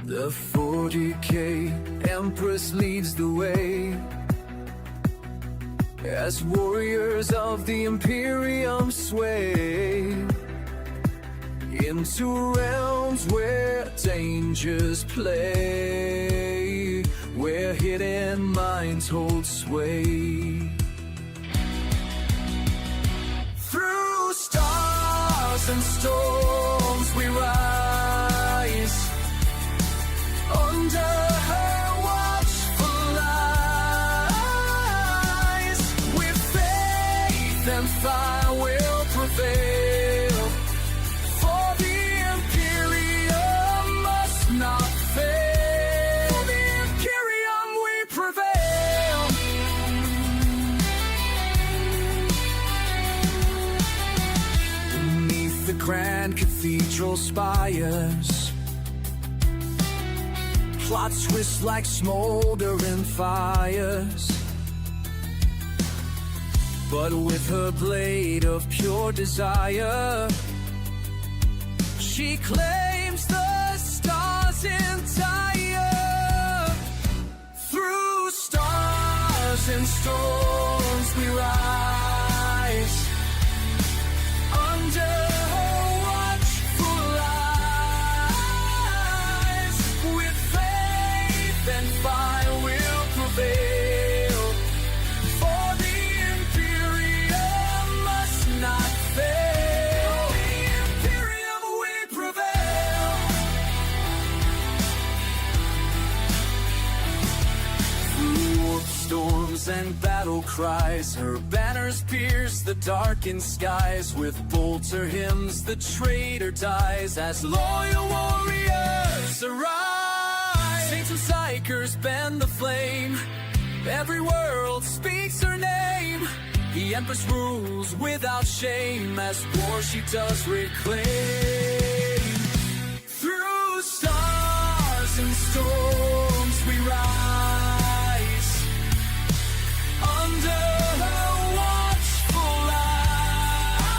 The 40K Empress leads the way as warriors of the imperium sway into realms where dangers play, where hidden minds hold sway. Through stars and storms we rise, under her watchful eyes, with faith and fire will prevail, for the imperium must not fail. For the imperium we prevail. Beneath the grand cathedral spires, plots twist like smoldering fires, but with her blade of pure desire, she claims the stars entire. Through stars and storms we rise, under her watchful eyes, with faith and fire will prevail, for the imperium must not fail. The imperium we prevail. Through warped storms and battle cries, her banners pierce the darkened skies. With bolter hymns the traitor dies, as loyal warriors arise. Saints and psychers bend the flame, every world speaks her name. The Empress rules without shame, as war she does reclaim. Through stars and storms we rise, under her watchful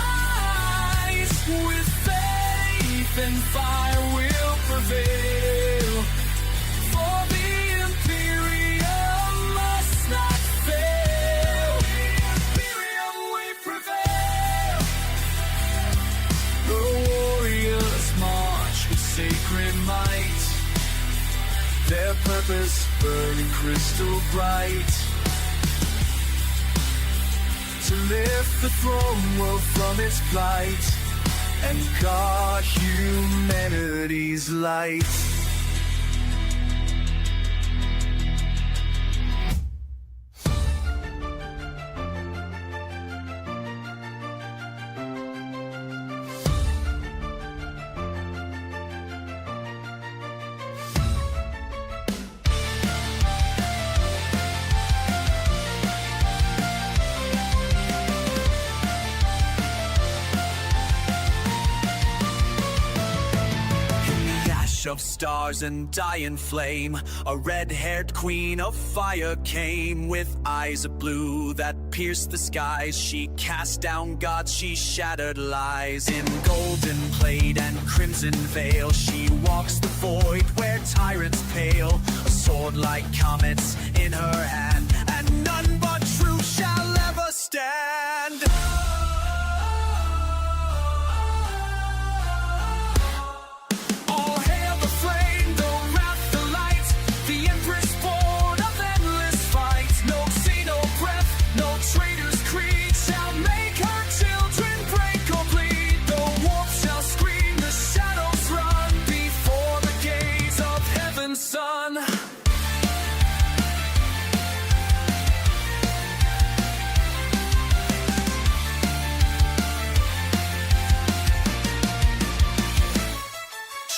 eyes, with faith and fire will prevail, for the imperium must not fail. The imperium we prevail. The warriors march with sacred might, their purpose burning crystal bright, to lift the throne world from its plight and guard humanity's light. Of stars and dying flame, a red-haired queen of fire came, with eyes of blue that pierced the skies. She cast down gods, she shattered lies. In golden plate and crimson veil, she walks the void where tyrants pale. A sword like comets in her hand, and none but truth shall ever stand.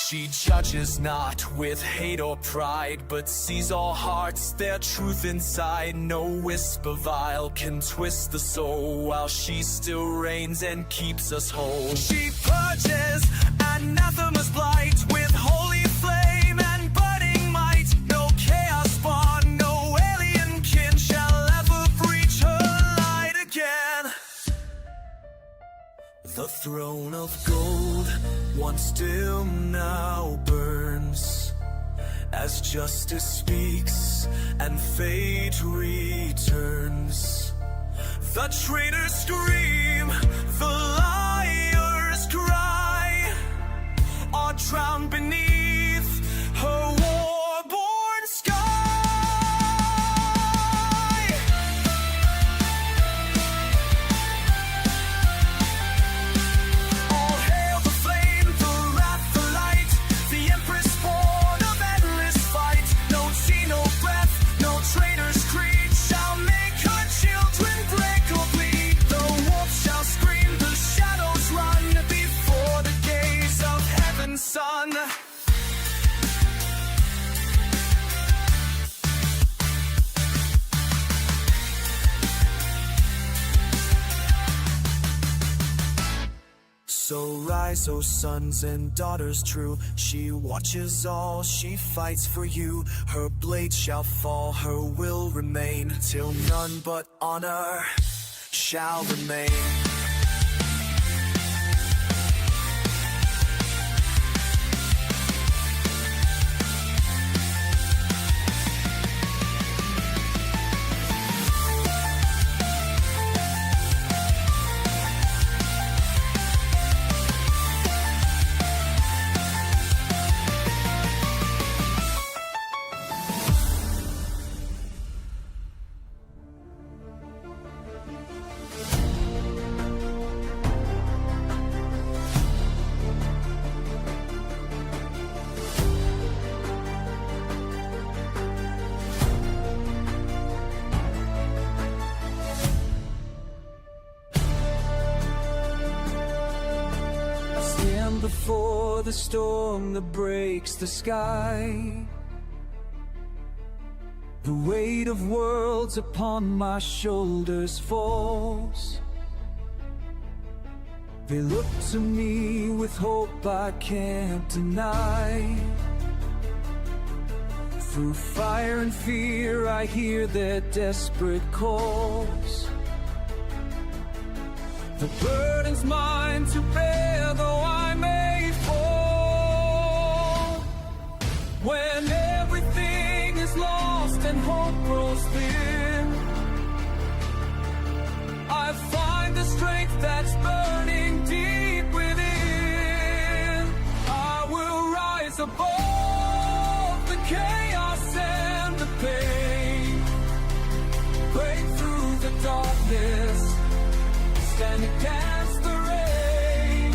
She judges not with hate or pride, but sees all hearts, their truth inside. No whisper vile can twist the soul, while she still reigns and keeps us whole. She purges anathema's blight with holy flame and burning might. No chaos spawn, no alien kin shall ever breach her light again. The throne of gold, once dim now burns, as justice speaks and fate returns. The traitors scream, the liars cry, are drowned beneath her war-born sky. All hail the flame, the wrath, the light, the empress born of endless fight. No tea, no breath, no traitor's creed shall make her children break or bleed. The wolf shall scream, the shadows run before the gaze of heaven's sun. So rise, O sons and daughters true. She watches all, she fights for you. Her blade shall fall, her will remain, till none but honor shall remain. Before the storm that breaks the sky, the weight of worlds upon my shoulders falls. They look to me with hope I can't deny. Through fire and fear I hear their desperate calls. The burden's mine to bear, though I may fall. When everything is lost and hope grows thin, I find the strength that's burning deep within. I will rise above the chaos and the pain, break through the darkness, stand against the rain.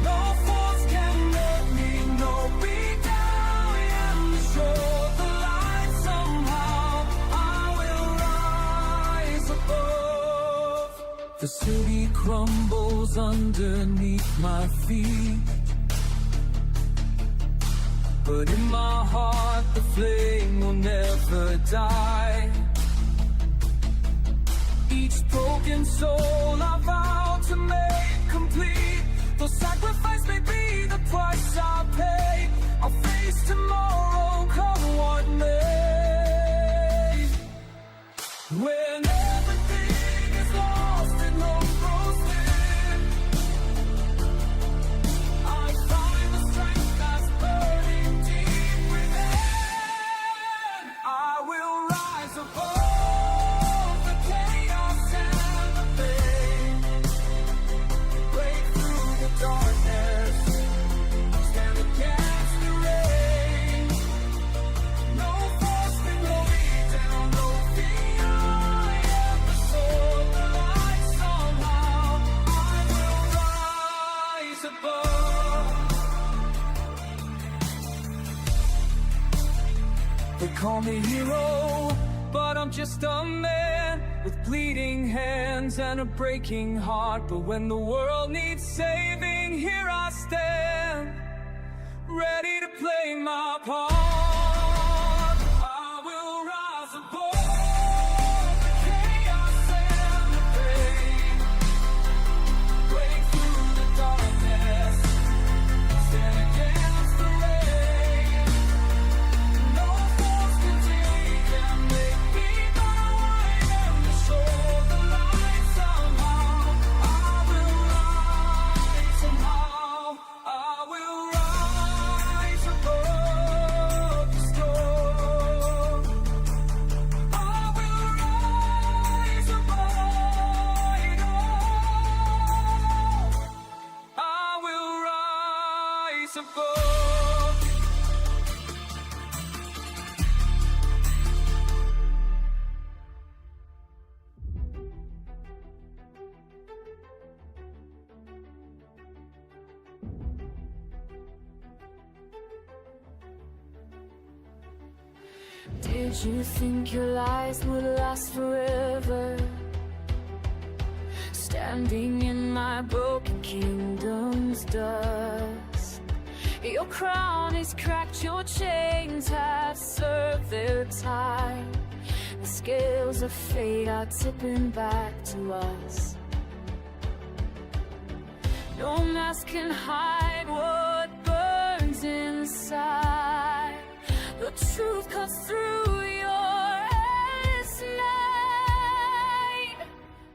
No force can hurt me, no beat down and destroy the light. Somehow I will rise above. The city crumbles underneath my feet, but in my heart the flame will never die. Each broken soul I vow to make complete. Though sacrifice may be the price I pay, I'll face tomorrow, come what may. When everything is lost and hope grows thin, I find the strength that's burning deep within. I will rise above. They call me hero, but I'm just a man with bleeding hands and a breaking heart. But when the world needs saving, here I stand, ready to play my part. I will rise above the chaos and the pain, break through the darkness, stand against the rain. No force can take and make me know I am the soul, the light. Somehow I will rise, somehow piece of gold. Did you think your lies would last forever? Standing in my broken kingdom's dust. Your crown is cracked, your chains have served their time. The scales of fate are tipping back to us. No mask can hide what burns inside. The truth cuts through your endless night.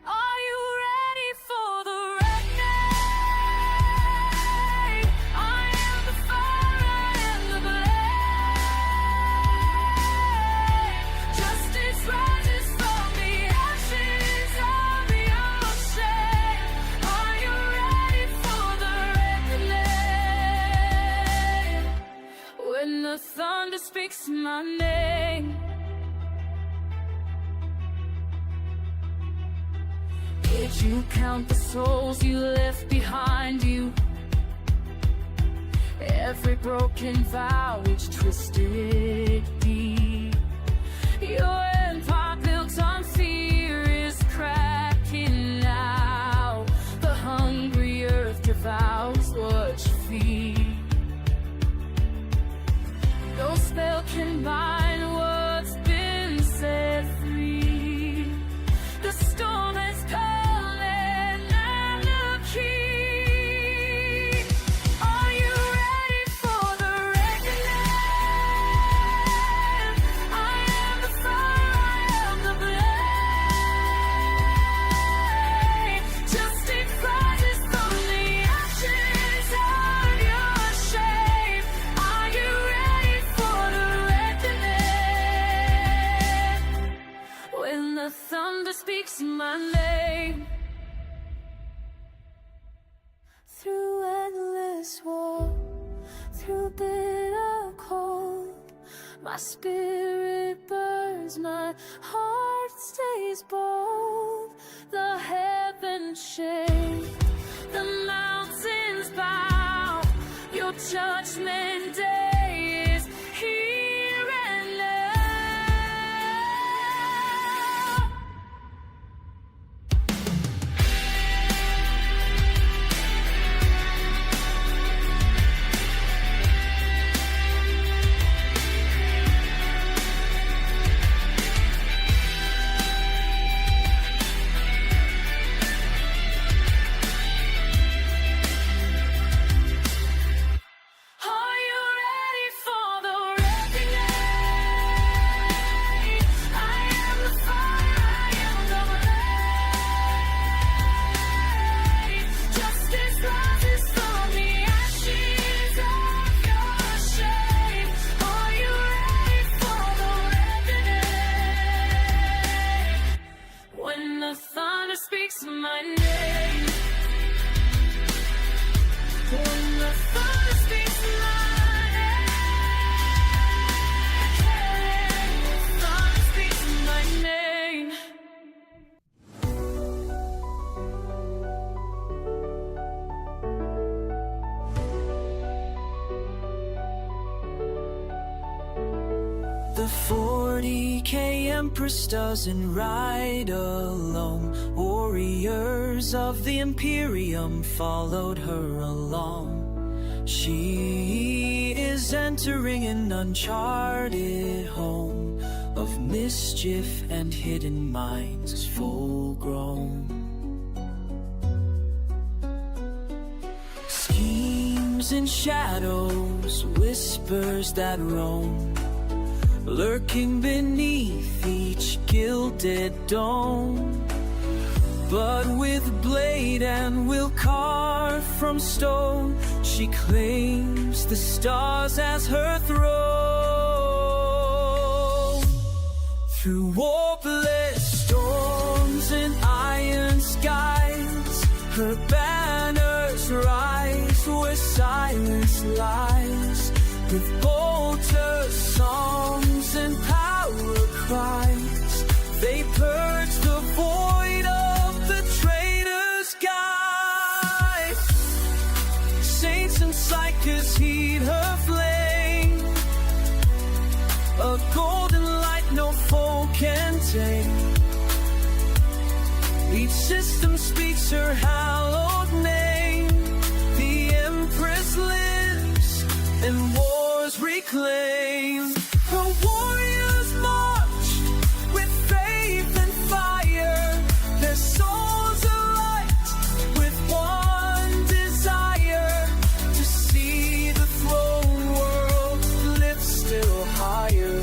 Are you ready for the red night? I am the fire, I am the blade. Justice rises from the ashes of your shame. Are you ready for the reckoning? When the thunder speaks my name, did you count the souls you left behind you? Every broken vow, each twisted deed. Your empire built on fear is cracking now. The hungry earth devours what you feed. No spell can bind what's been set free. The storm has come and anarchy. Are you ready for the reckoning? I am the fire, I am the blade. Justice rises from the ashes of your shame. Are you ready for the reckoning? When the thunder speaks my name. Through endless war, through bitter cold, my spirit burns, my heart stays bold. The heavens shake, the mountains bow. Your judgment day is here and now. Are you ready for the reckoning? I am the fire, I am the blade. Justice rises from the ashes of your shame. Are you ready for the reckoning? When the thunder speaks my name. When the thunder speaks my name. The thunder speaks my name. The 40K Empress doesn't ride alone. Warriors of the Imperium followed her along. She is entering an uncharted home of mischief and hidden minds full grown. Schemes and shadows, whispers that roam, lurking beneath each gilded dome. But with blade and will carved from stone, she claims the stars as her throne. Through warpless storms and iron skies, her banners rise where silence silence lies, with bolter songs and power cries. They purge the void of the traitor's guide. Saints and psychers heed her flame, a golden light no foe can tame. Each system speaks her hallowed name. The Empress lives and wars reclaim. Her warriors march with faith and fire, their souls alight with one desire, to see the throne world lift still higher,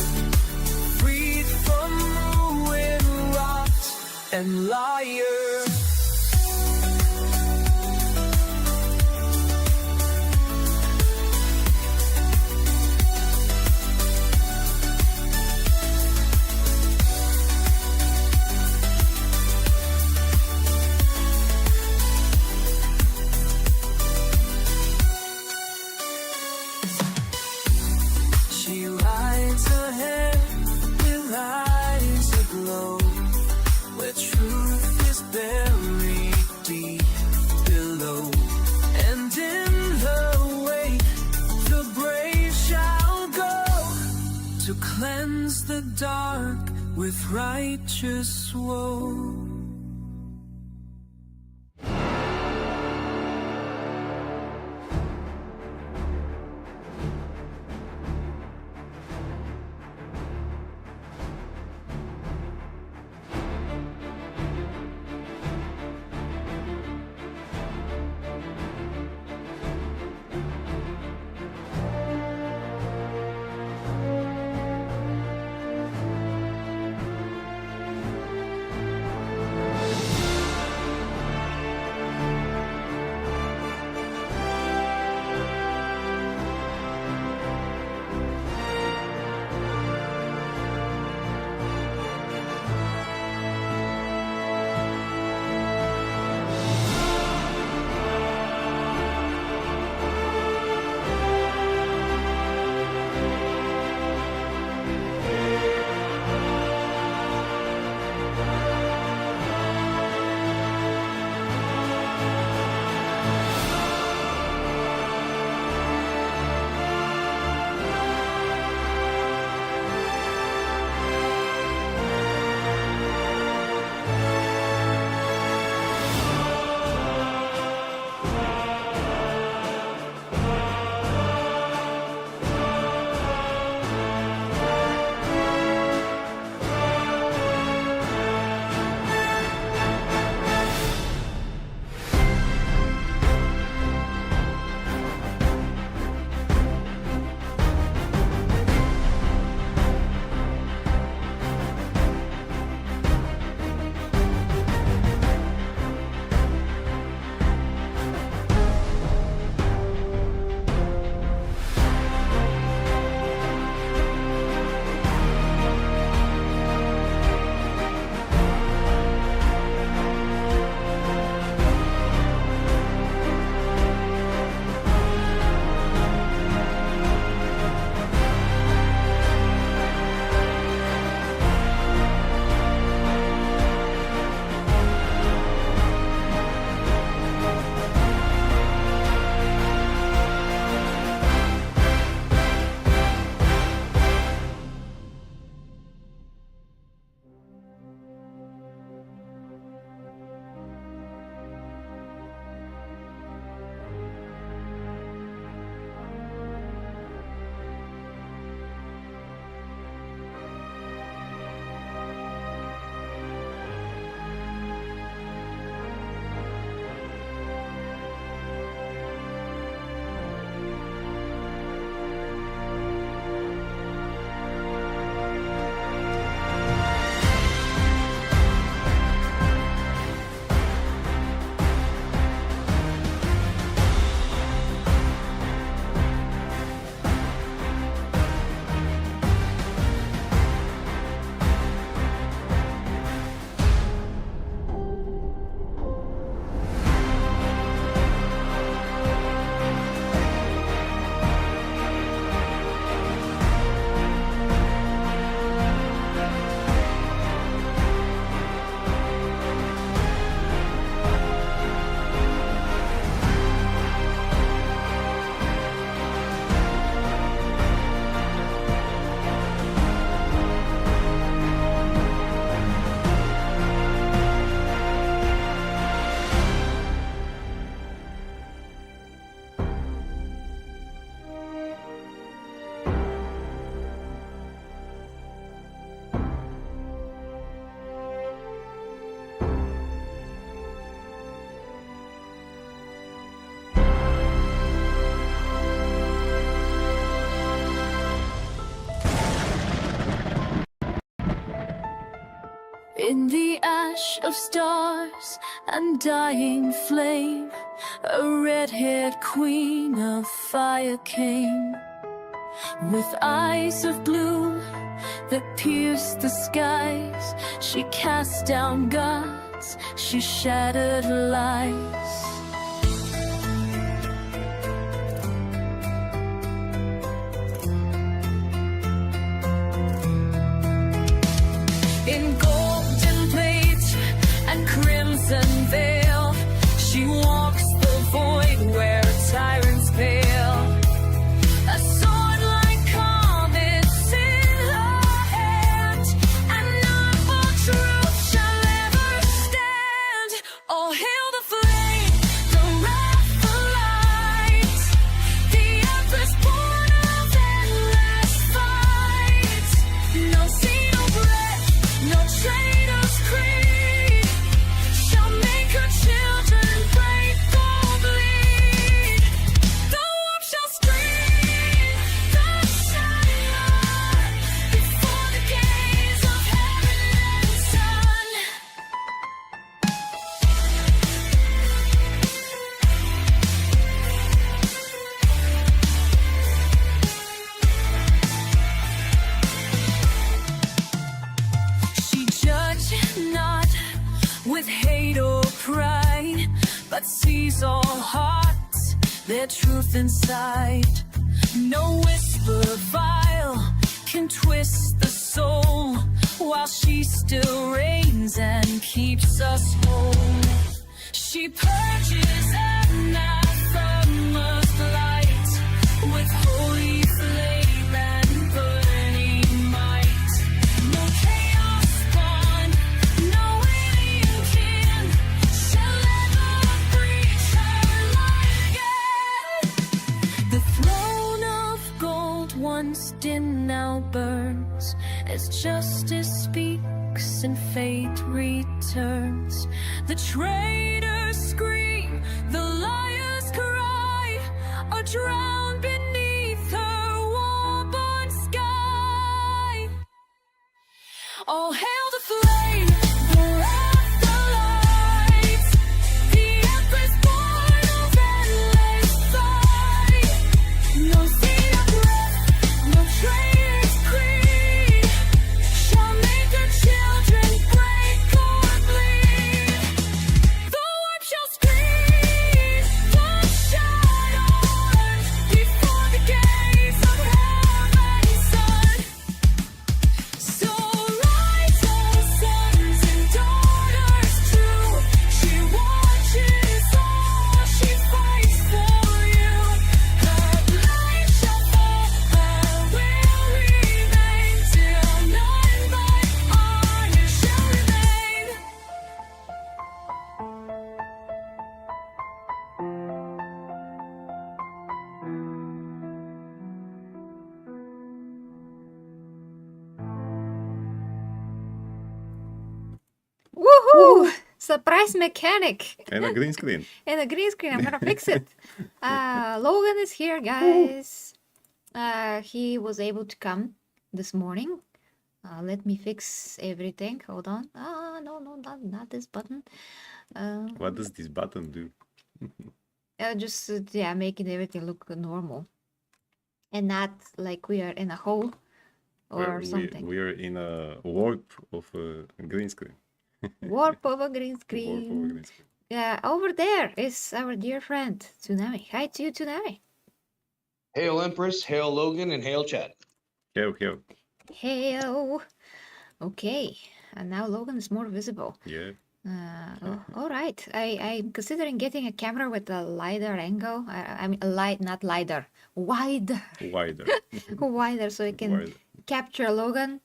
freed from ruin, rot, and liar. She rides ahead with eyes aglow, where truth is buried deep below. And in her wake, the brave shall go, to cleanse the dark with righteous woe. rush of stars and dying flame, a red-haired queen of fire came. With eyes of blue that pierced the skies, she cast down gods, she shattered lies. In golden plate and crimson veil, she walks the void where tyrants fail. A sword like comets in her hand, and none for truth shall ever stand. All hail the flame, the wrath, the light, the empress born of endless fight. No sea, no breath, no traitor's creed shall make her children break or bleed. The warp shall scream, the shining before the gaze of heaven and sun. She judged not with hate or pride, but sees all hearts, their truth inside. No whisper vile can twist the soul, while she still reigns and keeps us whole. She purges anathemas light with holy flame and burning might. No chaos spawn, no alien kin shall ever breach her light again. The throne of gold, once dim, now burns as justice speaks and fate returns. The traitors scream, the liars cry, are drowned beneath her war-born sky. All hail the flame, the wrath, the light, the empress born of endless fight. No sea of breath, no traitor's creed shall make her children break or bleed. The warp shall scream, the shadow before the gaze of heaven's sun. So rise, O sons and daughters true. She watches all, she fights for you. Her light shall fall, her will remain, till none but honor shall remain. Woohoo! Surprise mechanic And a green screen. and a green screen. I'm gonna fix it. Logan is here, guys. He was able to come this morning. Let me fix everything. Hold on. No, not this button. What does this button do? Just yeah, making everything look normal, and not like we are in a hole or something. We are in a warp of a green screen. Warp of a green Warp of a screen. green screen. Yeah, over there is our dear friend Tsunami. Hi to you, Tsunami. Hail Empress, hail Logan, and hail Chad. Hail, hail. Hello. Okay, and now Logan is more visible. Yeah. All right. I'm considering getting a camera with a wider angle. I mean, a light, not lidar, wider, Wider. wider, so I can Wider. capture Logan.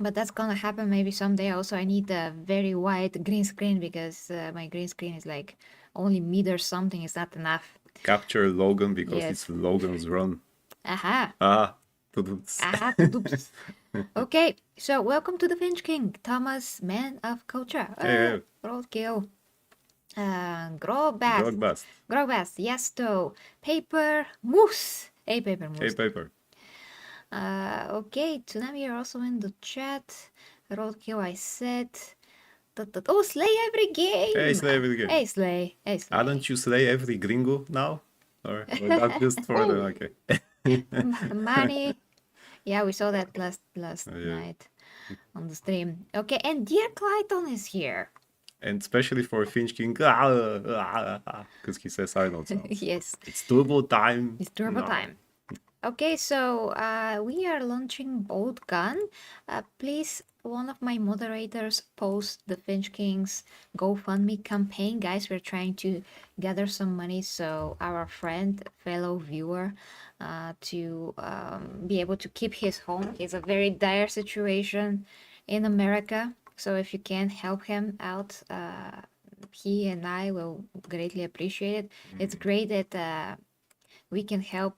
But that's gonna happen maybe someday. Also, I need a very wide green screen because my green screen is like only meter something. It's not enough. Capture Logan because Yes. it's Logan's run. Aha. Ah. Tudums. Aha. Oops. Okay, so welcome to the Finch King, Thomas, man of culture. Hey. Roadkill. Grobast. Blockbust. Grobast, Yasto, Paper Moose. A Paper Hey, Moose. paper. Okay, Tsunami, you're also in the chat. Roadkill, I said. Oh, slay every game. Hey, slay every game. Hey, slay. Hey, slay. Aren't you slay every gringo now? Or that just for the okay. Money. Yeah, we saw that last Yeah. night on the stream. Okay, and Dear Clayton is here. And especially for Finch King, because he says Arnold sounds. Yes, It's turbo time. it's turbo No. time. Okay, so we are launching Boltgun. Please, one of my moderators post the Finch King's GoFundMe campaign. Guys, we're trying to gather some money so our friend, fellow viewer, to be able to keep his home. It's a very dire situation in America. So if you can help him out, he and I will greatly appreciate it. It's great that we can help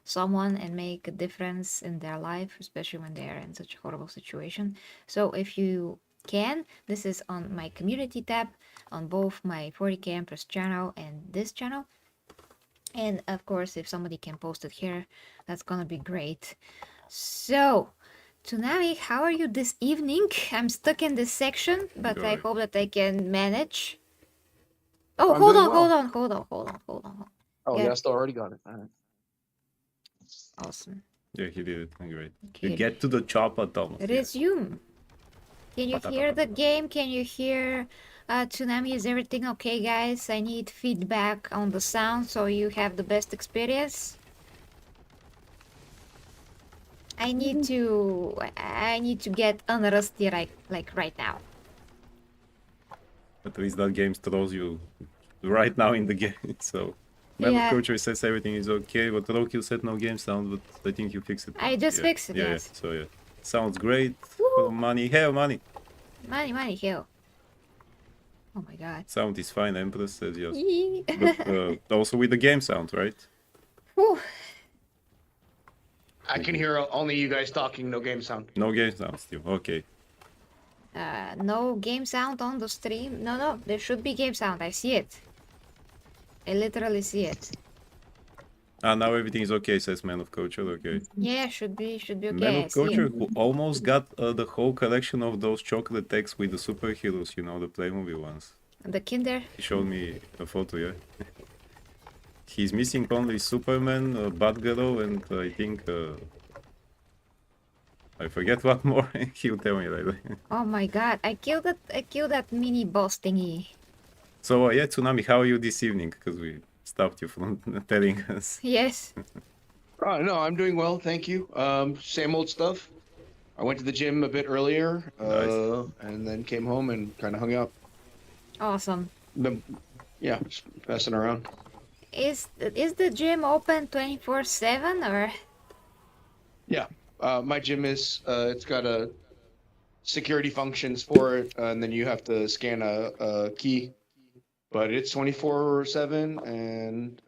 someone and make a difference in their life, especially when they are in such a horrible situation. So if you can, this is on my community tab on both my 40GhammerEmpress channel and this channel. And of course, if somebody can post it here, that's gonna be great. So, Tsunami, how are you this evening? I'm stuck in this section, but I Good. hope that I can manage. Oh, I'm hold doing on, well. hold on. Oh, Yeah. yeah, I still already got it. All right. Awesome. Yeah, he did it. Great. Okay. You get to the chopper, Thomas. Yeah. Resume. Can you hear the game? Can you hear Tsunami? Is everything okay, guys? I need feedback on the sound so you have the best experience. I need to get unrusty like right now. At least that game throws you right now in the game. So, Yeah. Coach says everything is okay. But Roku said no game sound, but I think you fixed it. I just fixed it, Yeah, yes. so yeah. Sounds great. Woohoo. Money, hell, money. Money, hell. Oh my god. Sound is fine, Empress says yes. Yee. But also with the game sound, right? Whew. I can hear only you guys talking, no game sound. No game sound still. Okay. No game sound on the stream. No, there should be game sound. I see it. I literally see it. Now everything is okay, says Man of Culture. Okay. Yeah, should be okay. Man I of see Culture it. who almost got the whole collection of those chocolate eggs with the superheroes, you know, the Playmobil ones. The Kinder. He showed me a photo, yeah. He's missing only Superman, Batgirl, and I think I forget what more. He'll tell me later. Oh my god, I killed that mini boss thingy. So yeah, Tsunami, how are you this evening? Because we stopped you from telling us. Yes. No, I'm doing well, thank you. Same old stuff. I went to the gym a bit earlier, Nice. and then came home and kind of hung out. Awesome. Yeah, just messing around. Is the gym open 24/7 or? Yeah, my gym is. It's got a security functions for it, and then you have to scan a key. But it's 24/7, and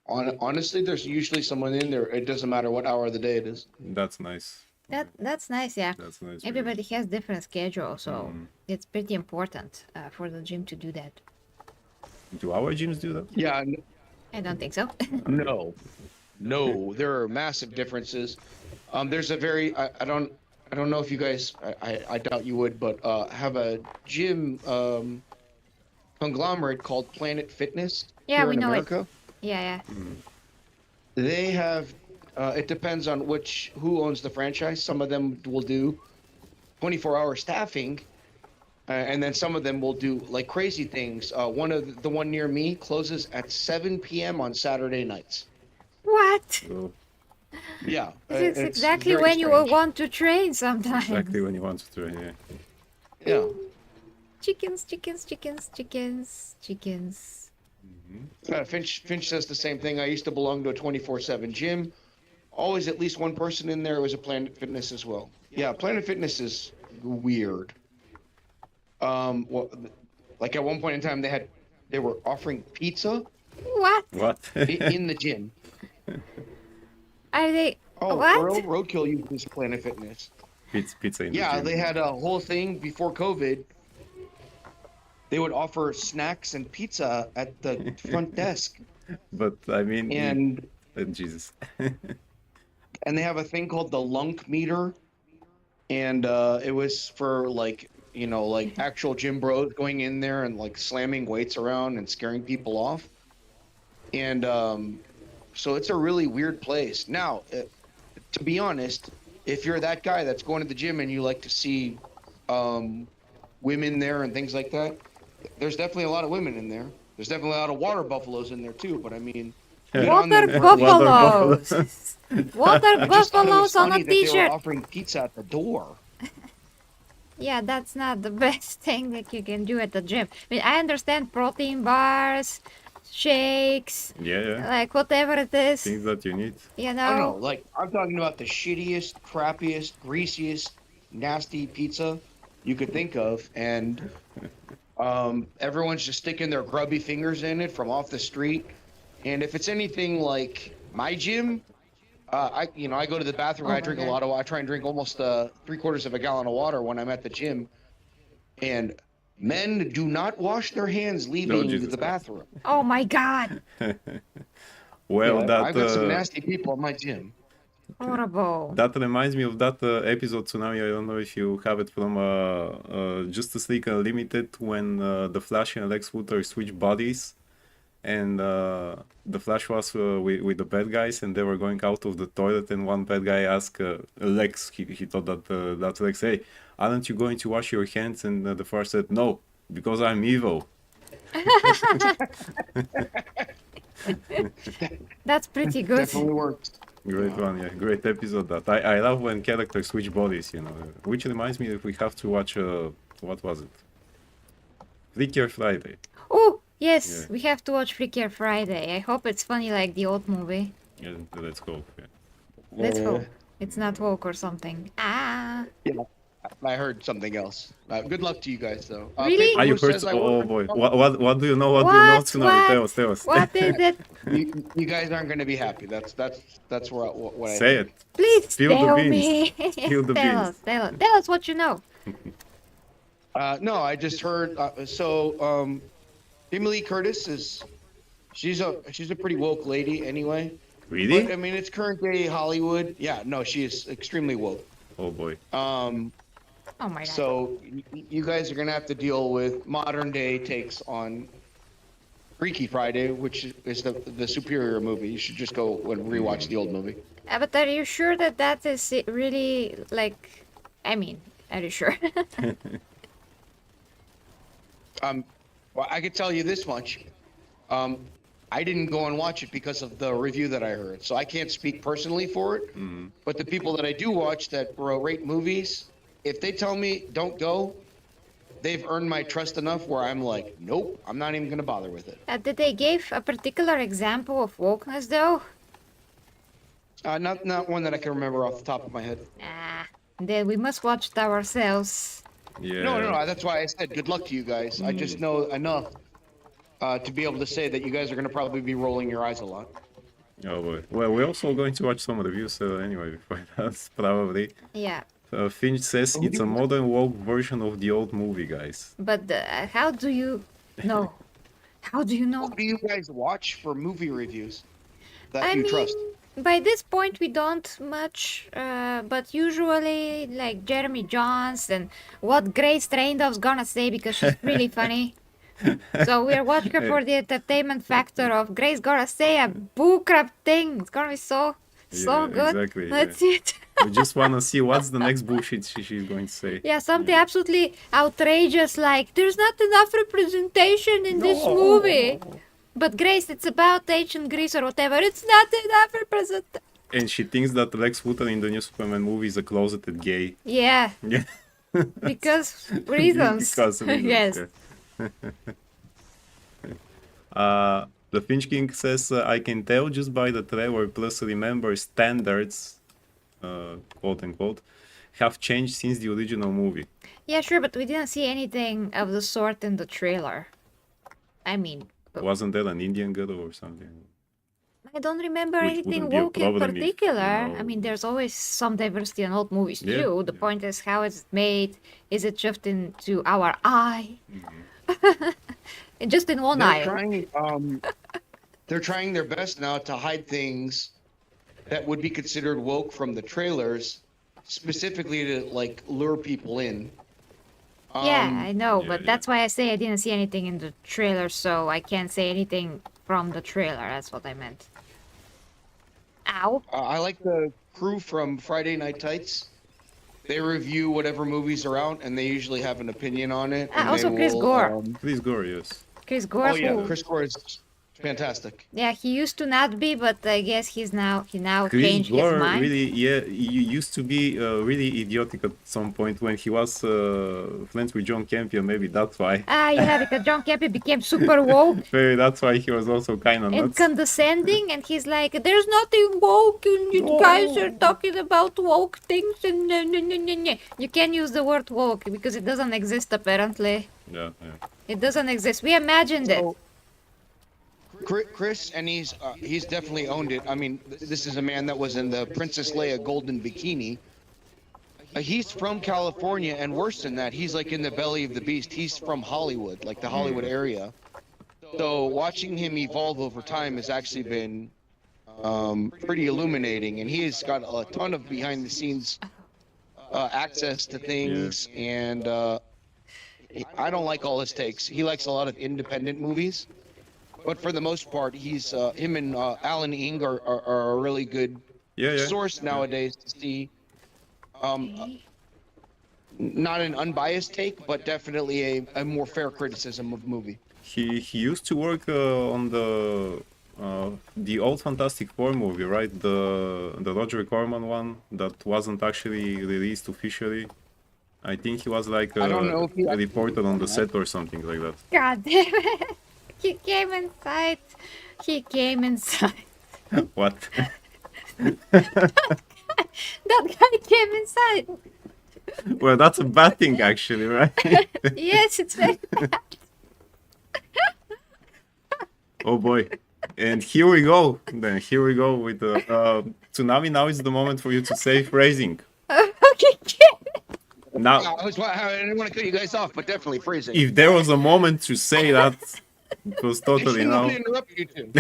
honestly, there's usually someone in there. It doesn't matter what hour of the day it is. That's nice. That's nice, yeah. That's nice. really. Everybody has different schedule, so it's pretty important for the gym to do that. Do our gyms do that? Yeah, I don't think so. no, there are massive differences. There's a very I don't know if you guys I doubt you would, but have a gym conglomerate called Planet Fitness Yeah, here we in know it. America. Yeah. They have it depends on who owns the franchise. Some of them will do 24-hour staffing, and then some of them will do like crazy things. The one near me closes at 7 p.m. on Saturday nights. What? So, Yeah, This is it's exactly very when you will strange. want to train sometimes. exactly when you want to train, yeah. Yeah. Chickens. Finch says the same thing. I used to belong to a 24/7 gym. Always at least one person in there was a Planet Fitness as well. Yeah, Planet Fitness is weird. Well, like at one point in time, they were offering pizza What? What? in the gym. Are they? Oh, What? Roadkill uses Planet Fitness. Pizza in the Yeah, gym. they had a whole thing before COVID. They would offer snacks and pizza at the front desk, But I mean, and Jesus. they have a thing called the lunk meter, and it was for like you know, like actual gym bros going in there and like slamming weights around and scaring people off. And so it's a really weird place. Now, to be honest, if you're that guy that's going to the gym and you like to see women there and things like that, there's definitely a lot of women in there. There's definitely a lot of water buffaloes in there too. But I mean, good on Water them for buffaloes. Water I just thought it was buffaloes on funny a that they were t-shirt. offering pizza at the door. Yeah, that's not the best thing that you can do at the gym. I mean, I understand protein bars, shakes, Yeah. like whatever it is, Things that you need. you I don't know. know. Like I'm talking about the shittiest, crappiest, greasiest, nasty pizza you could think of, and everyone's just sticking their grubby fingers in it from off the street. And if it's anything like my gym, I go to the bathroom. Oh I my drink a God. lot of. I try and drink almost 3/4 of a gallon of water when I'm at the gym, and men do not wash their hands leaving Jesus the Christ. bathroom. Oh my God, Well, Yeah, that I've got some nasty people in my gym. horrible. that reminds me of that episode, Tsunami. I don't know if you have it from Justice League Unlimited, when the Flash and Lex Luthor switch bodies, and the Flash was with the bad guys, and they were going out of the toilet, and one bad guy asked Lex, he thought that Lex, hey, aren't you going to wash your hands? And the Flash said, no, because I'm evil. That's pretty good. Definitely works. Great one, yeah, great episode. That I love when characters switch bodies, you know. Which reminds me that we have to watch what was it? Freakier Friday. Oh, yes, Yeah. we have to watch Freakier Friday. I hope it's funny like the old movie. Yeah, let's go. Yeah. Let's hope it's not woke or something. Ah, Yeah, I heard something else. Good luck to you guys, though. Really? Are you Paper heard? says I Oh work- boy, what do you know? What do you know? What? Tsunami, What? tell us. what is it? You guys aren't going to be happy. That's what I Say think. it. Please Spill the tell beans. me. Spill the tell beans. us, tell us what you know. No, I just heard. Jamie Lee Curtis she's a pretty woke lady anyway. Really? But, I mean, it's current day Hollywood. Yeah, no, she is extremely woke. Oh boy. Oh my God. So you guys are gonna have to deal with modern day takes on Freaky Friday, which is the superior movie. You should just go and rewatch the old movie. But are you sure that that is really like? I mean, are you sure? Well, I could tell you this much. I didn't go and watch it because of the review that I heard, so I can't speak personally for it. But the people that I do watch that rate movies, if they tell me don't go, they've earned my trust enough where I'm like, nope, I'm not even gonna bother with it. Did they give a particular example of wokeness though? Not one that I can remember off the top of my head. Then we must watch it ourselves. Yeah. No, that's why I said good luck to you guys. I just know enough to be able to say that you guys are gonna probably be rolling your eyes a lot. Oh boy. Well, we're also going to watch some reviews anyway before that, probably. Yeah. Finch says it's a modern woke version of the old movie, guys. But how do you know? How do you know? What do you guys watch for movie reviews that I you mean, trust? by this point we don't much, but usually like Jeremy Johns and what Grace Randolph's gonna say because she's really funny. So we're watching her for the entertainment factor of Grace gonna say a bullcrap thing. It's gonna be so Yeah, good. exactly, That's it. We just want to see what's the next bullshit she's going to say. Yeah, something absolutely outrageous like there's not enough representation in this movie. But Grace, it's about ancient Greece or whatever. It's not enough representation. And she thinks that Lex Luthor in the new Superman movie is a closeted gay. Yeah, Yeah. because reasons. Because reasons, Yes. yeah. The Finch King says, I can tell just by the trailer, plus remember standards, quote unquote, have changed since the original movie. Yeah, sure, but we didn't see anything of the sort in the trailer. I mean, Wasn't there an Indian girl or something? I don't remember Which anything wouldn't be a woke in problem if, particular. you know- I mean, there's always some diversity in old movies Yeah, too. The yeah. point is how it's made. Is it just into our eye? Just in one eye. They're trying their best now to hide things that would be considered woke from the trailers, specifically to like lure people in. Yeah, I know, yeah, but yeah. that's why I say I didn't see anything in the trailer, so I can't say anything from the trailer. That's what I meant. Ow. I like the crew from Friday Night Tights. They review whatever movies are out, and they usually have an opinion on it, and they Also Chris will. Gore. Please go, yes. Chris Gore, Oh yeah, who... Chris Gore is fantastic. Yeah, he used to not be, but I guess he now Chris changed his Gore mind. really, yeah, you used to be really idiotic at some point when he was friends with John Campion. Maybe that's why. Yeah, because John Campy became super woke Maybe that's why he was also kind of and nuts. condescending, and he's like, "There's nothing woke, and you guys are talking about woke things." And you can't use the word woke because it doesn't exist. Apparently, Yeah, yeah. it doesn't exist. We imagined it. So, Chris, and he's definitely owned it. I mean, this is a man that was in the Princess Leia Golden Bikini. He's from California, and worse than that, he's like in the belly of the beast. He's from Hollywood, like the Hollywood area. So watching him evolve over time has actually been pretty illuminating, and he has got a ton of behind-the-scenes access to things. And I don't like all his takes. He likes a lot of independent movies, but for the most part, he's him and Alan Ing are a really good source nowadays to see. Not an unbiased take, but definitely a more fair criticism of movie. He used to work on the old Fantastic Four movie, right? The Roger Corman one that wasn't actually released officially. I think he was like I don't know if he a reporter on the set or something like that. God damn it! He came inside. He came inside. What? That guy came inside. Well, that's a bad thing, actually, right? Yes, it's very bad. Oh boy. And here we go. Then here we go with the Tsunami. Now is the moment for you to say phrasing. Okay, Now, I didn't want to cut you guys off, but definitely freezing. if there was a moment to say that, it was I totally shouldn't now. have interrupted you two.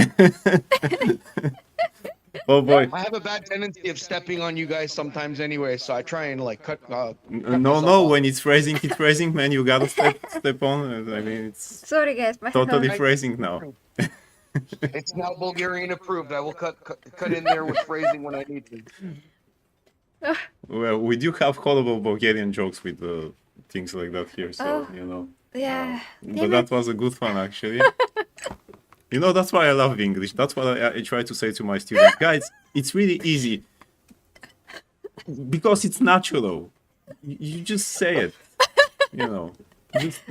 Oh boy. I have a bad tendency of stepping on you guys sometimes anyway, so I try and like cut. No, myself no. off. When it's phrasing, man, you gotta step on. I mean, it's sorry guys. My totally I- phrasing now. It's now Bulgarian approved. I will cut in there with phrasing when I need to. Well, we do have horrible Bulgarian jokes with things like that here, so Oh. you know. Yeah. But Damn that it. was a good fun, actually. You know, that's why I love English. That's what I try to say to my students. Guys, it's really easy. Because it's natural. You just say it. You know.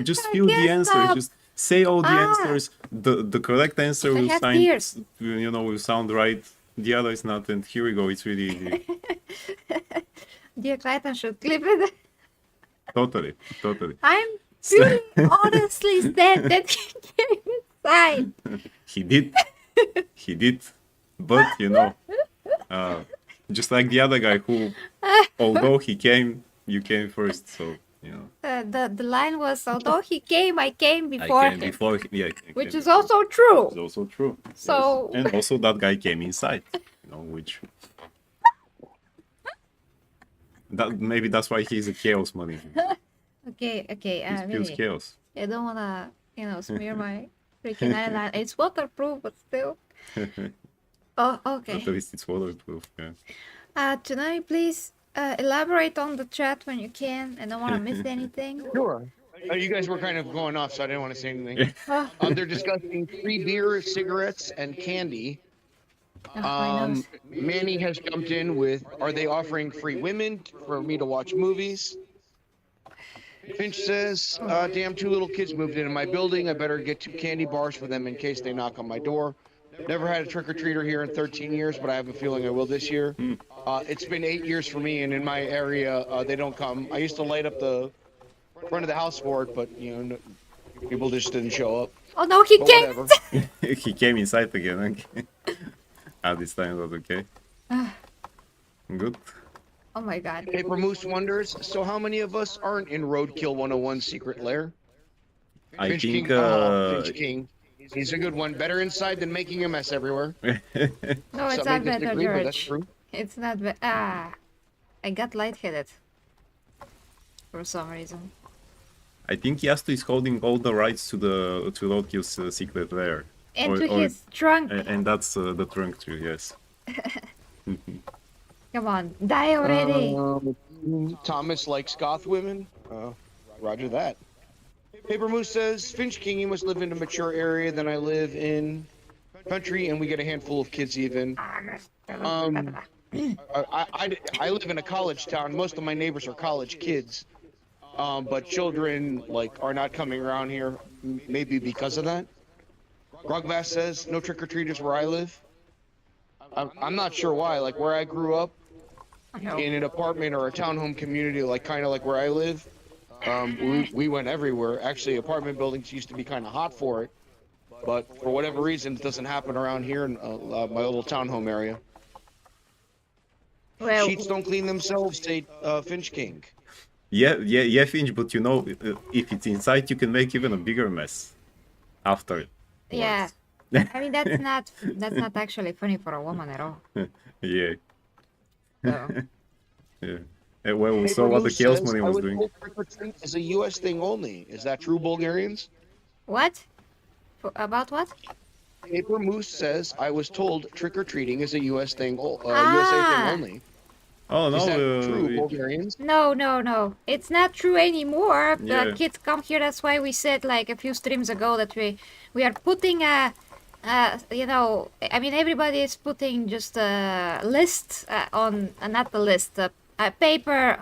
Just feel the can't answer. stop. Just say all the Ah. answers. The correct answer I will have tears. will sound right. The other is not. And here we go. It's really easy. Dear Clayton should clip it. Totally. I'm really honestly sad that he came inside. He did. But you know, just like the other guy who, although he came, you came first. So you know. The line was, although he came, I came before I came him. before. Yeah, Which is also true. It's also true. So- yes. And also that guy came inside. You know, which. Maybe that's why he's a chaos money. Okay. He spills Really. chaos. I don't wanna, smear my freaking eyeliner. It's waterproof, but still. Oh, okay. At least it's waterproof. Yeah. Tonight, please elaborate on the chat when you can. I don't want to miss anything. Sure. You guys were kind of going off, so I didn't want to say anything. Oh, They're discussing free beer, cigarettes, and candy. my nose. Manny has jumped in with, are they offering free women for me to watch movies? Finch says, damn, 2 little kids moved into my building. I better get 2 candy bars for them in case they knock on my door. Never had a trick-or-treater here in 13 years, but I have a feeling I will this year. It's been 8 years for me, and in my area, they don't come. I used to light up the front of the house for it, but, people just didn't show up. Oh no, he But came. whatever. He came inside again. Okay. This time it was okay. Good. Oh my god. Paper Moose wonders, so how many of us aren't in Roadkill 101's secret lair? I Finch think. King, Finch King. He's a good one. Better inside than making a mess everywhere. No, it's Some not may better, disagree, but that's George. true. It's not I got lightheaded. For some reason. I think Yasto is holding all the rights to Roadkill's secret lair. And to his trunk. And that's the trunk too, yes. Come on, die already. Thomas likes goth women. Roger that. Paper Moose says, Finch King, you must live in a mature area than I live in country, and we get a handful of kids even. I live in a college town. Most of my neighbors are college kids. But children, like, are not coming around here, maybe because of that. Grogvass says, no trick-or-treaters where I live. I'm not sure why. Like, where I grew up, in an apartment or a townhome community, like, kind of like where I live, we went everywhere. Actually, apartment buildings used to be kind of hot for it. But for whatever reason, it doesn't happen around here in my little townhome area. Well, Sheets don't clean themselves, say Finch King. Yeah, Finch, but you know, if it's inside, you can make even a bigger mess after. yeah. I mean, that's not actually funny for a woman at all. Yeah. So. Yeah. Well, we saw what the Chaos Money was doing. Trick-or-treat is a U.S. thing only. Is that true, Bulgarians? What? About what? Paper Moose says, I was told trick-or-treating is a U.S. thing, USA thing only. Oh no, Is that true, Bulgarians? No. It's not true anymore. Yeah. The kids come here. That's why we said like a few streams ago that we are putting you know, I mean, everybody is putting just a list on, not the list, a paper.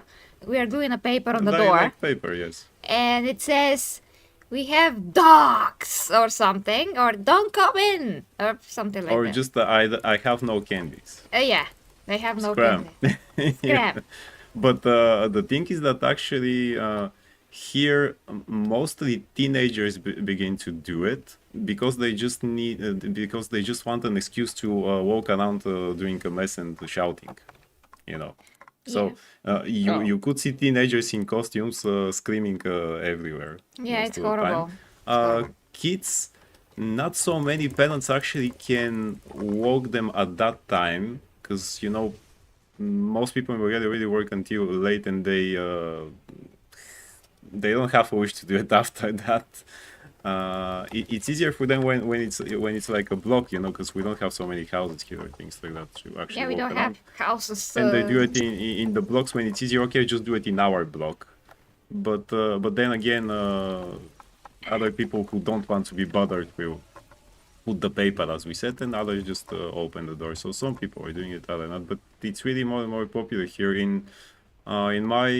We are doing a paper on the door, like paper, yes. and it says we have dogs or something, or don't come in, or something like Or that. just I have no candies. Yeah, they have no Scram. candy. Yeah. Scram. But the thing is that actually here mostly teenagers begin to do it because they just because they just want an excuse to walk around doing a mess and shouting, you know. So you could see teenagers in costumes screaming everywhere. Yeah, most it's of the time. horrible. Kids, not so many parents actually can walk them at that time because, you know, most people in Bulgaria really work until late and they don't have a wish to do it after that. It's easier for them when it's like a block, you know, because we don't have so many houses here or things like that to actually Yeah, we walk don't around. have houses. And they do it in the blocks when it's easier. Okay, just do it in our block. But then again, other people who don't want to be bothered will put the paper, as we said, and others just open the door. So some people are doing it, other not. But it's really more and more popular here in my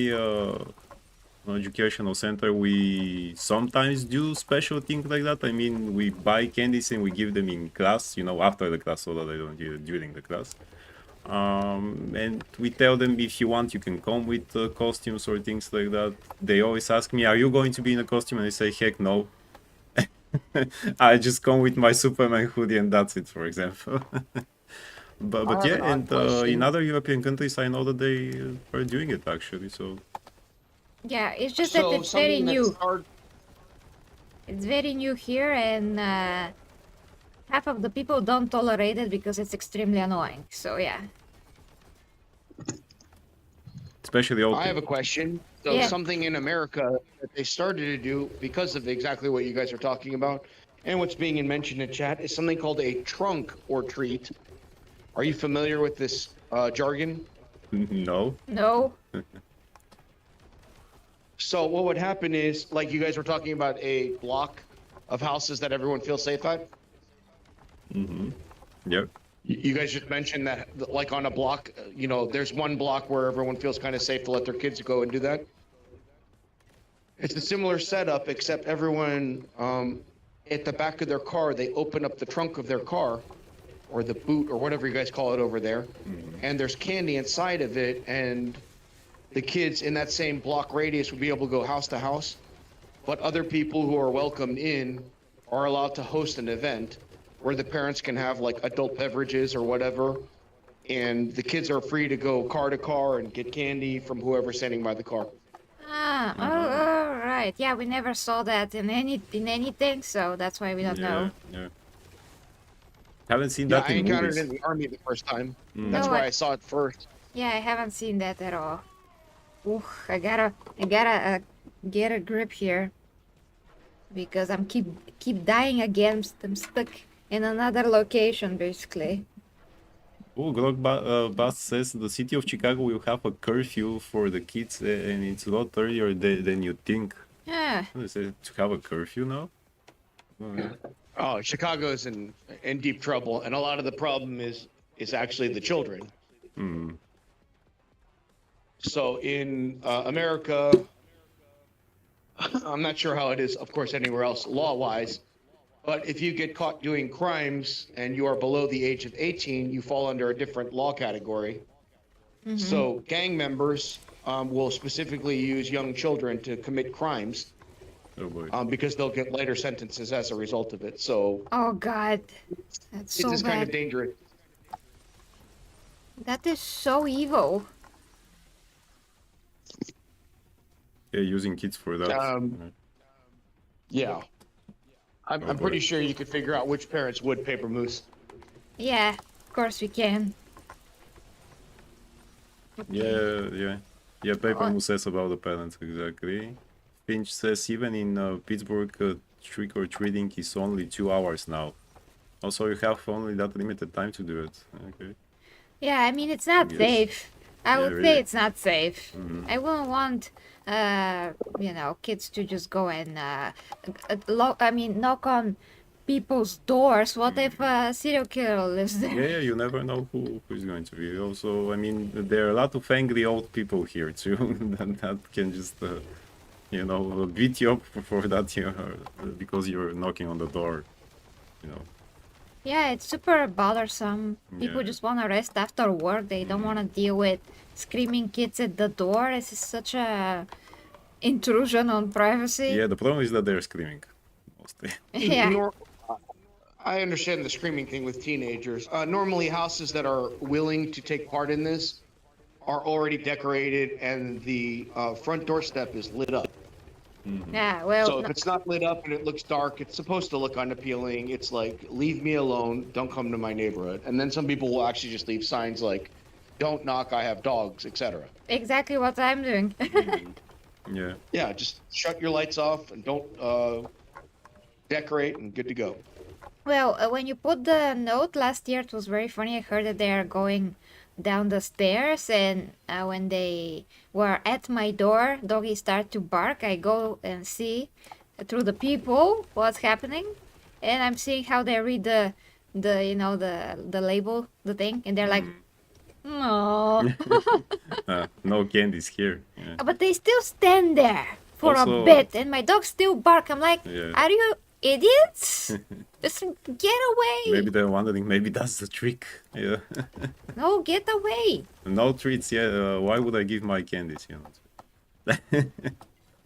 educational center. We sometimes do special things like that. I mean, we buy candies and we give them in class, you know, after the class, so that they don't eat it during the class. And we tell them, if you want, you can come with costumes or things like that. They always ask me, are you going to be in a costume? And I say, heck no. I just come with my Superman hoodie and that's it, for example. but yeah, and in other European countries, I know that they are doing it actually. So Yeah, it's just that it's very new. It's very new here, and half of the people don't tolerate it because it's extremely annoying. So yeah. especially old I have a people. question. So Yeah. something in America that they started to do because of exactly what you guys are talking about and what's being mentioned in chat is something called a trunk or treat. Are you familiar with this jargon? No. No. So what would happen is, like you guys were talking about a block of houses that everyone feels safe at. Yep. You guys just mentioned that, like on a block, you know, there's one block where everyone feels kind of safe to let their kids go and do that. It's a similar setup, except everyone at the back of their car, they open up the trunk of their car, or the boot, or whatever you guys call it over there, and there's candy inside of it, and the kids in that same block radius would be able to go house to house, but other people who are welcomed in are allowed to host an event where the parents can have like adult beverages or whatever, and the kids are free to go car to car and get candy from whoever's standing by the car. Oh, right. Yeah, we never saw that in anything, so that's why we don't know. Yeah. Haven't seen Yeah, that I in encountered movies. it in the army the first time. That's No, why I- I saw it first. Yeah, I haven't seen that at all. Ooh, I gotta get a grip here, because I'm keep dying again. I'm stuck in another location basically. Oh, Bus says the city of Chicago will have a curfew for the kids, and it's a lot earlier than you think. Yeah. They say to have a curfew now? Oh, Chicago's in deep trouble, and a lot of the problem is actually the children. Hmm. So in America, I'm not sure how it is, of course, anywhere else law-wise, but if you get caught doing crimes and you are below the age of 18, you fall under a different law category. So gang members will specifically use young children to commit crimes Oh boy. because they'll get lighter sentences as a result of it. So Oh God, that's it so is kind of bad. dangerous. That is so evil. Yeah, using kids for that. Right. Yeah. I'm boy. pretty sure you could figure out which parents would paper moose. Yeah, of course we can. Yeah. Paper Moose says about the parents, exactly. Finch says even in Pittsburgh, trick or treating is only 2 hours now. Also, you have only that limited time to do it. Okay. Yeah, I mean it's not Yes. safe. I Yeah, would really. say it's not safe. I wouldn't want, kids to just go and knock on people's doors. What if a serial killer lives there? Yeah, you never know who is going to be. Also, I mean, there are a lot of angry old people here too that can just, beat you up for that, because you're knocking on the door, you know. Yeah, it's super bothersome. People Yeah. just want to rest after work. They don't want to deal with screaming kids at the door. This is such a intrusion on privacy. Yeah, the problem is that they're screaming mostly. Yeah. I understand the screaming thing with teenagers. Normally, houses that are willing to take part in this are already decorated and the front doorstep is lit up. Yeah, well, So if it's not lit up and it looks dark, it's supposed to look unappealing. It's like, leave me alone, don't come to my neighborhood. And then some people will actually just leave signs like, don't knock, I have dogs, etc. exactly what I'm doing. Yeah. Yeah, just shut your lights off and don't decorate and good to go. Well, when you put the note last year, it was very funny. I heard that they are going down the stairs, and when they were at my door, doggy start to bark. I go and see through the people what's happening, and I'm seeing how they read the label, the thing, and they're like, no. No candies here. Yeah. But they still stand there for Also- a bit, and my dog still bark. I'm like, Yeah. are you idiots? Just get away. Maybe they're wondering, maybe that's the trick. Yeah. No, get away. No treats, yeah. Why would I give my candies, you know?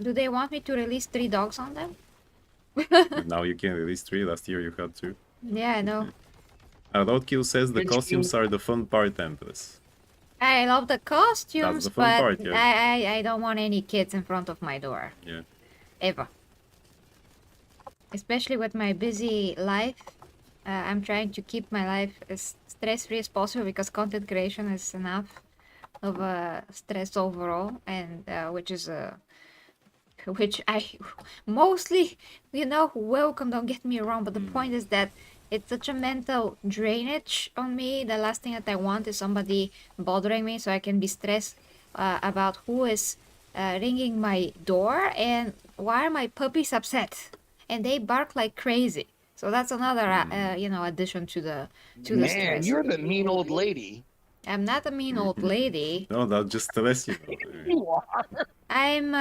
Do they want me to release 3 dogs on them? Now you can release 3. Last year you had 2. Yeah, I know. Roadkill says the Which costumes you- are the fun part, Empress. I love the costumes, the fun but part, yeah. I don't want any kids in front of my door. Yeah. Ever. Especially with my busy life. I'm trying to keep my life as stress-free as possible because content creation is enough of a stress overall, and which I mostly, welcome, don't get me wrong, but the point is that it's such a mental drainage on me. The last thing that I want is somebody bothering me so I can be stressed about who is ringing my door and why are my puppies upset, and they bark like crazy. So that's another addition to the Man, stress. you're the mean old lady. I'm not a mean old lady. No, that just stress you. You are. I'm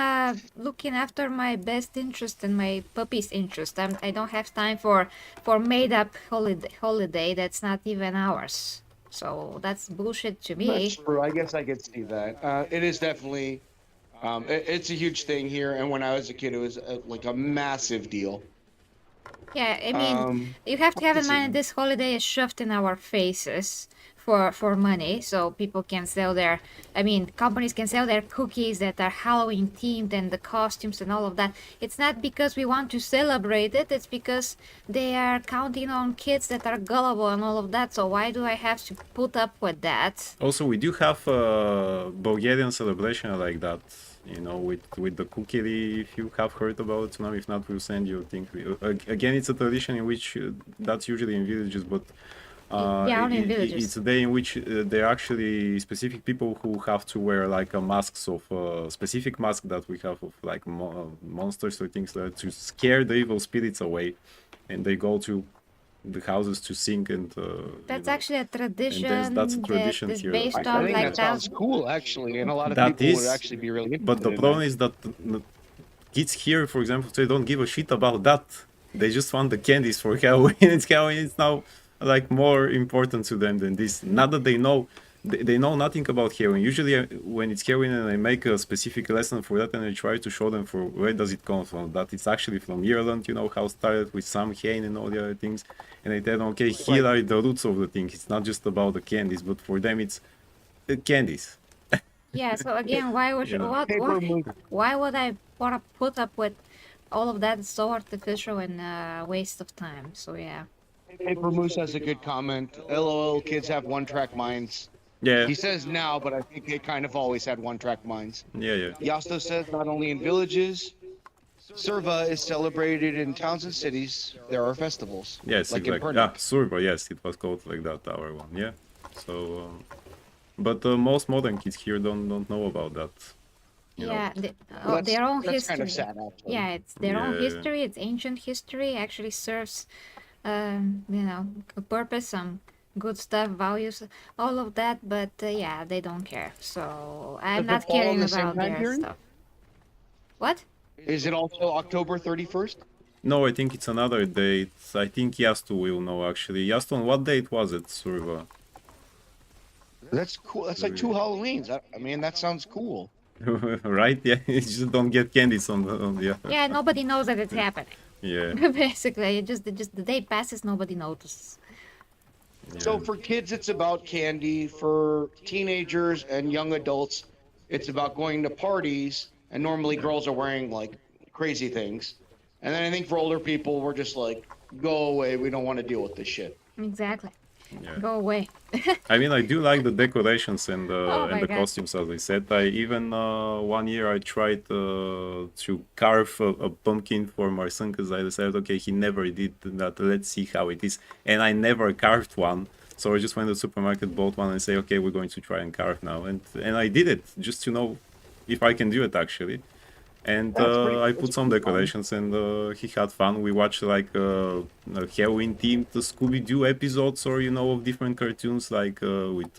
looking after my best interest and my puppy's interest. I don't have time for made up holiday that's not even ours. So that's bullshit to me. That's true. I guess I could see that. It is definitely, it's a huge thing here. And when I was a kid, it was like a massive deal. Yeah, I mean, you have to have in mind that this holiday is shoved in our faces for money, so people can sell their, I mean, companies can sell their cookies that are Halloween themed and the costumes and all of that. It's not because we want to celebrate it, it's because they are counting on kids that are gullible and all of that, so why do I have to put up with that? Also, we do have a Bulgarian celebration like that, you know, with the cookie, if you have heard about it. Now, if not, we'll send you a thing. Again, it's a tradition in which that's usually in villages, but Yeah, only in villages. it's a day in which there are actually specific people who have to wear like a masks of specific mask that we have of like monsters or things like that to scare the evil spirits away, and they go to the houses to sing and That's actually a tradition that's a tradition that is here. based I on think like that sounds that. cool, actually, and a lot of That people would is, actually be really interested but the in problem that. is that the kids here, for example, they don't give a shit about that. They just want the candies for Halloween. It's now like more important to them than this. Not that they know, they know nothing about Halloween. Usually, when it's Halloween, and I make a specific lesson for that, and I try to show them for where does it come from. That it's actually from Ireland. You know how it started with Samhain and all the other things. And I tell them, okay, here are the roots of the thing. It's not just about the candies, but for them, it's candies. Yeah, so again, why would You know. why would I want to put up with all of that? It's so artificial and waste of time. So yeah. Paper Moose has a good comment. LOL, kids have one-track minds. Yeah, He says now, but I think they kind of always had one-track minds. yeah. Yasto says not only in villages, Serva is celebrated in towns and cities. There are festivals. Yes, like in exactly. Pernik. Surba, yes, it was called like that, our one. Yeah. So, but most modern kids here don't know about that. You know. Yeah, Well, their own that's history. kind of sad, actually. Yeah, it's their own Yeah. history. It's ancient history. Actually serves, you know, a purpose, some good stuff, values, all of that. But yeah, they don't care. So I'm Does it not fall on caring the same about time their period? stuff. What? Is it also October 31st? No, I think it's another date. I think Yastu will know actually. Yastu, on what date was it, Surba? That's cool. That's like 2 Halloweens. I mean, that sounds cool. Right? Yeah, you just don't get candies on the Yeah, nobody knows that it's happening. yeah. Basically, just the day passes, nobody notices. So for kids, it's about candy. For teenagers and young adults, it's about going to parties. And normally girls are wearing like crazy things. And then I think for older people, we're just like, go away. We don't want to deal with this shit. Exactly. Yeah. Go away. I mean, I do like the decorations and Oh my the God. costumes, as I said. I even one year I tried to carve a pumpkin for my son because I decided, okay, he never did that. Let's see how it is, and I never carved one. So I just went to the supermarket, bought one, and say, okay, we're going to try and carve now, and I did it just to know if I can do it actually. And I put some decorations, and he had fun. We watched like Halloween themed Scooby-Doo episodes, or you know, of different cartoons, like with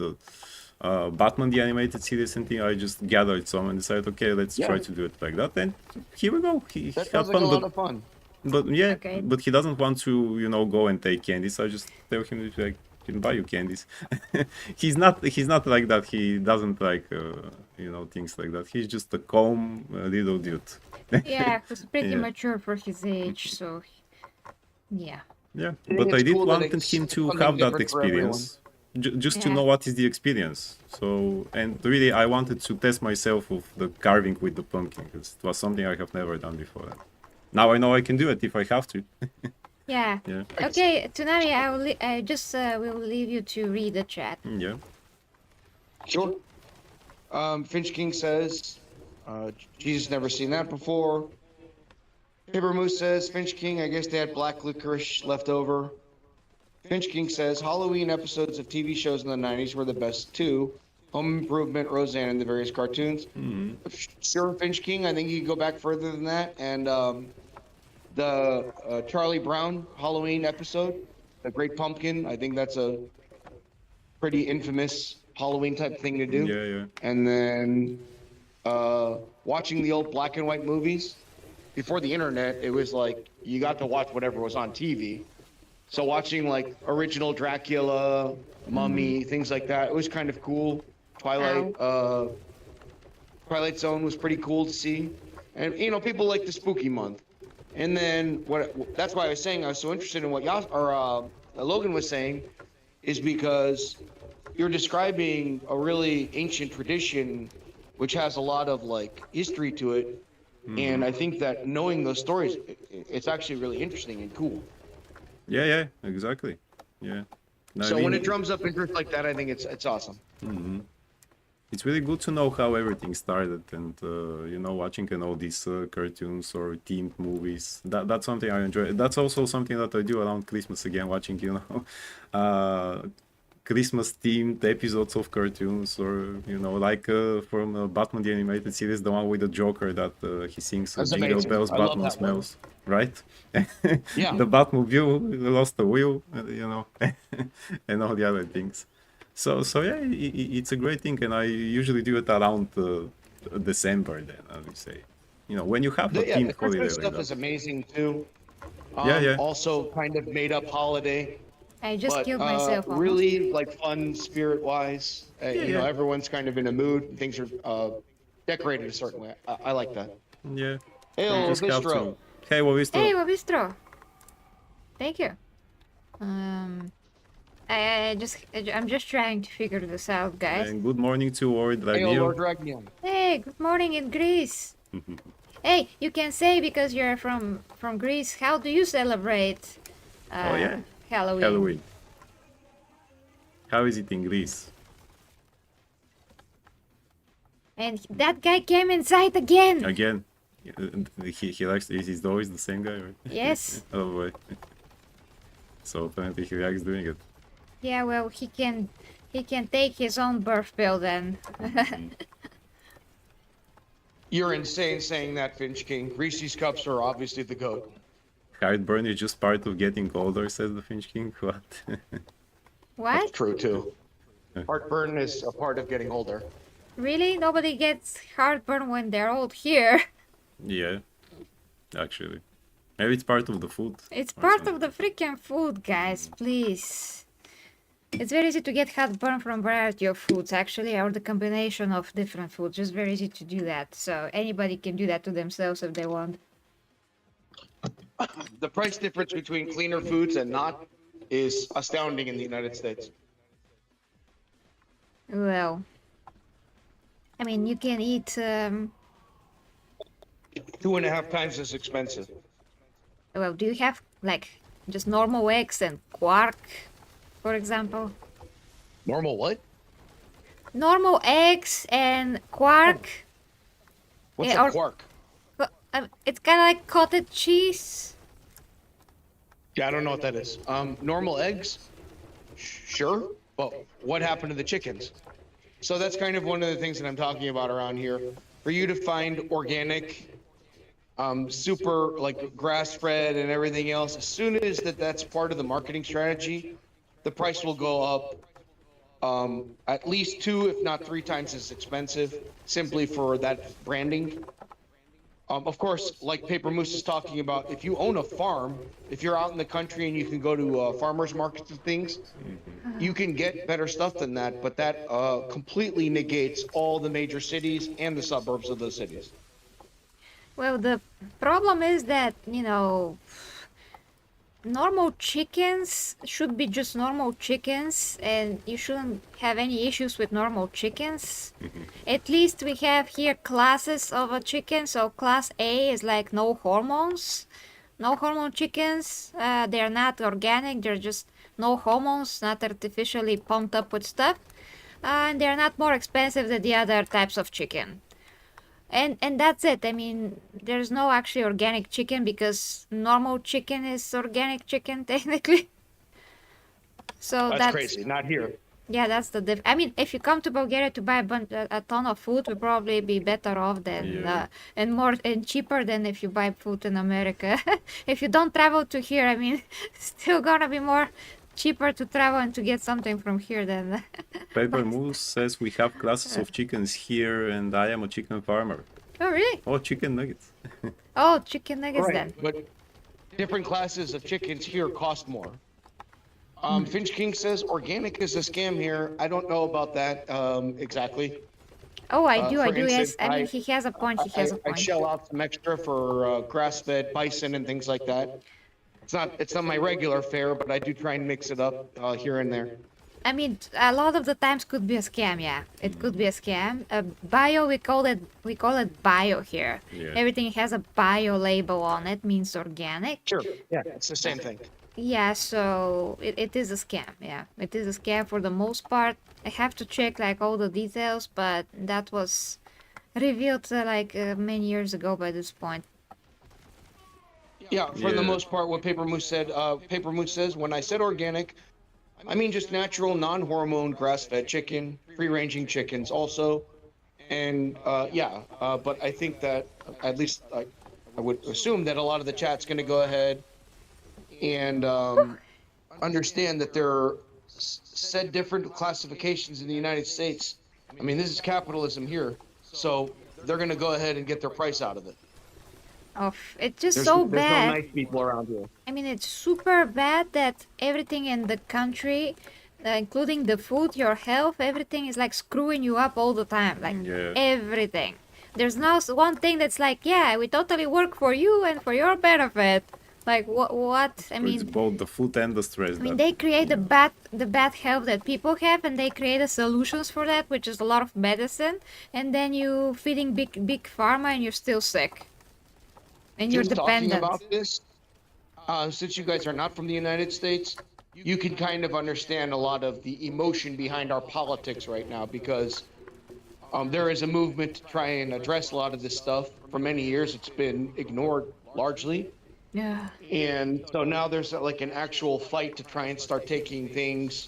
Batman the animated series and thing. I just gathered some and decided, okay, let's try to do it like that. And here we go. He That had sounds like a fun, lot but, of fun. but yeah, Okay. but he doesn't want to, you know, go and take candies. I just tell him like, can buy you candies. He's not like that. He doesn't like you know, things like that. He's just a calm little dude. Yeah, who's pretty Yeah. mature for his age. So yeah. Yeah, think but I it's did cool that wanted it's him to something have that different for everyone. experience, just to Yeah. know what is the experience. So, and really, I wanted to test myself with the carving with the pumpkin because it was something I have never done before. Now I know I can do it if I have to. Yeah. Yeah, Okay, Tsunami, I just will leave you to read the chat. yeah. Sure. Finch King says, Jesus never seen that before. Paper Moose says, Finch King, I guess they had black licorice left over. Finch King says, Halloween episodes of TV shows in the 90s were the best too. Home Improvement, Roseanne, and the various cartoons. Sure, Finch King, I think you could go back further than that. And the Charlie Brown Halloween episode, The Great Pumpkin, I think that's a pretty infamous Halloween type thing to do. Yeah, yeah. And then watching the old black and white movies. Before the internet, it was like you got to watch whatever was on TV. So watching like original Dracula, Mummy, things like that, it was kind of cool. Twilight Zone was pretty cool to see. And you know, people like the spooky month. And then that's why I was saying I was so interested in what Logan was saying, is because you're describing a really ancient tradition, which has a lot of like history to it, and I think that knowing those stories, it's actually really interesting and cool. Yeah, exactly. Yeah. No, I So when mean, it drums up interest like that, I think it's awesome. it's really good to know how everything started, and watching all these cartoons or themed movies. That's something I enjoy. That's also something that I do around Christmas again, watching Christmas themed episodes of cartoons, or like from Batman the animated series, the one with the Joker that he sings That's Jingle amazing. Bells, I love Batman that one. Smells, right? Yeah. The Batmobile lost the wheel, and all the other things. So yeah, it's a great thing, and I usually do it around December. Then I would say, when you have a The themed holiday Christmas like stuff is that. amazing too. Yeah. Also, kind of made up holiday, I just but killed myself almost. really like fun spirit wise. Yeah. Everyone's kind of in a mood. Things are decorated a certain way. I like that. Yeah. Hey, You just have Bistro. to. Hey, what is Hey, Wabistro. Thank you. I'm just trying to figure this out, guys. And good morning to Lord Hey, Lord Ragnil. Ragnion. Hey, good morning in Greece. Hey, you can say because you're from Greece. How do you celebrate Oh yeah, Halloween? Halloween. How is it in Greece? And that guy came inside again. Again, he likes. Is always the same guy, right? Yes. Oh boy. So apparently he likes doing it. Yeah, well, he can take his own birth pill then. You're insane saying that, Finch King. Reese's cups are obviously the goat. Heartburn is just part of getting older, says the Finch King. What? That's What? true too. Heartburn is a part of getting older. Really? Nobody gets heartburn when they're old here. Yeah, actually. Maybe it's part of the food. It's or part something. of the freaking food, guys, please. It's very easy to get heartburn from variety of foods, actually, or the combination of different foods. Just very easy to do that. So anybody can do that to themselves if they want. The price difference between cleaner foods and not is astounding in the United States. Well, I mean, you can eat. 2.5 times as expensive. Well, do you have like just normal eggs and quark, for example? Normal what? Normal eggs and quark. What's Yeah, a or- quark? It's kind of like cottage cheese. Yeah, I don't know what that is. Normal eggs? Sure. But what happened to the chickens? So that's kind of one of the things that I'm talking about around here. For you to find organic, super like grass-fed and everything else, as soon as that's part of the marketing strategy, the price will go up at least 2, if not 3 times as expensive, simply for that branding. Of course, like Paper Moose is talking about, if you own a farm, if you're out in the country and you can go to farmers markets and things, you can get better stuff than that, but that completely negates all the major cities and the suburbs of those cities. Well, the problem is that, normal chickens should be just normal chickens, and you shouldn't have any issues with normal chickens. At least we have here classes of a chicken. So class A is like no hormones. No hormone chickens. They're not organic. They're just no hormones, not artificially pumped up with stuff. And they're not more expensive than the other types of chicken. And that's it. I mean, there's no actually organic chicken because normal chicken is organic chicken technically. So That's crazy. Not here. yeah, that's the diff. I mean, if you come to Bulgaria to buy a ton of food, we'll probably be better off than Yeah. and cheaper than if you buy food in America. If you don't travel to here, I mean, still gonna be more cheaper to travel and to get something from here than. Paper Moose says we have classes of chickens here, and I am a chicken farmer. Oh really? Oh, chicken nuggets. Oh, chicken nuggets Right, then. but different classes of chickens here cost more. Finch King says organic is a scam here. I don't know about that exactly. Oh, I do, for yes. instance, I mean, he has a point. He has a I point. shell out some extra for grass-fed bison and things like that. It's not my regular fare, but I do try and mix it up here and there. I mean, a lot of the times could be a scam. Yeah, it could be a scam. Bio, we call it bio here. Yeah. Everything has a bio label on it, means organic. Sure. Yeah, it's the same thing. Yeah, so it is a scam. Yeah, it is a scam for the most part. I have to check like all the details, but that was revealed many years ago by this point. Yeah, for the Yeah. most part, what Paper Moose said. Paper Moose says, when I said organic, I mean just natural, non-hormone, grass-fed chicken, free-ranging chickens also, and but I think that at least I would assume that a lot of the chat's going to go ahead and understand that there are said different classifications in the United States. I mean, this is capitalism here, so they're going to go ahead and get their price out of it. Oh, it's just There's, so there's bad. no nice people around here. I mean, it's super bad that everything in the country, including the food, your health, everything is like screwing you up all the time. Like Yeah. everything. There's no one thing that's like, yeah, we totally work for you and for your benefit. Like what? I It's mean, both the food and the stress. I mean, that- they create the bad health that people have, and they create the solutions for that, which is a lot of medicine. And then you feeding big pharma, and you're still sick, and you're Just talking dependent. about this, since you guys are not from the United States, you can kind of understand a lot of the emotion behind our politics right now, because there is a movement to try and address a lot of this stuff. For many years, it's been ignored largely. Yeah. And so now there's like an actual fight to try and start taking things,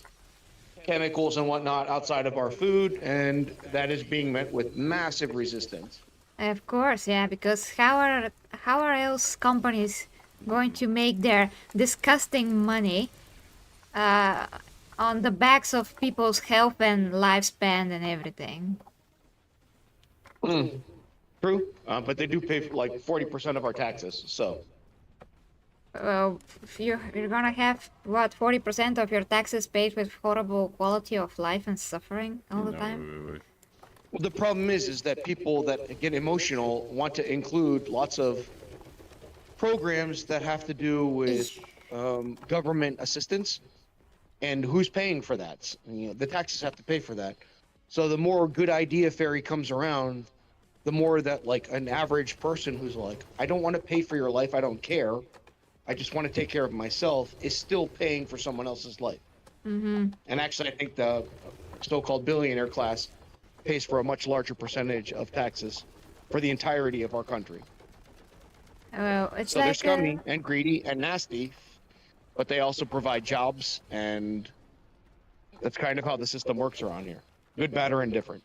chemicals and whatnot, outside of our food, and that is being met with massive resistance. Of course, yeah, because how are else companies going to make their disgusting money on the backs of people's health and lifespan and everything? True, but they do pay for like 40% of our taxes, so. Well, if you're gonna have what 40% of your taxes paid with horrible quality of life and suffering all the time. Well, the problem is that people that get emotional want to include lots of programs that have to do with government assistance, and who's paying for that? You know, the taxes have to pay for that. So the more good idea fairy comes around, the more that like an average person who's like, I don't want to pay for your life, I don't care, I just want to take care of myself, is still paying for someone else's life. Mm-hmm. And actually, I think the so-called billionaire class pays for a much larger percentage of taxes for the entirety of our country. Well, it's So they're like scummy and greedy and nasty, but they also provide jobs, and that's kind of how the system works around here. Good, bad, or indifferent.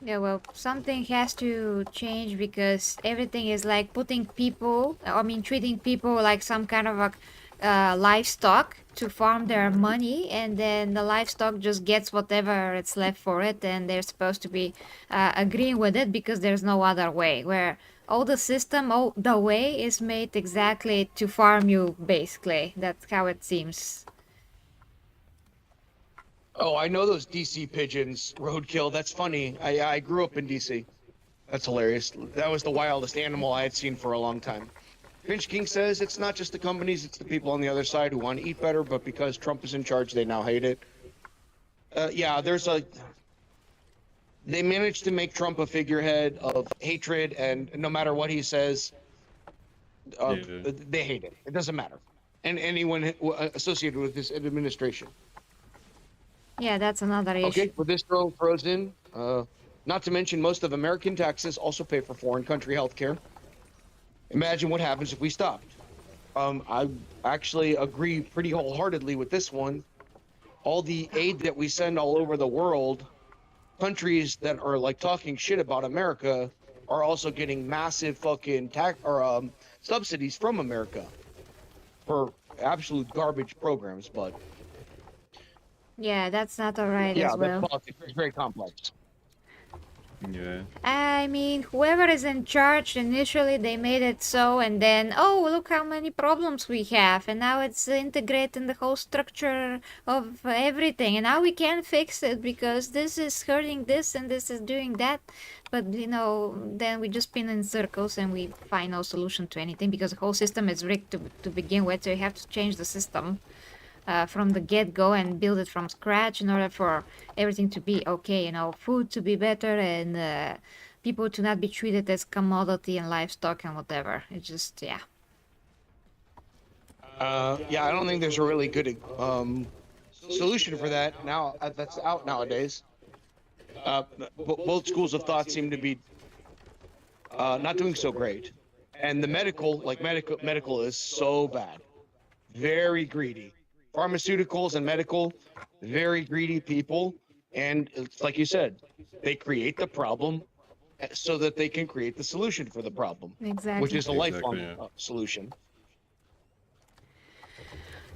yeah, well, something has to change because everything is like treating people like some kind of a livestock to farm their money, and then the livestock just gets whatever it's left for it, and they're supposed to be agreeing with it because there's no other way. Where all the way is made exactly to farm you, basically. That's how it seems. Oh, I know those DC pigeons, roadkill. That's funny. I grew up in DC. That's hilarious. That was the wildest animal I had seen for a long time. Finch King says it's not just the companies, it's the people on the other side who want to eat better, but because Trump is in charge, they now hate it. They managed to make Trump a figurehead of hatred, and no matter what he says, they hate it. It doesn't matter. And anyone associated with this administration. Yeah, that's another issue. Okay, well, this throws in, not to mention most of American taxes also pay for foreign country health care. Imagine what happens if we stopped. I actually agree pretty wholeheartedly with this one. All the aid that we send all over the world, countries that are like talking shit about America are also getting massive fucking subsidies from America for absolute garbage programs, but Yeah, that's not alright yeah, as well. that's politics. It's very complex. Yeah. I mean, whoever is in charge, initially they made it so, and then, oh, look how many problems we have, and now it's integrated in the whole structure of everything, and now we can't fix it because this is hurting this and this is doing that. But, then we just spin in circles and we find no solution to anything because the whole system is rigged to begin with, so you have to change the system. from the get-go and build it from scratch in order for everything to be okay, you know, food to be better and people to not be treated as commodity and livestock and whatever. It's just, yeah. Yeah, I don't think there's a really good solution for that now that's out nowadays. Both schools of thought seem to be not doing so great, and the medical is so bad, very greedy. Pharmaceuticals and medical, very greedy people, and it's like you said, they create the problem so that they can create the solution for the problem, Exactly. which is a lifelong yeah. solution.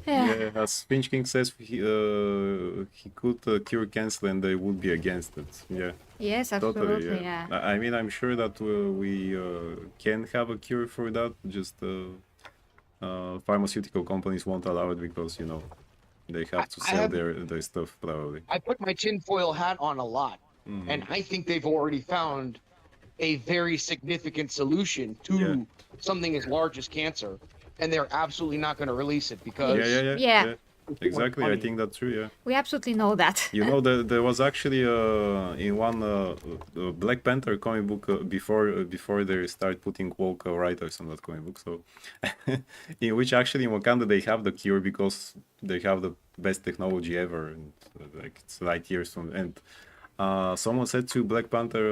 Yeah. Yeah, as Finch King says, he could cure cancer and they would be against it. Yeah, Yes, totally. absolutely, Yeah. yeah. I mean, I'm sure that we can have a cure for that. Just pharmaceutical companies won't allow it because you know they have to sell their stuff probably. I put my tinfoil hat on a lot, and I think they've already found a very significant solution to something as large as cancer, and they're absolutely not going to release it because Yeah. Exactly, I think that's true. Yeah. We absolutely know that. You know, there was actually in one Black Panther comic book before they start putting woke writers on that comic book. So, in which actually in Wakanda they have the cure because they have the best technology ever, and like it's light years from. And someone said to Black Panther,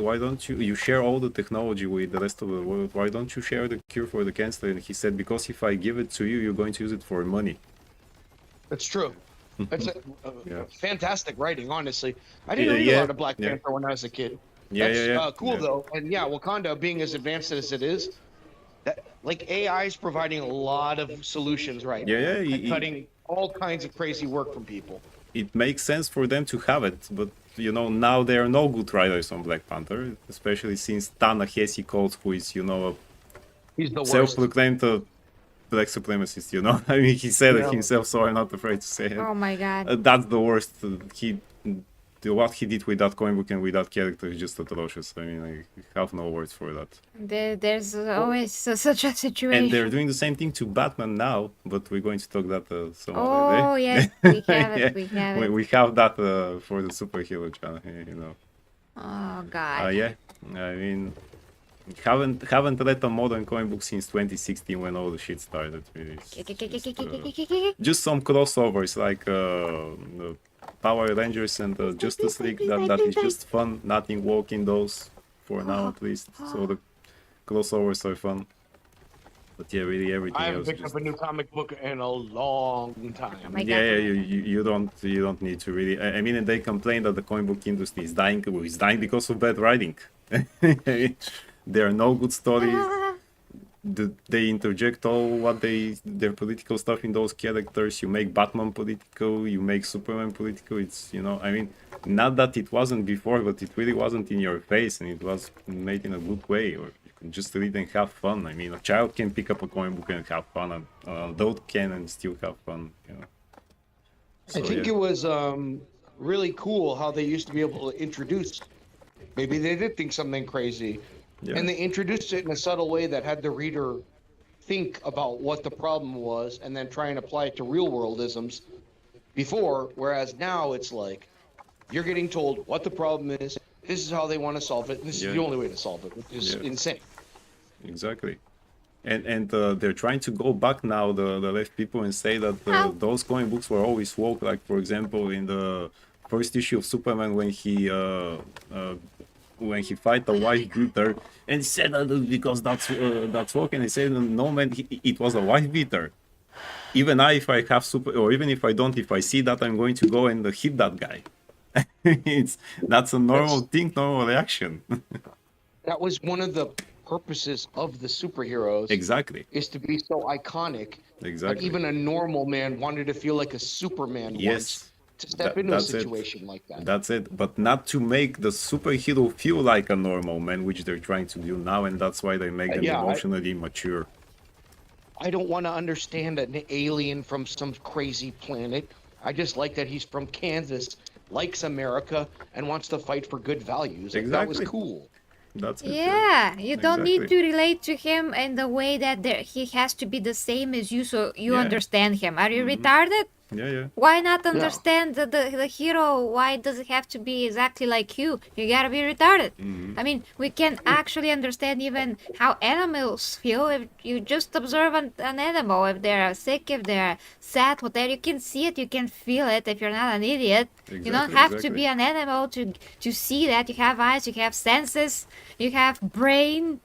why don't you share all the technology with the rest of the world? Why don't you share the cure for the cancer? And he said, because if I give it to you, you're going to use it for money. That's true. That's Yeah. fantastic writing, honestly. I didn't read a lot of Black Panther when I was a kid. That's cool though, and Wakanda being as advanced as it is, that like AI is providing a lot of solutions right now, and cutting all kinds of crazy work from people. It makes sense for them to have it, but you know now there are no good writers on Black Panther, especially since Ta-Nehisi Coates, who is He's the worst. self-proclaimed black supremacist. You know, I mean he said it himself, so I'm not afraid to say it. Oh my god. That's the worst. What he did with that comic book and with that character is just atrocious. I mean, I have no words for that. There's always such a situation. And they're doing the same thing to Batman now, but we're going to talk that some other day. Oh yes, we have it. We have it. We have that for the superhero channel, you know. Oh god. Yeah, I mean, haven't read a modern comic book since 2016 when all the shit started. Really. Just some crossovers like Power Rangers and Justice League. That is just fun. Nothing woke in those for now at least. So the crossovers are fun. But yeah, really everything I haven't else. picked up a new comic book in a long time. my God. Yeah, you don't need to really. I mean, they complain that the comic book industry is dying. Well, it's dying because of bad writing. There are no good stories. They interject all their political stuff in those characters. You make Batman political, you make Superman political. It's, you know, I mean, not that it wasn't before, but it really wasn't in your face, and it was made in a good way. Or you can just read and have fun. I mean, a child can pick up a comic book and have fun, and an adult can and still have fun. You know. I think it was really cool how they used to be able to introduce. Maybe they did think something crazy. Yeah. And they introduced it in a subtle way that had the reader think about what the problem was and then try and apply it to real world isms before, whereas now it's like you're getting told what the problem is, this is how they want to solve it, and this is the only way to solve it, which is insane. Exactly. And they're trying to go back now, the left people, and say that those comic books were always woke. Like, for example, in the first issue of Superman when he fight the white beater, and he said that because that's woke, and he said no man, it was a white beater. Even if I have or even if I don't, if I see that, I'm going to go and hit that guy. That's a normal thing, normal reaction. That was one of the purposes of the superheroes. Exactly. Is to be so iconic. Exactly. That even a normal man wanted to feel like a Superman once. To step into a situation like that. That's it, but not to make the superhero feel like a normal man, which they're trying to do now, and that's why they make them emotionally mature. I don't want to understand an alien from some crazy planet. I just like that he's from Kansas, likes America, and wants to fight for good values. Exactly. That was cool. That's it. Yeah, you don't need Exactly. to relate to him in the way that he has to be the same as you so you Yeah. understand him. Are you Mhm. retarded? Yeah, yeah. Why not understand the hero? Why does it have to be exactly like you? You gotta be retarded. Mhm. I mean, we can actually understand even how animals feel if you just observe an animal. If they're sick, if they're sad, whatever, you can see it, you can feel it if you're not an idiot. You don't Exactly, have to exactly. be an animal to see that. You have eyes, you have senses, you have brain.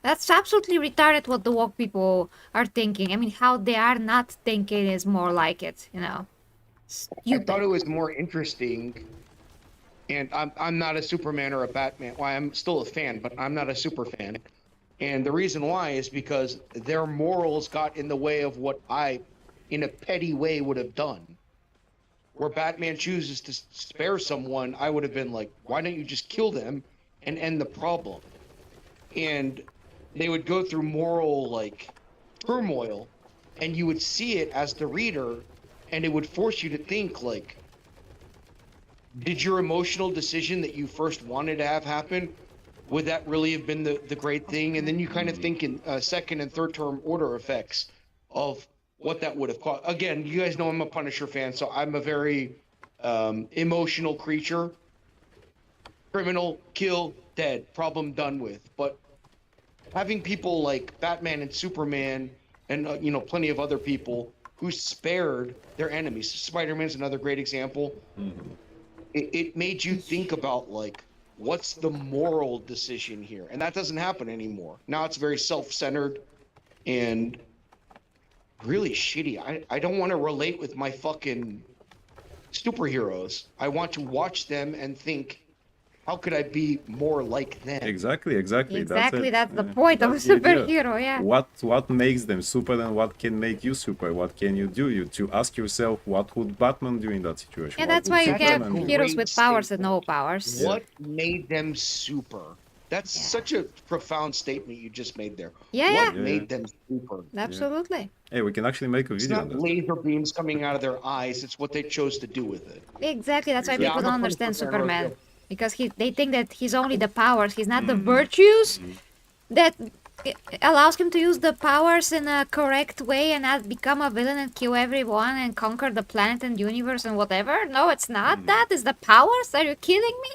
That's absolutely retarded what the woke people are thinking. I mean, how they are not thinking is more like it, you know. I thought Stupid. it was more interesting, and I'm not a Superman or a Batman. Well, I'm still a fan, but I'm not a super fan. And the reason why is because their morals got in the way of what I, in a petty way, would have done. Where Batman chooses to spare someone, I would have been like, why don't you just kill them and end the problem? And they would go through moral like turmoil, and you would see it as the reader, and it would force you to think like, did your emotional decision that you first wanted to have happen, would that really have been the great thing? And then you kind of think in second and third term order effects of what that would have caused. Again, you guys know I'm a Punisher fan, so I'm a very emotional creature. Criminal, kill, dead, problem done with. But having people like Batman and Superman and you know, plenty of other people who spared their enemies. Spider-Man's another great example. It made you think about like, what's the moral decision here? And that doesn't happen anymore. Now it's very self-centered and really shitty. I don't want to relate with my fucking superheroes. I want to watch them and think, how could I be more like them? Exactly, exactly. Exactly, That's that's the it. point of a That's the idea. superhero, yeah. What makes them super and what can make you super? What can you do? You to ask yourself what would Batman do in that situation? Yeah, What that's would why you have Superman do? heroes with Great powers and no statement. powers. What made them super? That's Yeah. such a profound statement you just made there. Yeah, What yeah. made them super? Absolutely. Hey, we can actually make a It's video on not that. laser beams coming out of their eyes. It's what they chose to do with it. Exactly, that's why Exactly. Yeah, people I'm a don't Punisher understand fan, Superman. Roadkill. Because they think that he's only the powers, he's not the virtues that allows him to use the powers in a correct way and not become a villain and kill everyone and conquer the planet and universe and whatever. No, it's not. That is the powers. Are you kidding me?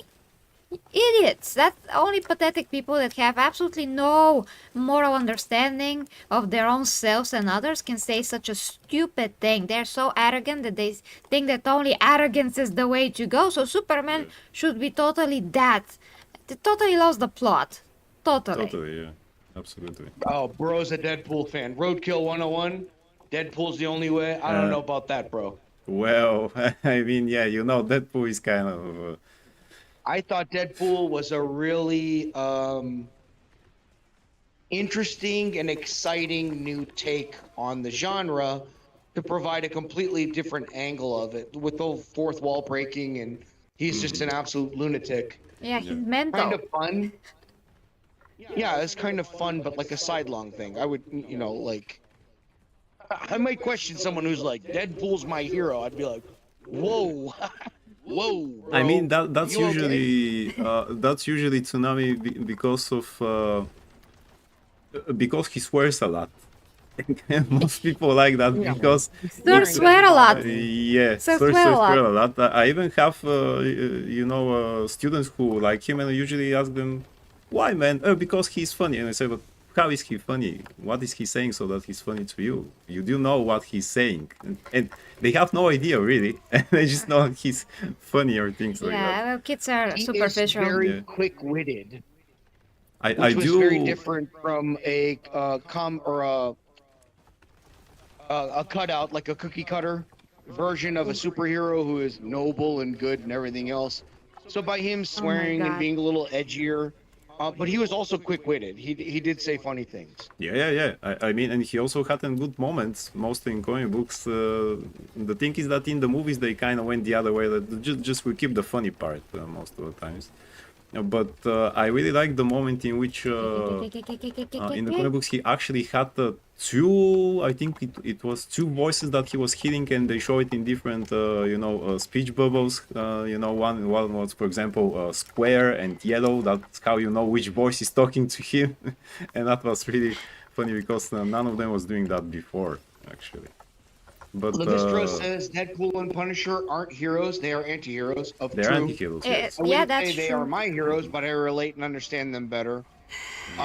Idiots. That's only pathetic people that have absolutely no moral understanding of their own selves and others can say such a stupid thing. They're so arrogant that they think that only arrogance is the way to go. So Superman should be totally that. They totally lost the plot. Totally. Totally, yeah. Absolutely. Oh, bro's a Deadpool fan. Roadkill 101. Deadpool's the only way. I don't know about that, bro. Well, I mean, yeah, you know, Deadpool is kind of I thought Deadpool was a really interesting and exciting new take on the genre to provide a completely different angle of it with the fourth wall breaking, and he's just an absolute lunatic. Yeah, he's Yeah. mental. Kind of fun. Yeah, it's kind of fun, but like a sidelong thing. I would, you know, like, I might question someone who's like, Deadpool's my hero. I'd be like, whoa, whoa. Bro. I mean that's You okay? usually Tsunami because he swears a lot. Most people like that because Sir swear a lot. yeah, Sir swear swear a lot. a lot. I even have you know students who like him and I usually ask them, why man? Oh, because he's funny. And I say, but how is he funny? What is he saying so that he's funny to you? You do know what he's saying, and they have no idea really. They just know he's funny or things like that. Yeah, well, kids are He is superficial. very Yeah. quick-witted, I which was do very different from a cutout, like a cookie cutter version of a superhero who is noble and good and everything else. So by him swearing and God. being a little edgier, but he was also quick-witted. He did say funny things. Yeah. I mean, and he also had some good moments, mostly in comic books. The thing is that in the movies they kind of went the other way. That just we keep the funny part most of the times. But I really like the moment in which in the comic books he actually had two, I think it was two voices that he was hearing, and they show it in different speech bubbles. One was, for example, square and yellow. That's how you know which voice is talking to him. And that was really funny because none of them was doing that before, actually. But Levistro says Deadpool and Punisher aren't heroes; they are anti-heroes. Of they're true. anti-heroes. Yes. I Yeah, wouldn't that's say they true. are my heroes, but I relate and understand them better.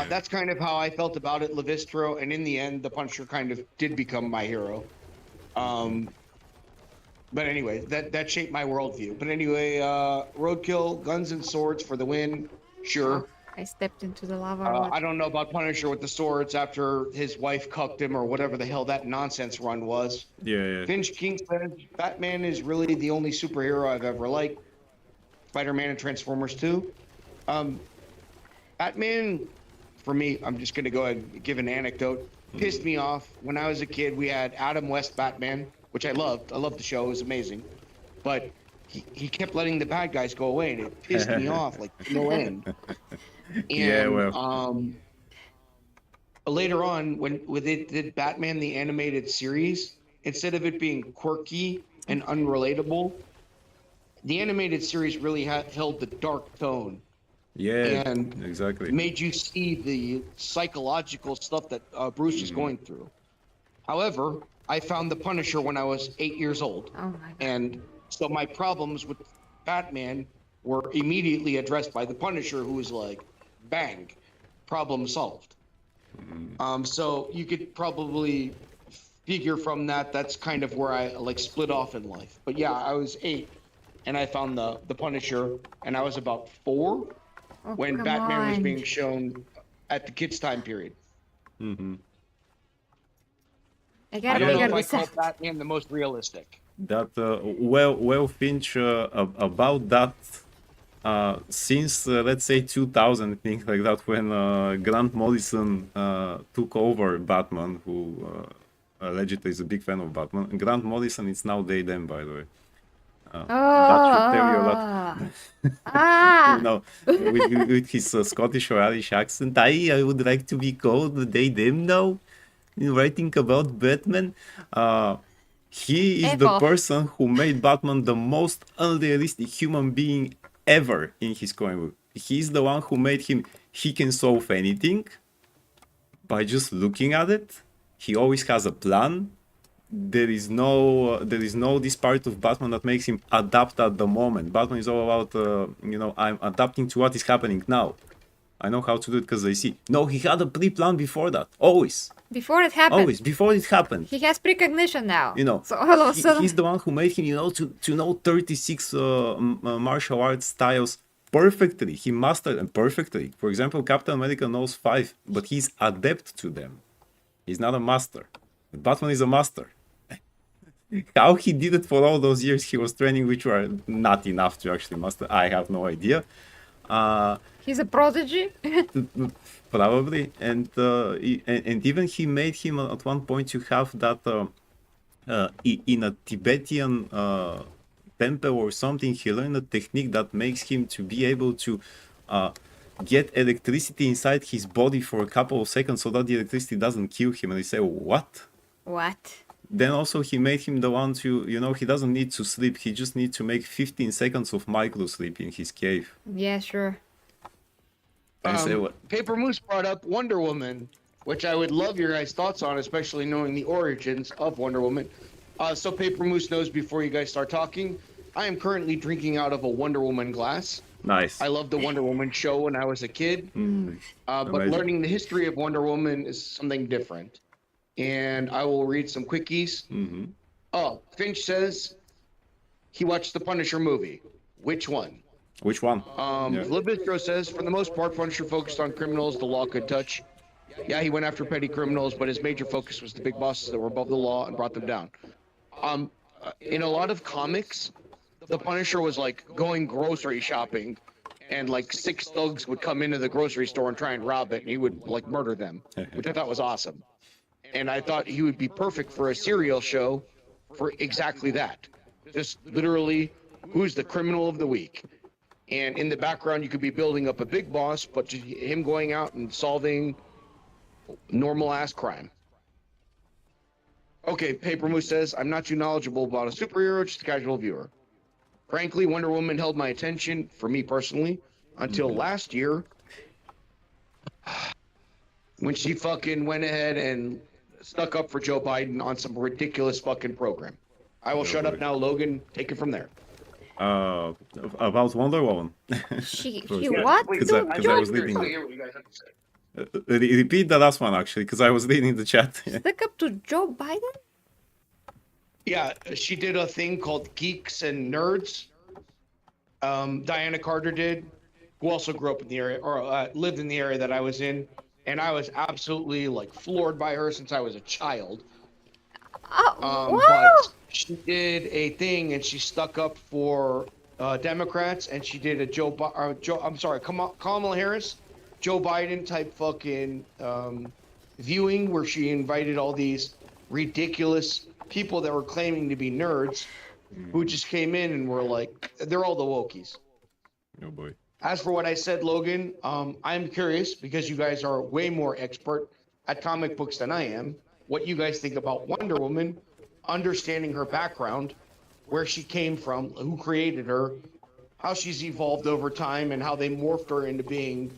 That's kind of how I felt about it, Levistro, and in the end, the Punisher kind of did become my hero. But anyway, that shaped my worldview. But anyway, Roadkill, guns and swords for the win. Sure. I stepped into the lava. I don't know about Punisher with the swords after his wife cucked him or whatever the hell that nonsense run was. Yeah. Finch King says Batman is really the only superhero I've ever liked. Spider-Man and Transformers 2. Batman, for me, I'm just going to go ahead and give an anecdote. Pissed me off. When I was a kid, we had Adam West Batman, which I loved. I loved the show. It was amazing. But he kept letting the bad guys go away, and it pissed me off like no end. And, Yeah, well. Later on, when they did Batman the Animated Series, instead of it being quirky and unrelatable, the animated series really held the dark tone. Yeah, And exactly. made you see the psychological stuff that Bruce is going through. However, I found the Punisher when I was 8 years old. Oh my god. And so my problems with Batman were immediately addressed by the Punisher, who was like, bang, problem solved. So you could probably figure from that, that's kind of where I like split off in life. But yeah, I was 8 and I found the Punisher, and I was about 4 when come Batman was on. being shown at the kids' time period. I I gotta don't know figure if I this call out. Batman the most realistic. That well, Finch, about that. Since let's say 2000, things like that, when Grant Morrison took over Batman, who allegedly is a big fan of Batman. Grant Morrison is now they them, by the way. That should tell you a lot. Ah! You know, with his Scottish or Irish accent, I would like to be called they them now. In writing about Batman, he is F the off. person who made Batman the most unrealistic human being ever in his comic book. He's the one who made him. He can solve anything by just looking at it. He always has a plan. There is no this part of Batman that makes him adapt at the moment. Batman is all about I'm adapting to what is happening now. I know how to do it because I see. No, he had a pre-plan before that. Always. Before it happened. Always. Before it happened. He has precognition now. You know. So all of a sudden. He's the one who made him, to know 36 martial arts styles perfectly. He mastered them perfectly. For example, Captain America knows 5, but he's adept to them. He's not a master. But Batman is a master. How he did it for all those years he was training, which were not enough to actually master, I have no idea. He's a prodigy. Probably, and even he made him at one point to have that in a Tibetan temple or something. He learned a technique that makes him to be able to get electricity inside his body for a couple of seconds, so that the electricity doesn't kill him. And they say, what? What? Then also he made him the one to, he doesn't need to sleep. He just needs to make 15 seconds of micro sleep in his cave. Yeah, sure. And say what? Paper Moose brought up Wonder Woman, which I would love your guys' thoughts on, especially knowing the origins of Wonder Woman. So Paper Moose knows before you guys start talking, I am currently drinking out of a Wonder Woman glass. Nice. I loved the Wonder Woman show when I was a kid, but Amazing. learning the history of Wonder Woman is something different. And I will read some quickies. Oh, Finch says he watched the Punisher movie. Which one? Which one? Libistro says, for the most part, Punisher focused on criminals the law could touch. Yeah, he went after petty criminals, but his major focus was the big bosses that were above the law and brought them down. In a lot of comics, the Punisher was like going grocery shopping, and like 6 thugs would come into the grocery store and try and rob it, and he would like murder them, which I thought was awesome. And I thought he would be perfect for a serial show for exactly that. Just literally, who's the criminal of the week? And in the background, you could be building up a big boss, but just him going out and solving normal ass crime. Okay, Paper Moose says, I'm not too knowledgeable about a superhero, just a casual viewer. Frankly, Wonder Woman held my attention, for me personally, until last year when she fucking went ahead and stuck up for Joe Biden on some ridiculous fucking program. I will shut up now, Logan. Take it from there. About Wonder Woman. She First. what? Because I was reading. Repeat the last one actually, because I was reading the chat. Stick up to Joe Biden? Yeah, she did a thing called Geeks and Nerds. Diana Carter did, who also grew up in the area, or lived in the area that I was in. And I was absolutely like floored by her since I was a child. Oh, But she did a thing and she stuck up for Democrats, and she did a Kamala Harris, Joe Biden type fucking viewing where she invited all these ridiculous people that were claiming to be nerds who just came in and were like, they're all the wokies. Oh boy. As for what I said, Logan, I'm curious because you guys are way more expert at comic books than I am. What you guys think about Wonder Woman, understanding her background, where she came from, who created her, how she's evolved over time, and how they morphed her into being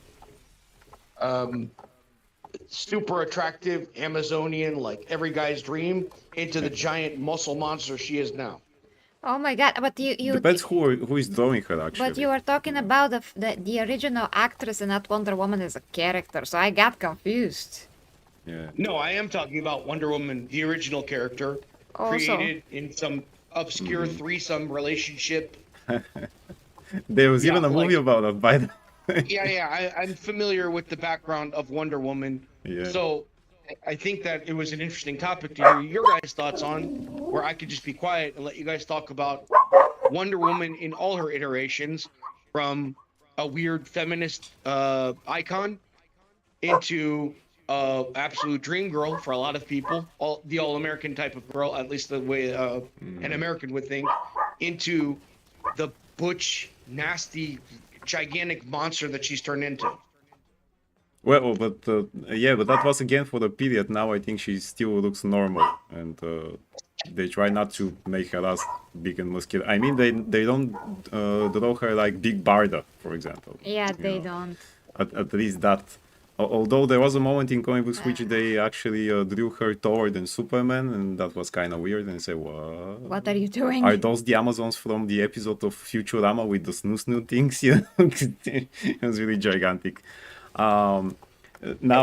super attractive Amazonian, like every guy's dream, into the giant muscle monster she is now. Oh my god, but you Depends who is drawing her actually. but you were talking about the original actress and not Wonder Woman as a character, so I got confused. Yeah. No, I am talking about Wonder Woman, the original character, Also. created in some obscure threesome relationship. There was Yeah, even a movie like- about that, by the way. Yeah, I'm familiar with the background of Wonder Woman. Yeah. So I think that it was an interesting topic to hear your guys' thoughts on, where I could just be quiet and let you guys talk about Wonder Woman in all her iterations, from a weird feminist icon into absolute dream girl for a lot of people, the all-American type of girl, at least the way an American would think, into the butch, nasty, gigantic monster that she's turned into. Well, but that was again for the period. Now I think she still looks normal, and they try not to make her as big and muscular. I mean, they don't draw her like Big Barda, for example. Yeah, you they know. don't. At least that. Although there was a moment in comic books which they actually drew her taller than Superman, and that was kind of weird. And I say, What are you doing? Are those the Amazons from the episode of Futurama with the snoo things? You know, it was really gigantic. Now,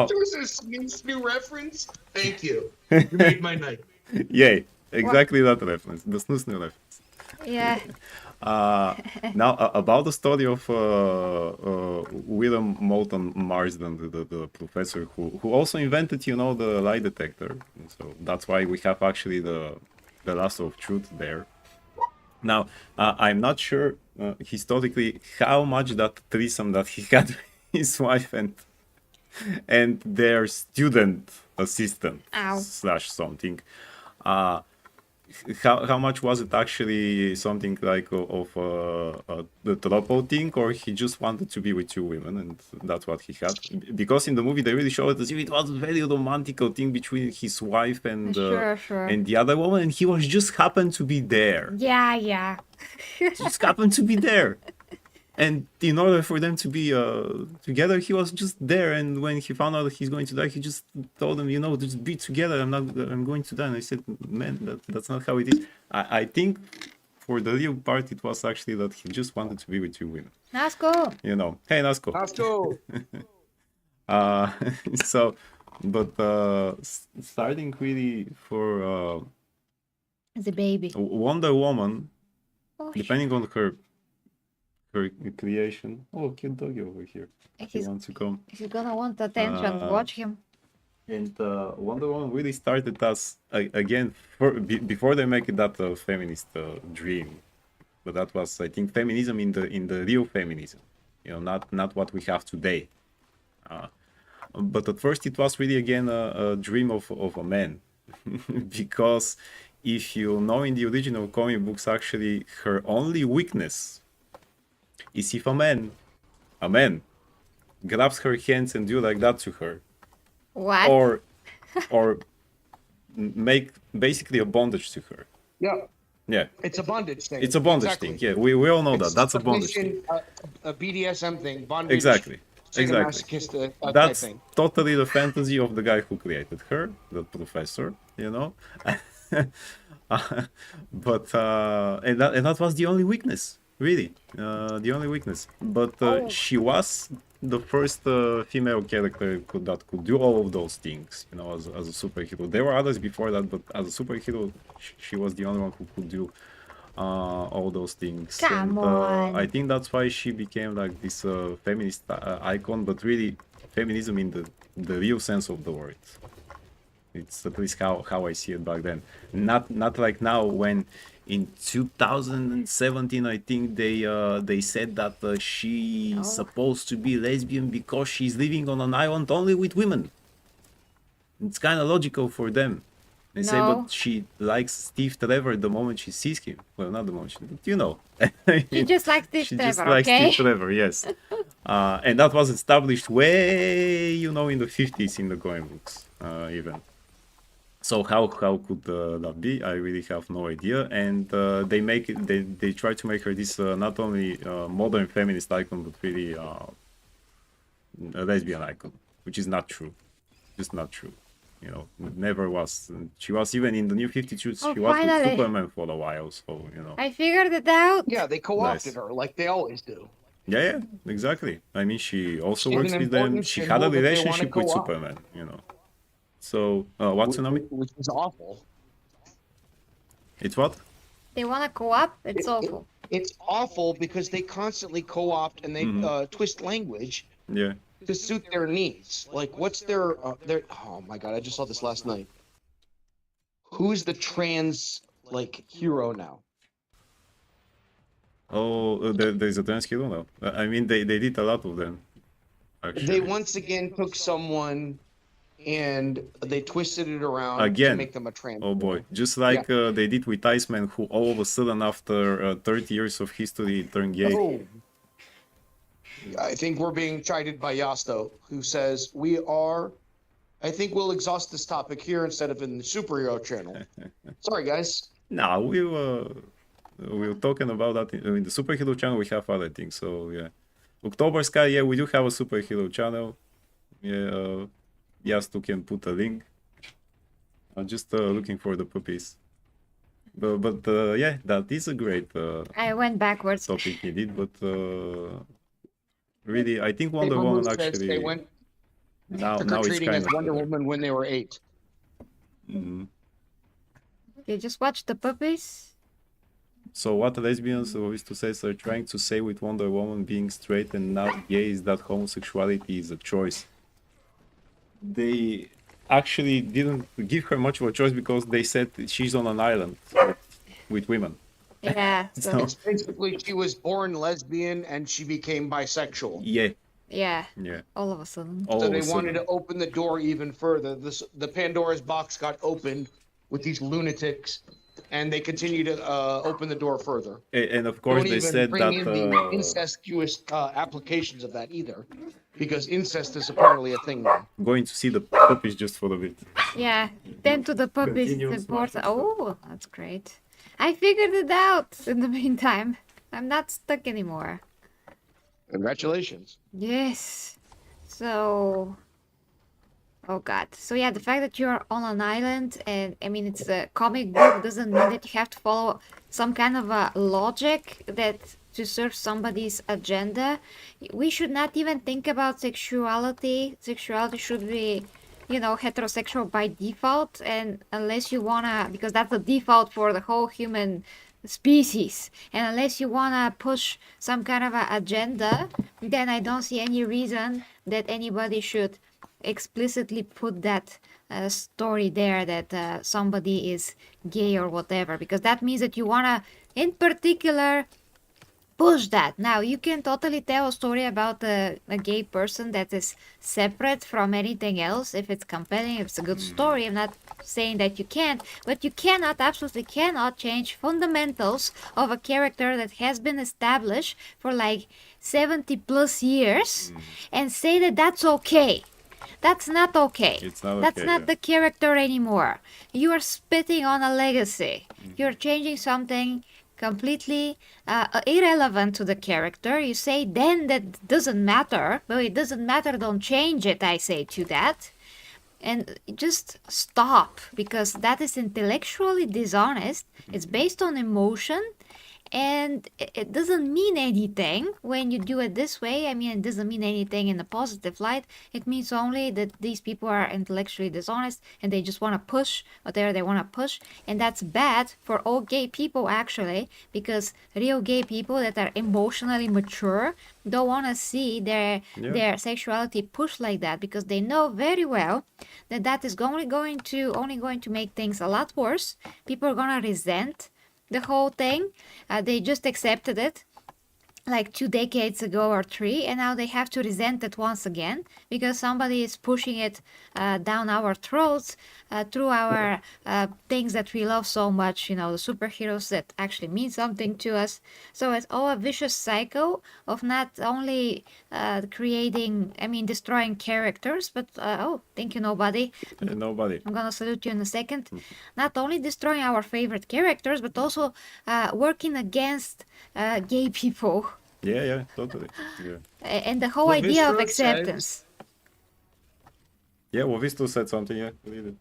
There was a new reference. Thank you. You made my night. yay, exactly that reference, the snoo reference. Yeah. Now, about the story of William Moulton Marsden, the professor who also invented, you know, the lie detector. So that's why we have actually the lasso of truth there. Now, I'm not sure historically how much that threesome that he had with his wife and their student assistant Ow. slash something. How much was it actually something like of the throuple thing, or he just wanted to be with two women and that's what he had? Because in the movie they really show it as if it was a very romantical thing between his wife and Sure. and the other woman, and he was just happened to be there. Yeah. Just happened to be there. And in order for them to be together, he was just there. And when he found out that he's going to die, he just told them, you know, just be together. I'm going to die. And I said, man, that's not how it is. I think for the real part, it was actually that he just wanted to be with two women. Nasco. You know, hey, Nasco. Let's go. So, but starting really for The baby. Wonder Woman, Oh, depending on her creation. Oh, cute doggy over here. He He's, wants to come. he's gonna want attention. Watch him. And Wonder Woman really started as again before they make it that feminist dream, but that was, I think, feminism in the real feminism, you know, not what we have today. But at first it was really again a dream of a man, because if you know in the original comic books, actually her only weakness is if a man grabs her hands and do like that to her, What? or make basically a bondage to her. Yeah, Yeah, it's a bondage thing. it's a bondage Exactly. thing. Yeah, we all know It's that. That's a bondage submission, thing. a BDSM thing, bondage. Exactly. Sadomasochistic type That's thing. totally the fantasy of the guy who created her, the professor, you know. But and that was the only weakness, really, the only weakness. But she was the first female character that could do all of those things, you know, as a superhero. There were others before that, but as a superhero, she was the only one who could do all those things. Come on. I think that's why she became like this feminist icon, but really feminism in the real sense of the word. It's at least how I see it back then. Not like now, when in 2017 I think they said that she's supposed to be lesbian because she's living on an island only with women. It's kind of logical for them. They say, No. but she likes Steve Trevor the moment she sees him. Well, not the moment, but you know. She just likes Steve She Trevor, just likes okay? Steve Trevor, yes. And that was established way, you know, in the 50s in the comic books, even. So how could that be? I really have no idea. And they try to make her this not only modern feminist icon, but really a lesbian icon, which is not true. Just not true. You know, never was. She was even in the New 52. Oh, She was with finally. Superman for a while. So you know. I figured it out. Yeah, they co-opted Nice. her like they always do. Yeah, exactly. I mean, she also She's works an with them. important She had symbol a that they wanna relationship with co-opt. Superman. You know. So what, Tsunami? Which is awful. It's what? They wanna co-op? It's awful. It's awful because they constantly co-opt and they Mm-hmm. twist language Yeah. to suit their needs. Like, what's their? Oh my god, I just saw this last night. Who's the trans hero now? Oh, there's a trans hero now. I mean, they did a lot of them. Actually. They once again took someone and they twisted it around to Again. make them a trans. Oh boy, just like they did with Iceman, who all of a sudden after 30 years of history turned gay. Oh. I think we're being chided by Yasto, who says we are. I think we'll exhaust this topic here instead of in the superhero channel. Sorry, guys. Nah, we were talking about that in the superhero channel. We have other things, so yeah. October Sky, yeah, we do have a superhero channel. Yeah, Yasto can put a link. I'm just looking for the puppies. But yeah, that is a great I went backwards. topic indeed. But really, I think Wonder Paper Woman Moose says actually they went now trick or it's treating kind as of Wonder better. Woman when they were 8. You just watch the puppies? So what lesbians or is to say are trying to say with Wonder Woman being straight and not gay is that homosexuality is a choice. They actually didn't give her much of a choice because they said she's on an island with women. Yeah. So, So- It's basically she was born lesbian and she became bisexual. Yeah, yeah. yeah. All of a sudden. All So of they a wanted sudden. to open the door even further. The Pandora's box got opened with these lunatics, and they continue to open the door further. And of course Don't they even said bring that in the incestuous applications of that either, because incest is apparently a thing now. going to see the puppies just for a bit. Yeah. Then to the puppies. Continue The on important. Oh, that's great. I figured it out in the meantime. I'm not stuck anymore. Congratulations. Yes. So. Oh god. So yeah, the fact that you're on an island and I mean it's a comic book doesn't mean that you have to follow some kind of a logic that to serve somebody's agenda. We should not even think about sexuality. Sexuality should be, you know, heterosexual by default, and unless you wanna, because that's the default for the whole human species, and unless you wanna push some kind of a agenda, then I don't see any reason that anybody should explicitly put that story there that somebody is gay or whatever, because that means that you wanna, in particular, push that. Now, you can totally tell a story about a gay person that is separate from anything else if it's compelling, if it's a good story. I'm not saying that you can't, but you cannot, absolutely cannot change fundamentals of a character that has been established for like 70 plus years and say that that's okay. That's not okay. It's not That's okay, not yeah. the character anymore. You are spitting on a legacy. You're changing something completely irrelevant to the character. You say then that doesn't matter. Well, it doesn't matter, don't change it, I say to that. And just stop, because that is intellectually dishonest. It's based on emotion, and it doesn't mean anything when you do it this way. I mean, it doesn't mean anything in a positive light. It means only that these people are intellectually dishonest and they just want to push whatever they want to push, and that's bad for all gay people actually, because real gay people that are emotionally mature don't want to see their sexuality pushed like that, because they know very well that that is only going to make things a lot worse. People are gonna resent the whole thing. They just accepted it like 2 decades ago or 3, and now they have to resent it once again because somebody is pushing it down our throats through our things that we love so much, the superheroes that actually mean something to us. So it's all a vicious cycle of not only destroying characters, but thank you, nobody. Nobody. I'm gonna salute you in a second. Not only destroying our favorite characters, but also working against gay people. Yeah, totally. Yeah. And the whole Well, idea of Mr. acceptance. Yeah, well, Visto said something, yeah. Read it.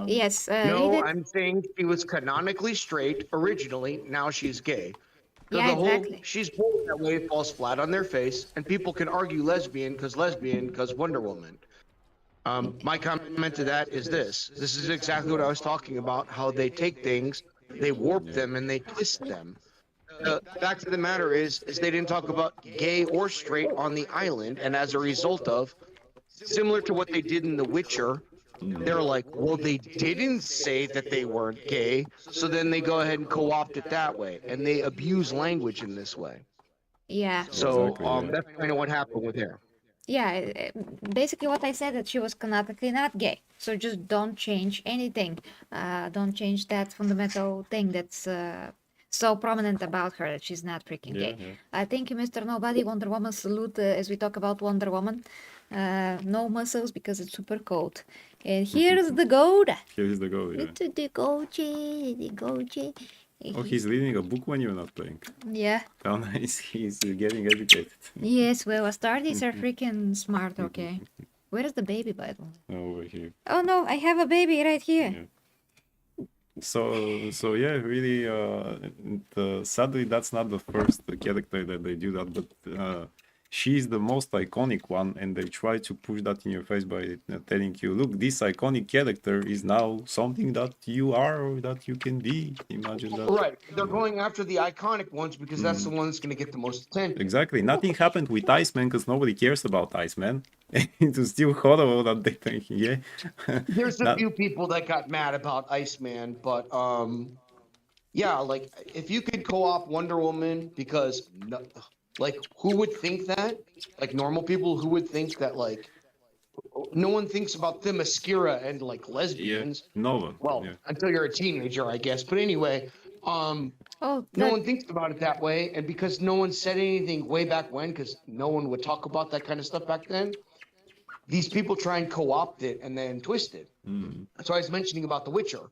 Yes. No, read it. I'm saying she was canonically straight originally. Now she's gay. So Yeah, the whole exactly. she's born that way falls flat on their face, and people can argue lesbian because Wonder Woman. My comment to that is this. This is exactly what I was talking about, how they take things, they warp them, and they twist them. The fact of the matter is they didn't talk about gay or straight on the island, and as a result of, similar to what they did in The Witcher, they're like, well, they didn't say that they weren't gay, so then they go ahead and co-opt it that way, and they abuse language in this way. Yeah. So Exactly, yeah. that's kind of what happened with her. Yeah, basically what I said, that she was canonically not gay. So just don't change anything. Don't change that fundamental thing that's so prominent about her, that she's not freaking gay. Thank you, Mr. Nobody. Wonder Woman salute as we talk about Wonder Woman. No muscles because it's super cold. And here's the goat. Here's the goal, yeah. The goat. Oh, he's reading a book when you're not playing. Yeah. How nice, he's getting educated. Yes, well, Astartes are freaking smart, okay? Where is the baby, by the way? Over here. Oh no, I have a baby right here. Yeah. So yeah, really, sadly, that's not the first character that they do that, but she's the most iconic one, and they try to push that in your face by telling you, look, this iconic character is now something that you are or that you can be. Imagine that. Right. They're going after the iconic ones because that's the one that's going to get the most attention. Exactly. Nothing happened with Iceman because nobody cares about Iceman. It was still horrible that they think, yeah. There's a few people that got mad about Iceman, but yeah, like if you could co-op Wonder Woman, because like who would think that? Like normal people, who would think that? Like no one thinks about Themyscira and like lesbians. No one. Well, until you're a teenager, I guess. But anyway, no one thinks about it that way, and because no one said anything way back when, because no one would talk about that kind of stuff back then, these people try and co-opt it and then twist it. So I was mentioning about The Witcher.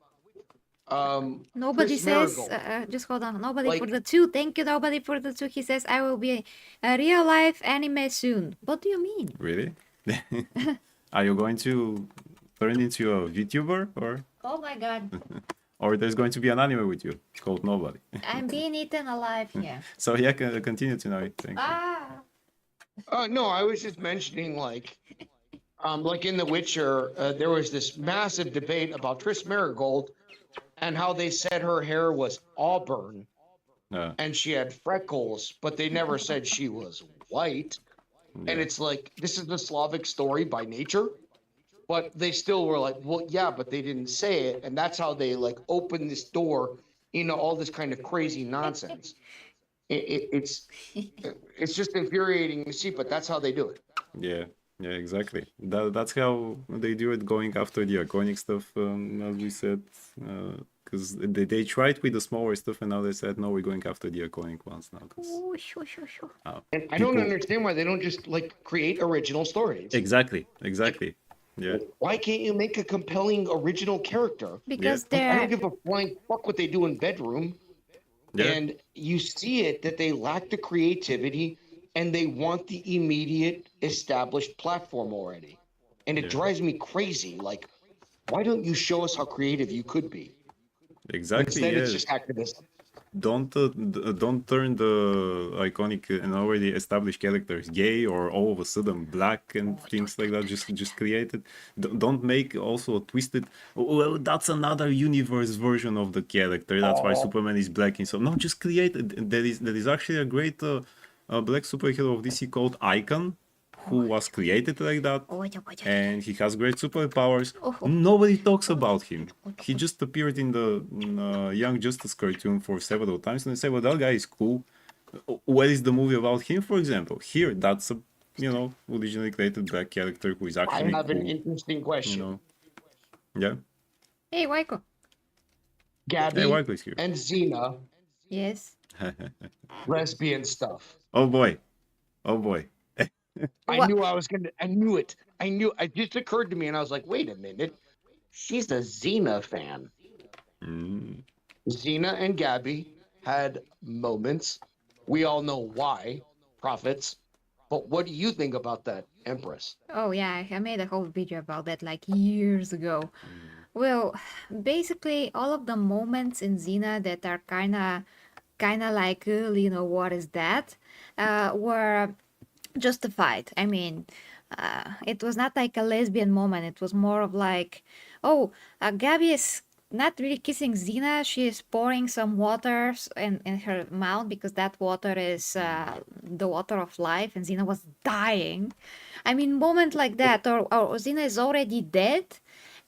Nobody Chris says, Marigold. just hold on, nobody for Like- the 2. Thank you, nobody for the 2. He says, I will be a real life anime soon. What do you mean? Really? Are you going to turn into a VTuber Oh my god, or there's going to be an anime with you called Nobody? I'm being eaten alive here. So yeah, continue tonight. Thank you. No, I was just mentioning like in The Witcher, there was this massive debate about Triss Marigold and how they said her hair was auburn and she had freckles, but they never said she was white. And it's like, this is the Slavic story by nature, but they still were like, well, yeah, but they didn't say it. And that's how they like opened this door into all this kind of crazy nonsense. it's just infuriating to see, but that's how they do it. Yeah, exactly. That's how they do it, going after the iconic stuff, as we said. Because they tried with the smaller stuff, and now they said, no, we're going after the iconic ones now. Oh, sure, sure, sure. And I don't understand why they don't just like create original stories. Exactly. Yeah. Why can't you make a compelling original character? Because I they're don't give a flying fuck what they do in bedroom. Yeah. And you see it that they lack the creativity and they want the immediate established platform already. And it drives me crazy. Like, why don't you show us how creative you could be? Exactly. Instead, Yeah. it's just activism. Don't turn the iconic and already established characters gay or all of a sudden black and things like that. Just create it. Don't make also a twisted. Well, that's another universe version of the character. That's why Superman is black and so. No, just create it. There is actually a great black superhero of DC called Icon, who was created like that, and he has great superpowers. Nobody talks about him. He just appeared in the Young Justice cartoon for several times, and they say, well, that guy is cool. What is the movie about him, for example? Here, that's a originally created black character who is I actually have cool. an interesting question. Yeah. Hey, Waiko. Gabby Hey, Waiko is here. and Xena, Yes. lesbian stuff. Oh boy. I knew it. It just occurred to me, and I was like, wait a minute. She's a Xena fan. Xena and Gabby had moments. We all know why. Prophets. But what do you think about that, Empress? Oh yeah, I made a whole video about that like years ago. Well, basically all of the moments in Xena that are kinda like, what is that? Were justified. I mean, it was not like a lesbian moment. It was more of like, Gabby is not really kissing Xena. She is pouring some water in her mouth because that water is the water of life, and Xena was dying. I mean, moment like that, or Xena is already dead,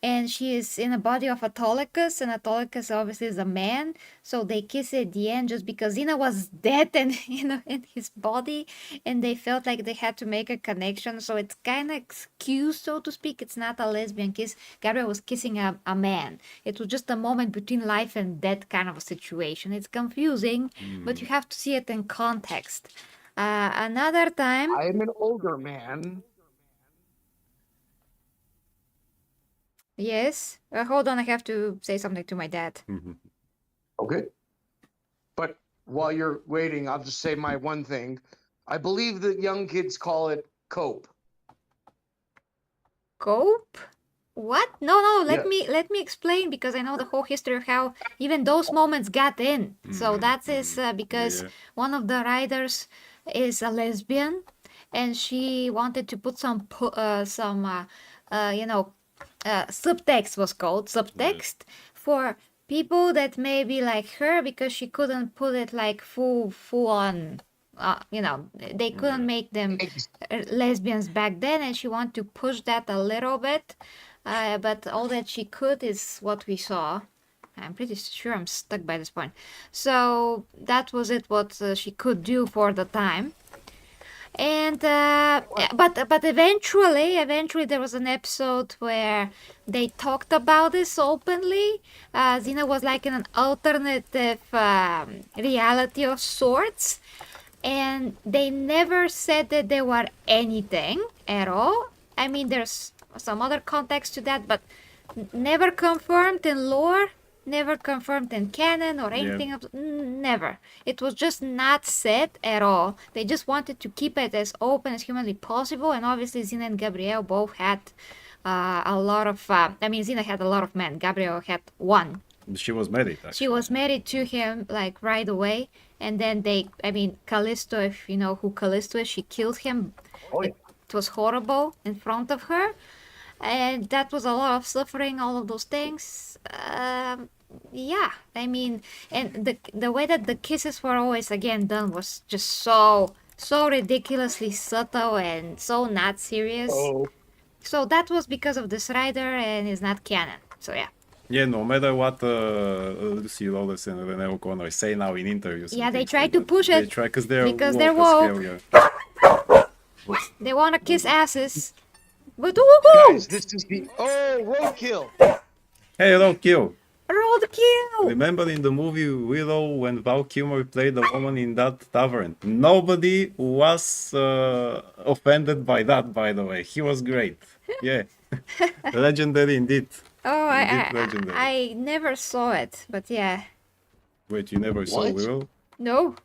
and she is in the body of Autolycus, and Autolycus obviously is a man, so they kiss at the end just because Xena was dead and in his body, and they felt like they had to make a connection. So it's kind of excused, so to speak. It's not a lesbian kiss. Gabriel was kissing a man. It was just a moment between life and death kind of a situation. It's confusing, but you have to see it in context. Another time. I'm an older man. Yes. Hold on, I have to say something to my dad. Okay. But while you're waiting, I'll just say my one thing. I believe that young kids call it cope. Cope? What? No, Yeah. let me explain, because I know the whole history of how even those moments got in. So that is because one of the writers is a lesbian, and she wanted to put some subtext, was called subtext, for people that may be like her, because she couldn't put it like full on. They couldn't make them lesbians back then, and she wanted to push that a little bit. But all that she could is what we saw. I'm pretty sure I'm stuck by this point. So that was it, what she could do for the time. And but eventually there was an episode where they talked about this openly. Xena was like in an alternative reality of sorts, and they never said that they were anything at all. I mean, there's some other context to that, but never confirmed in lore, never confirmed in canon or anything. Never. It was just not said at all. They just wanted to keep it as open as humanly possible, and obviously Xena and Gabrielle both had a lot of... Xena had a lot of men. Gabrielle had one. She was married, actually. She was married to him, like, right away. And then Callisto, if you know who Callisto is, she killed him. Oh, yeah. It was horrible in front of her. And that was a lot of suffering, all of those things. And the way that the kisses were always again done was just so ridiculously subtle and so not serious. So that was because of this writer, and it's not canon. So yeah. Yeah, no matter what Lucy Lawless and Renee O'Connor say now in interviews. and Yeah, they things try like to that, push they it try because they're because they're woke as hell, woke. yeah. They want to kiss asses. But woohoo! Guys, this is the roadkill. Hey, Roadkill. Roadkill! Remember in the movie Willow when Val Kilmer played the woman in that tavern? Nobody was offended by that, by the way. He was great. Yeah. Legendary indeed. Oh, Indeed legendary. I never saw it, but yeah. Wait, you never saw What? Willow? No,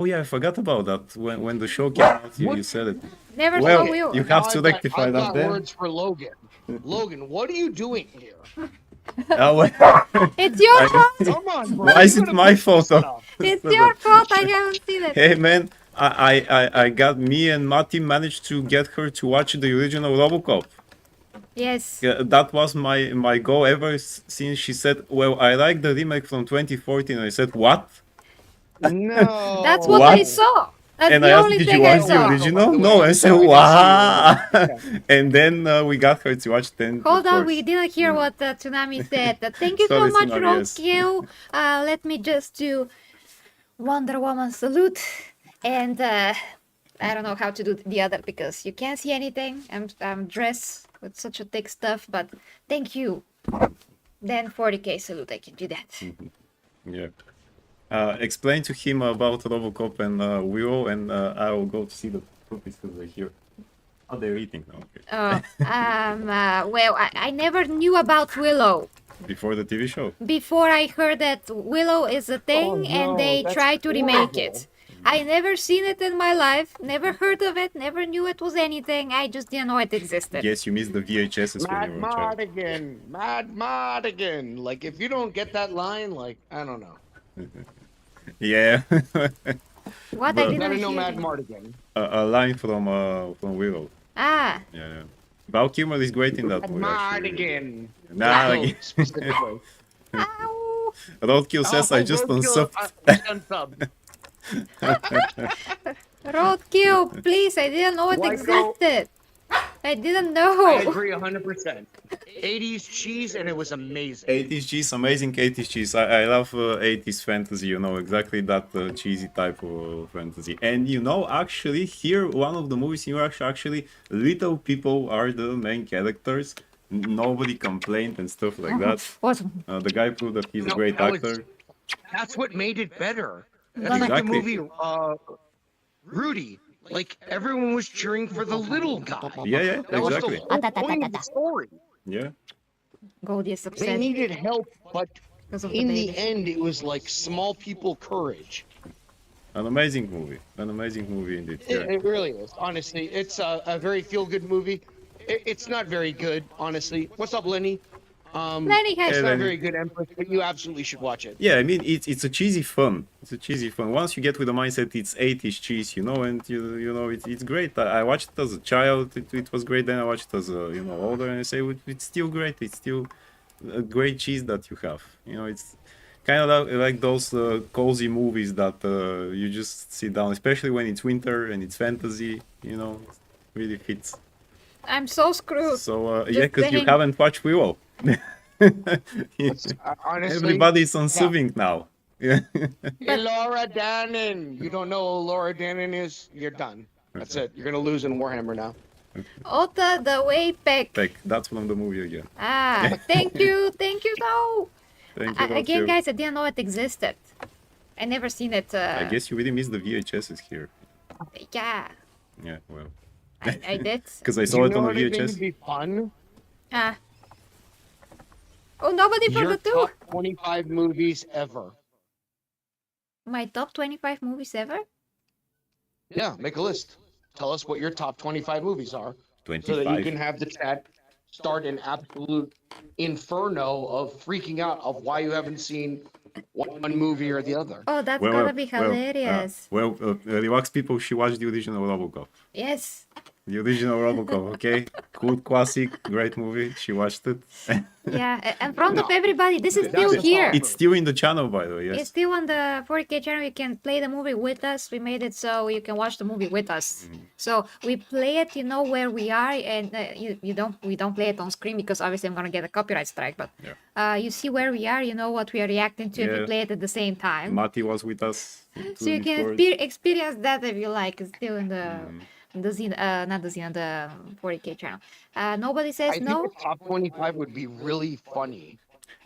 Oh yeah, I forgot about that. When the show came out, you said it. never Well, saw Will. you Now have to I've got- rectify I've that got then. words for Logan. Logan, what are you doing here? Well, It's your fault. Come on, bro. why is You it gotta my fix fault? this stuff. It's your fault. I haven't seen it. Hey man, I got me and Mati managed to get her to watch the original RoboCop. Yes. Yeah, that was my goal ever since she said, "Well, I like the remake from 2014." I said, "What?" No. That's what I saw. That's And the I asked, only "Did thing you I watch the saw. original?" By the No, way, I said, so I "Wow!" didn't see And then we got her to watch 10. Hold of on, course. we didn't hear what Tsunami said. Thank you so Sorry, much, Tsunami, yes. Roadkill. Let me just do Wonder Woman salute. And I don't know how to do the other because you can't see anything. I'm dressed with such a thick stuff, but thank you. Then 40k salute, I can do that. Yeah. Explain to him about RoboCop and Willow, and I will go to see the puppies because they're here. Oh, they're eating now. Okay. Well, I never knew about Willow Before the TV show. before I heard that Willow is a thing no, and they that's tried to remake horrible. it. I never seen it in my life, never heard of it, never knew it was anything. I just didn't know it existed. Yes, you missed the VHSs when Mad you were a child. Mardigan. Mad Mardigan. Like, if you don't get that line, like, I don't know. Yeah. What Well- I You gotta didn't know hear. Mad Mardigan. a line from Willow. Ah, Yeah, yeah. Val Kilmer is great in that Mad movie. Actually. Mardigan. Nah, No, like- specifically. ow. Roadkill says I just Roadkill, unsubbed. Roadkill, please, I didn't know it Why go- existed. I didn't I know. agree 100%. 80s cheese, and it was amazing. 80s cheese, amazing 80s cheese. I love 80s fantasy, you know, exactly that cheesy type of fantasy. And you know, actually, here, one of the movies, you actually, little people are the main characters. Nobody complained and stuff like that. What? The guy proved that he's a No, great that was- actor. That's what made it better. That's Gonna- like the Exactly. movie Rudy. Like, everyone was cheering for the little guy. Yeah, yeah, That was exactly. the whole point of the story. Yeah. Goldie is They upset needed help, but because of the in the baby. end, it was like small people courage. An amazing movie. An amazing movie indeed. It, Yeah. it really is. Honestly, it's a very feel-good movie. It's not very good, honestly. What's up, Lenny? Lenny has- It's Hey, not Lenny. very good, Empress, but you absolutely should watch it. Yeah, I mean it's a cheesy fun. It's a cheesy fun. Once you get with the mindset, it's 80s cheese, you know, and you know it's great. I watched it as a child. It was great. Then I watched it as a older, and I say it's still great. It's still a great cheese that you have. You know, it's kind of like those cozy movies that you just sit down, especially when it's winter and it's fantasy. You know, it really fits. I'm so screwed. So yeah, Just because you saying. haven't watched Willow. Honestly, Everybody's on subbing now. Yeah. Hey, Laura Dannon. You don't know who Laura Dannon is? You're done. That's it. You're gonna lose in Warhammer now. Ota the way back. Like, that's from the movie again. Ah, thank you so. Thank you. Again, Roadkill. guys, I didn't know it existed. I never seen it. I guess you really missed the VHSs here. Yeah, Yeah, well, I did. because I You saw it know on the what I think would VHS. be fun? Ah. Oh, nobody Your forgot too. top 25 movies ever. My top 25 movies ever? Yeah, make a list. Tell us what your top 25 movies are, so that you 25. can have the chat start an absolute inferno of freaking out of why you haven't seen one movie or the other. Oh, that's gonna be hilarious. Relax people, she watched the original RoboCop. Yes. The original Robocop, okay? Cool, classic, great movie. She watched it. Yeah, in front of No. everybody. This is That's still impossible. here. It's still in the channel, by the way, It's yes. still on the 4K channel. You can play the movie with us. We made it so you can watch the movie with us. So we play it, you know where we are, and we don't play it on screen because obviously I'm gonna get a copyright strike. But you see where we are. You know what we are reacting to if we Yeah. play it at the same time. Mati was with us. So you can experience that if you like. It's still in the Xena, not the Xena, the 40K channel. Nobody says I think no. the top 25 would be really funny.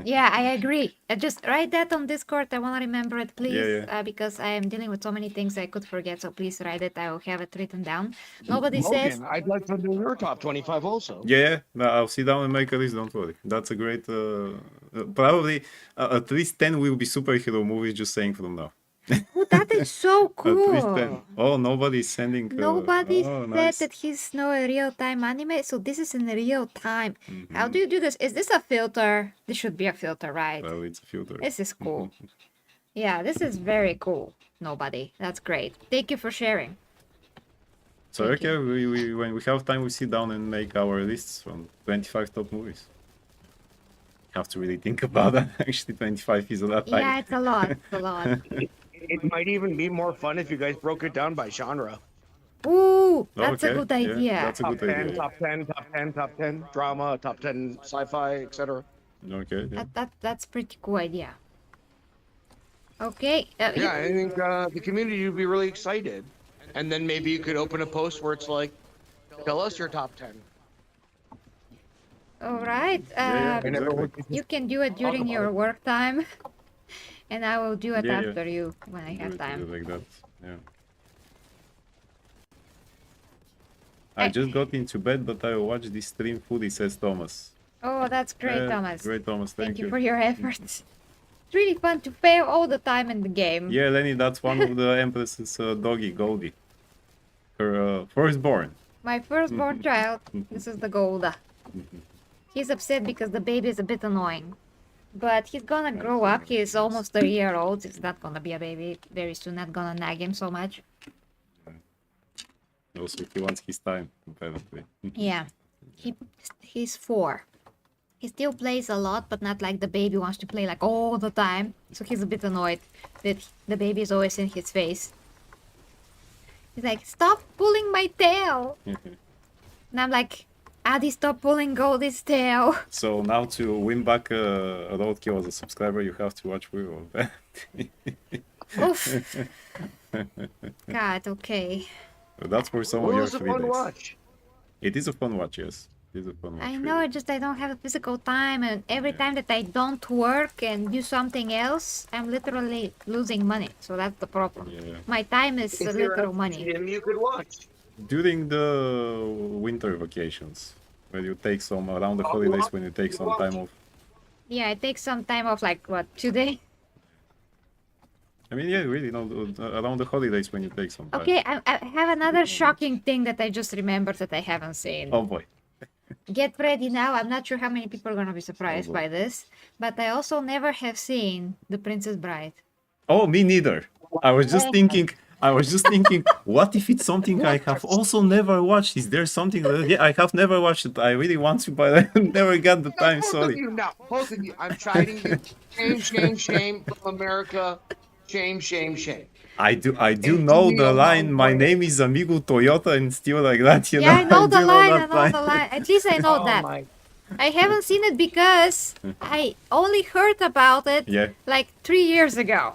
Yeah, I agree. Just write that on Discord. I want to remember it, please, yeah. because I am dealing with so many things I could forget. So please write it. I will have it written down. Nobody says. Logan, I'd like to do your top 25 also. Yeah, no, I'll sit down and make a list, don't worry. That's a great... probably at least 10 will be superhero movies, just saying from now. Oh, that is so At least 10. cool. Oh, nobody's sending... Nobody oh, said nice. that he's no real-time anime, so this is in real time. Mm-hmm. How do you do this? Is this a filter? This should be a filter, right? Well, it's a filter. This is cool. Yeah, this is very cool. Nobody. That's great. Thank you for sharing. So, Thank okay, when we have time, we sit down and make our lists from 25 top movies. Have to really think about that. Actually, 25 is a lot. Yeah, it's a lot. It's a lot. It might even be more fun if you guys broke it down by genre. Ooh, that's a Okay, good yeah, idea. that's a Top good 10, idea. top 10, top 10, top 10, drama, top 10 sci-fi, etc. Okay, yeah. That's pretty cool idea. Okay. Yeah, I think the community would be really excited. And then maybe you could open a post where it's like, tell us your top 10. All right. Yeah, And everyone exactly. can You can do it during your work time, and I will do it Yeah, yeah. after you when I Do have it time. like that. Yeah. I just got into bed, but I will watch this stream fully, says Thomas. Oh, that's great, Yeah, Thomas. Great, Thomas. Thank Thank you for your efforts. It's really fun to fail all the time in the game. Yeah, Lenny, that's one of the Empress's doggy, Goldie. Her firstborn. My firstborn child. This is the Golda. He's upset because the baby is a bit annoying. But he's gonna grow up. He's almost a year old. He's not gonna be a baby very soon. Not gonna nag him so much. Also, he wants his time, apparently. Yeah. He's 4. He still plays a lot, but not like the baby wants to play like all the time. So he's a bit annoyed that the baby is always in his face. He's like, stop pulling my tail. And I'm like, Addy, stop pulling Goldie's tail. So now to win back a roadkill as a subscriber, you have to watch Weevil. Oof. God, okay. That's for some It of your was a 3 fun days. watch. It is a fun watch, yes. It is a fun watch. I really. know, just I don't have a physical time, and every time that I don't work and do something else, I'm literally losing money. So that's the problem. Yeah. My time is If you're literal at money. the gym, you could watch. During the winter vacations, where you take some around the holidays, when you take some time off. Yeah, I take some time off, like what, 2 days? I mean, yeah, really, around the holidays when you take some time. Okay, I have another shocking thing that I just remembered that I haven't seen. Oh boy. Get ready now. I'm not sure how many people are gonna be surprised boy. by this, but I also never have seen The Princess Bride. Oh, me neither. I was just thinking, what if it's something I have also never watched? Is there something that, yeah, I have never watched it. I really want to, but I never got the time, Both sorry. of you now, both of you. I'm chiding you. Shame, shame, shame from America. Shame, shame, shame. I do And know me the alone line, my for it. name is Amigo Toyota, and still like that, you know? Yeah, I know the do line. I that know the line. At least I know Oh that. my. I haven't seen it because I only heard about it Yeah. like 3 years ago.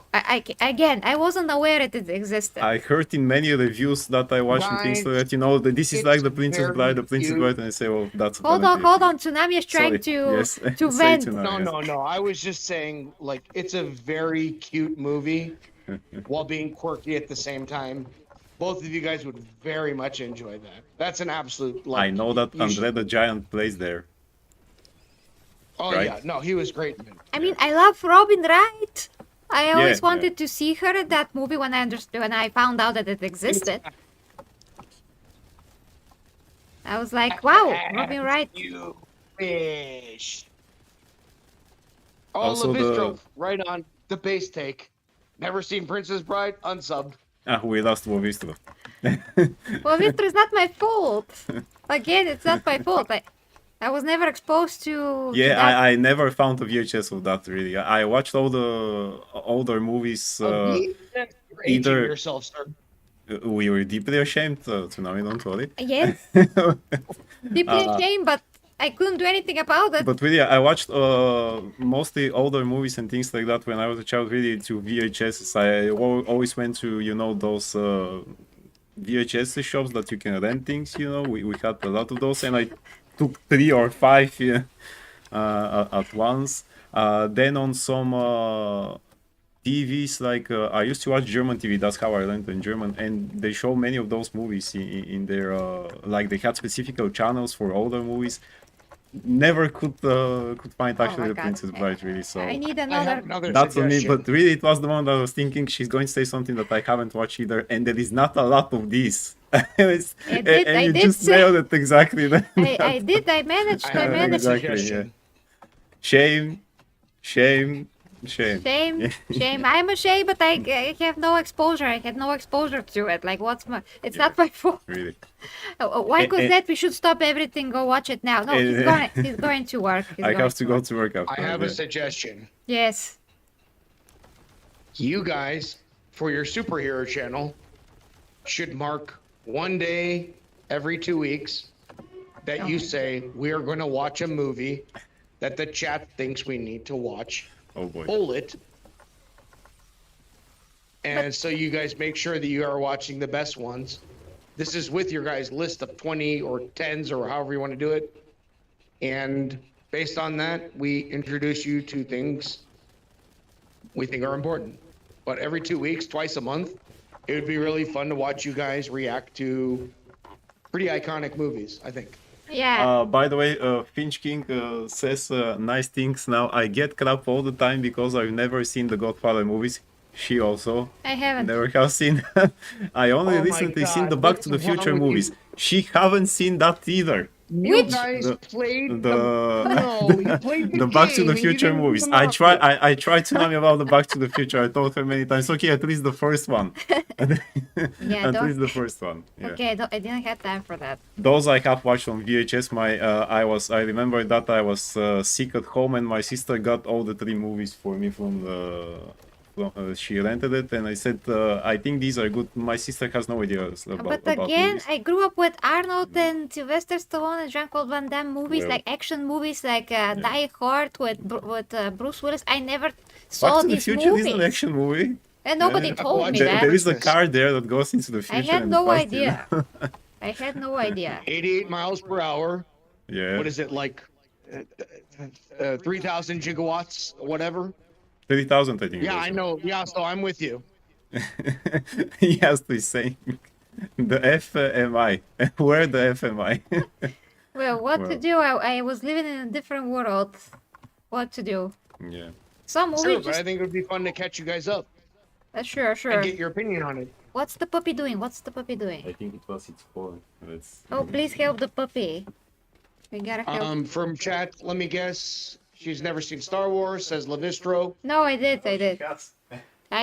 Again, I wasn't aware it existed. I heard in many reviews that I watched and things Guys, like that, you know, that this is it's like the Princess Bride, the very Princess cute. Bride, and I say, well, that's Hold on. Tsunami is trying Sorry. Yes. to Say vent. Tsunami, No, yes. no. I was just saying, like, it's a very cute movie while being quirky at the same time. Both of you guys would very much enjoy that. That's an absolute. Like, I know that you should- Andre the Giant plays there. Oh right? yeah, no, he was great. Man. I mean, I love Robin Wright. I always Yeah, wanted to see her in that movie when I found out that it existed. I was like, wow, Robin Wright. You fish. Oh, Also Levistrov, right on the base take. Never seen Princess Bride, unsubbed. Ah, we lost Wovisto. Well, Victor, it's not my fault. Again, it's not my fault. I was never exposed to Yeah, that. I never found a VHS of that really. I watched all the older movies. You're aging either- yourself, sir. We were deeply ashamed, Tsunami, don't worry. Yes, deeply ashamed, but I couldn't do anything about it. But really, I watched mostly older movies and things like that when I was a child. Really, to VHS, I always went to those VHS shops that you can rent things. We had a lot of those, and I took 3 or 5 at once. Then on some TVs, like I used to watch German TV. That's how I learned in German, and they show many of those movies in their like they had specific channels for older movies. Never could find actually my The God. Princess Bride really. So I need I have another. another that's on me. suggestion. But really, it was the one that I was thinking she's going to say something that I haven't watched either, and there is not a lot of these. I did you just say- nailed it exactly. I did. I managed. I I have another managed. Exactly, suggestion. Shame, shame, shame. Shame, shame. I'm ashamed, but I have no exposure. I had no exposure to it. Like, what's my? It's not my fault. Really. Why And- could and- that? We should stop everything. Go watch it now. No, he's going. He's going to work. He's I going have to go to work after. I have a yeah. suggestion. Yes. You guys, for your superhero channel, should mark one day every 2 weeks that you say we are going to watch a movie that the chat thinks we need to watch. Oh boy. Pull it. And so you guys make sure that you are watching the best ones. This is with your guys' list of 20 or 10s or however you want to do it. And based on that, we introduce you to things we think are important. But every 2 weeks, twice a month, it would be really fun to watch you guys react to pretty iconic movies, I think. Yeah. By the way, Finch King says nice things now. I get crap all the time because I've never seen the Godfather movies. She also I haven't. never have seen. I only Oh my recently seen God, the Back to the what's wrong Future with you? movies. She haven't seen that either. You Which- guys The- played the- no, you played the, The Back to game the and you Future didn't movies. come I up try. with- I tried to tell me about the Back to the Future. I told her many times. Okay, at least the first one. Yeah, at don't- least the first one. Yeah. Okay, I didn't have time for that. Those I have watched on VHS. I remember that I was sick at home, and my sister got all the 3 movies for me from the. She rented it, and I said, "I think these are good." My sister has no idea about. But about again, movies. I grew up with Arnold and Sylvester Stallone and Jean-Claude Van Damme movies, Well, like action movies, like Die Hard with Bruce Willis. I never saw Back to the these Future movies, is an action movie. and nobody Yeah. told me There- that. There is a Christmas. car there that goes into the future. I had and no fights you. idea. I had no idea. 88 miles per hour. Yeah. What is it like? 3,000 gigawatts, whatever. 30,000, I think. Yeah, it I was. know. Yeah, so I'm with you. He has to say the FMI. Where the FMI? Well, what to Well. do? I was living in a different world. What to do? Yeah. Some Sure, movies but I just... think it would be fun to catch you guys up Sure, sure. and get your opinion on it. What's the puppy doing? What's the puppy doing? I think it was its phone. Let's... Oh, please help the puppy. We gotta help. From chat, let me guess. She's never seen Star Wars, says Lavistro. No, I did. I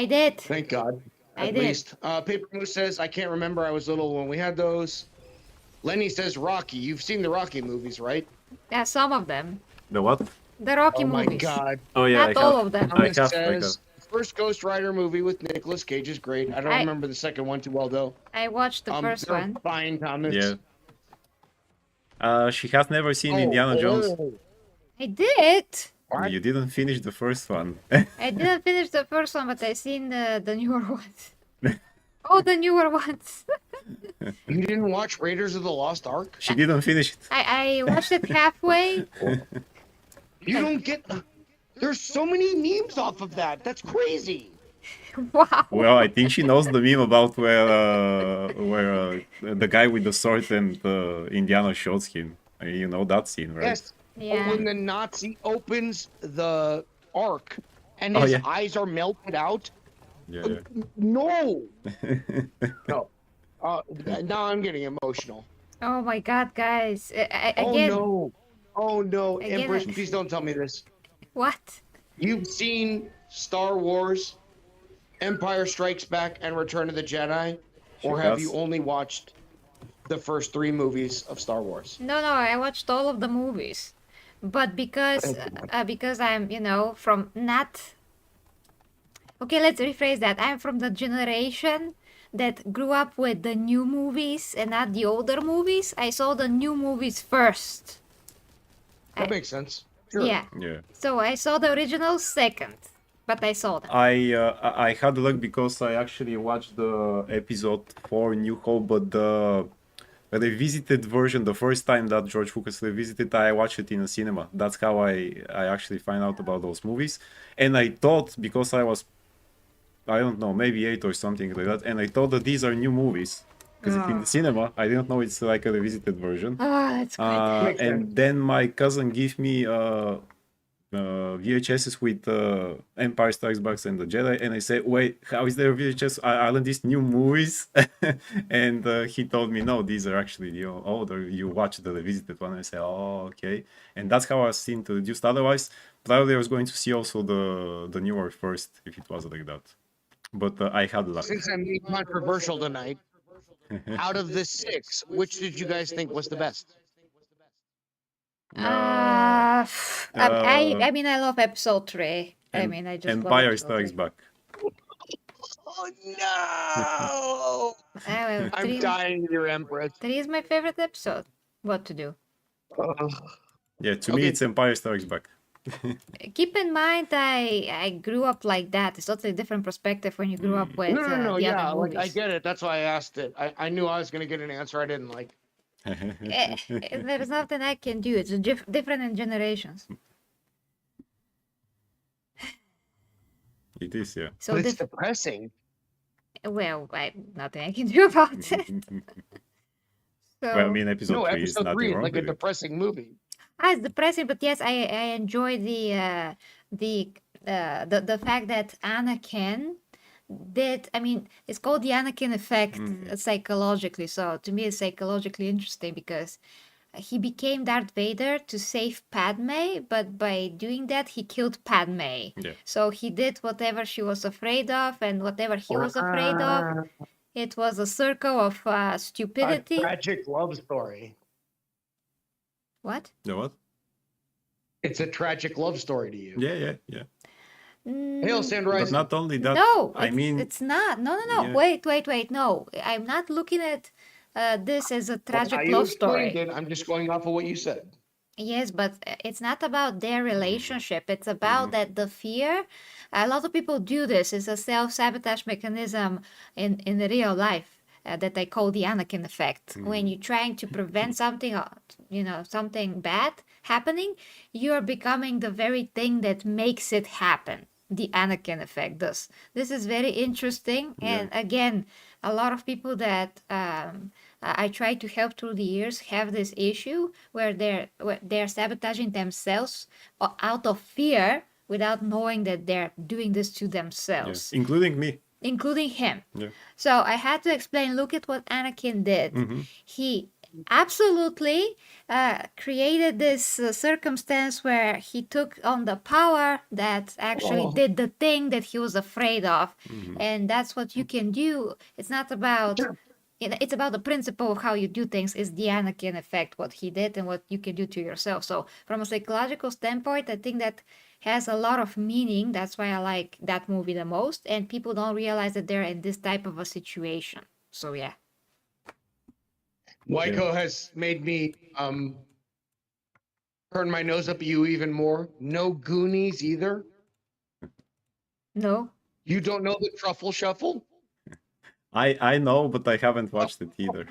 did. Thank God. I At did. least. Paper Moose says, I can't remember. I was little when we had those. Lenny says Rocky. You've seen the Rocky movies, right? Yeah, some of them. The what? The Rocky Oh my movies. God. Oh yeah, Not I all have. of them. I Thomas have. says, first Ghost Rider movie with Nicolas Cage is great. I don't I- remember the second one too well, though. I watched the first they're one. Fine, Thomas. Yeah. She has never seen Indiana Jones. I did. What? You didn't finish the first one. I didn't finish the first one, but I seen the newer ones. Oh, the newer ones. You didn't watch Raiders of the Lost Ark? She didn't finish it. I watched it halfway. You don't get. There's so many memes off of that. That's crazy. Wow. Well, I think she knows the meme about where the guy with the sword and Indiana shoots him. You know that scene, right? Yes. Yeah. When the Nazi opens the Ark and Oh, his yeah. eyes are melted out. Yeah. yeah. No. No. Now I'm getting emotional. Oh my God, guys. Oh Again. no. Oh no. Again, Empress, I- please don't tell me this. What? You've seen Star Wars, Empire Strikes Back, and Return of the Jedi. or She have has? you only watched the first 3 movies of Star Wars? No, I watched all of the movies, but because I'm, from not. Okay, let's rephrase that. I'm from the generation that grew up with the new movies and not the older movies. I saw the new movies first. That makes sense. Sure. Yeah. Yeah. So I saw the original second, but I saw them. I had luck because I actually watched the episode for New Hope, but the revisited version, the first time that George Lucas revisited, I watched it in a cinema. That's how I actually find out about those movies. And I thought, because I don't know, maybe 8 or something like that, and I thought that these are new movies. Because it's in the cinema, I didn't know it's like a revisited version. Oh, that's great. Makes sense. And then my cousin gave me VHSs with Empire Strikes Back and the Jedi, and I said, "Wait, how is there VHS? Aren't these new movies?" And he told me, "No, these are actually the older. You watch the revisited one." I said, "Oh, okay." And that's how I was introduced. Otherwise, probably I was going to see also the newer first if it was like that. But I had luck. Since I'm being controversial tonight, out of the 6, which did you guys think was the best? I mean, I love episode 3. I mean, I just love Empire episode Strikes 3. Back. Oh no! Well, I'm 3, dying, your Empress. 3 is my favorite episode. What to do? Yeah, to me Okay. it's Empire Strikes Back. Keep in mind, I grew up like that. It's totally different perspective when you grew up with No, the yeah, other like I movies. get it. That's why I asked it. I knew I was gonna get an answer I didn't like. There's nothing I can do. It's different in generations. It is, yeah. So But it's depressing. well, nothing I can do about it. So Well, I mean, episode No, 3 is episode 3 nothing is wrong like a with it. depressing movie. it's depressing, but yes, I enjoy the fact that Anakin did. I mean, it's called the Anakin effect psychologically. So to me, it's psychologically interesting because he became Darth Vader to save Padme, but by doing that, he killed Padme. Yeah. So he did whatever she was afraid of, and whatever he was afraid of, it was a circle of A stupidity. tragic love story. What? The what? It's a tragic love story to you. Yeah. Hail, Mm, Sand But Rising. not only that, no, I mean, it's not. No. yeah. Wait. No, I'm not looking at this as a tragic How you love explained story. it, I'm just going off of what you said. Yes, but it's not about their relationship. It's about that the fear. A lot of people do this. It's a self-sabotage mechanism in the real life that I call the Anakin effect. When you're trying to prevent something, something bad happening, you're becoming the very thing that makes it happen. The Anakin effect does. This is very interesting, and again, a lot of people that I try to help through the years have this issue where they're sabotaging themselves out of fear without knowing that they're doing this to themselves, including me. including him. Yeah. So I had to explain, look at what Anakin did. He absolutely created this circumstance where he took on the power that actually did the thing that he was afraid of. And that's what you can do. It's not about... It's about the principle of how you do things. Is the Anakin effect, what he did and what you can do to yourself. So from a psychological standpoint, I think that has a lot of meaning. That's why I like that movie the most. And people don't realize that they're in this type of a situation. So yeah. Waiko has made me turn my nose up at you even more. No Goonies either. No? You don't know the Truffle Shuffle? I know, but I haven't watched it either.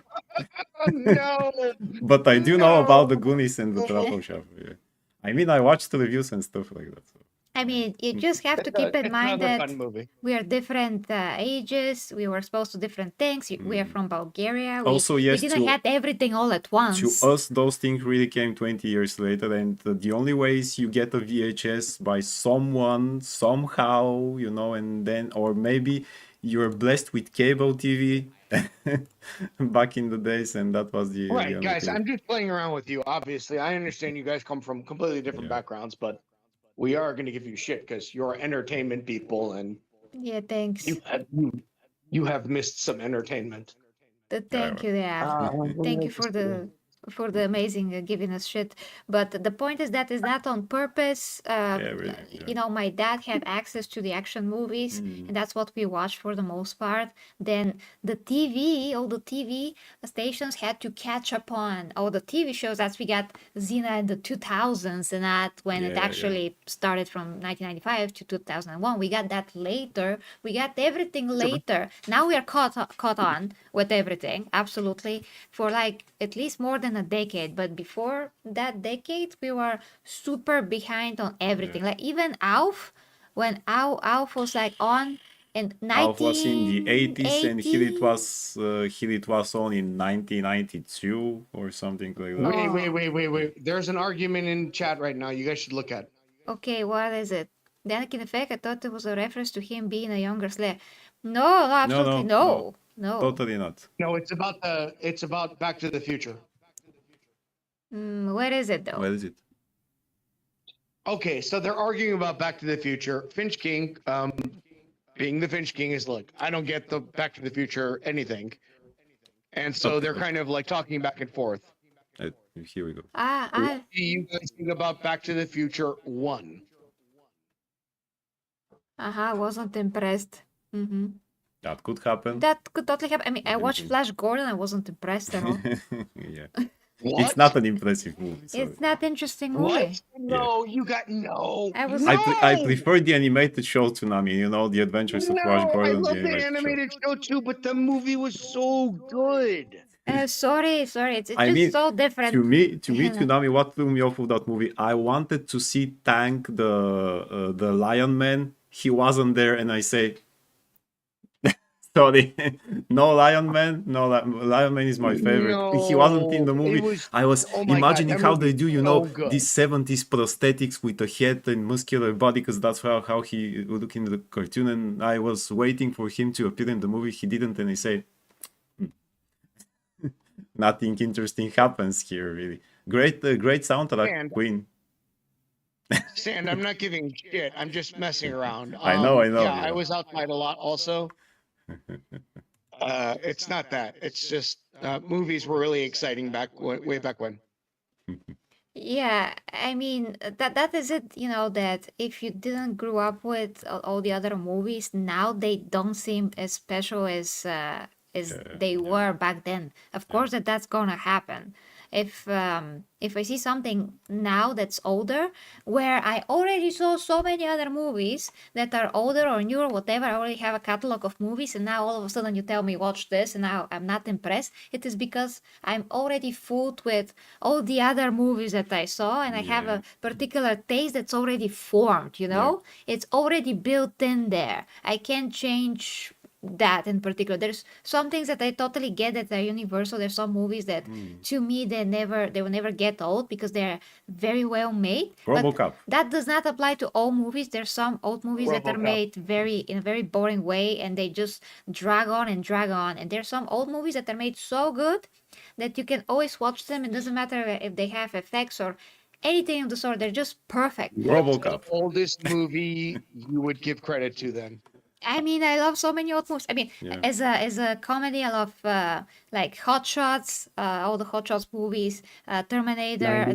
No. But I do know about the Goonies and the Truffle Shuffle. Yeah. I mean, I watched the reviews and stuff like that. So. I mean, you just have to keep in It's mind another that fun movie. we are different ages. We were exposed to different things. We are from Bulgaria. Also, yes, we didn't to- have everything all at once. To us, those things really came 20 years later, and the only way is you get a VHS by someone, somehow, and then, or maybe you're blessed with cable TV back in the days, and that was the Right, only guys, thing. I'm just playing around with you. Obviously, I understand you guys come from completely different backgrounds, but we are going to give you shit because you're entertainment people and Yeah, thanks. you have missed some entertainment. Thank you, yeah. Thank you for the amazing giving us shit. But the point is that is not on purpose. really, You know, my dad had access to the action movies, and that's what we watched for the most part. Then the TV, all the TV stations had to catch up on all the TV shows as we got Xena in the 2000s and that when it Yeah, yeah. actually started from 1995 to 2001. We got that later. We got everything later. Now we are caught on with everything, absolutely, for like at least more than a decade. But before that decade, we were super behind on everything. Like even Alf, when Alf was like on in Alf was in the 80s and 1980. here it was on in 1992 or something like that. Wait. There's an argument in chat right now. You guys should look at. Okay, what is it? The Anakin effect, I thought it was a reference to him being a younger Slayer. No, absolutely no. Totally not. No, it's about Back to the Future. Where is it though? Where is it? Okay, so they're arguing about Back to the Future. Finch King, being the Finch King, is like, I don't get the Back to the Future anything, and so they're kind of like talking back and forth. Here we go. What do you guys think about Back to the Future 1? Wasn't impressed. That could happen. That could totally happen. I mean, I watched Flash Gordon. I wasn't impressed at all. Yeah. What? It's not an impressive movie. Sorry. It's not interesting movie. What? No, you got no. I was. I prefer the animated show Tsunami. You know, the Adventures of Flash No, I Gordon. love the animated show too, but the movie was so good. Sorry. It's I just mean, so different. To me, Tsunami, what threw me off of that movie, I wanted to see Tank, the Lion Man. He wasn't there, and I say, sorry, no Lion Man. No, Lion Man is my favorite. He wasn't in the movie. I was imagining how they do, you know, these 70s prosthetics with a head and muscular body, because that's how he would look in the cartoon. And I was waiting for him to appear in the movie. He didn't, and I say, nothing interesting happens here, really. Great soundtrack, Queen. Sand, I'm not giving shit. I'm just messing around. I know. Yeah, I was outside a lot also. It's not that. It's just movies were really exciting way back when. Yeah, I mean that is it. You know that if you didn't grow up with all the other movies, now they don't seem as special as they were back then. Of course, that's gonna happen. If I see something now that's older, where I already saw so many other movies that are older or newer, whatever, I already have a catalog of movies, and now all of a sudden you tell me watch this, and now I'm not impressed. It is because I'm already fooled with all the other movies that I saw, and I have a particular taste that's already formed. You know, it's already built in there. I can't change that in particular. There's some things that I totally get that are universal. There's some movies that to me they will never get old because they're very well made. RoboCop. But that does not apply to all movies. There's some old movies that are made in a very boring way and they just drag on. And there's some old movies that are made so good that you can always watch them. It doesn't matter if they have effects or anything of the sort. They're just perfect. RoboCop. The oldest movie you would give credit to then? I mean, I love so many old movies. I mean, as a comedy, I love like Hot Shots, all the Hot Shots movies, Terminator.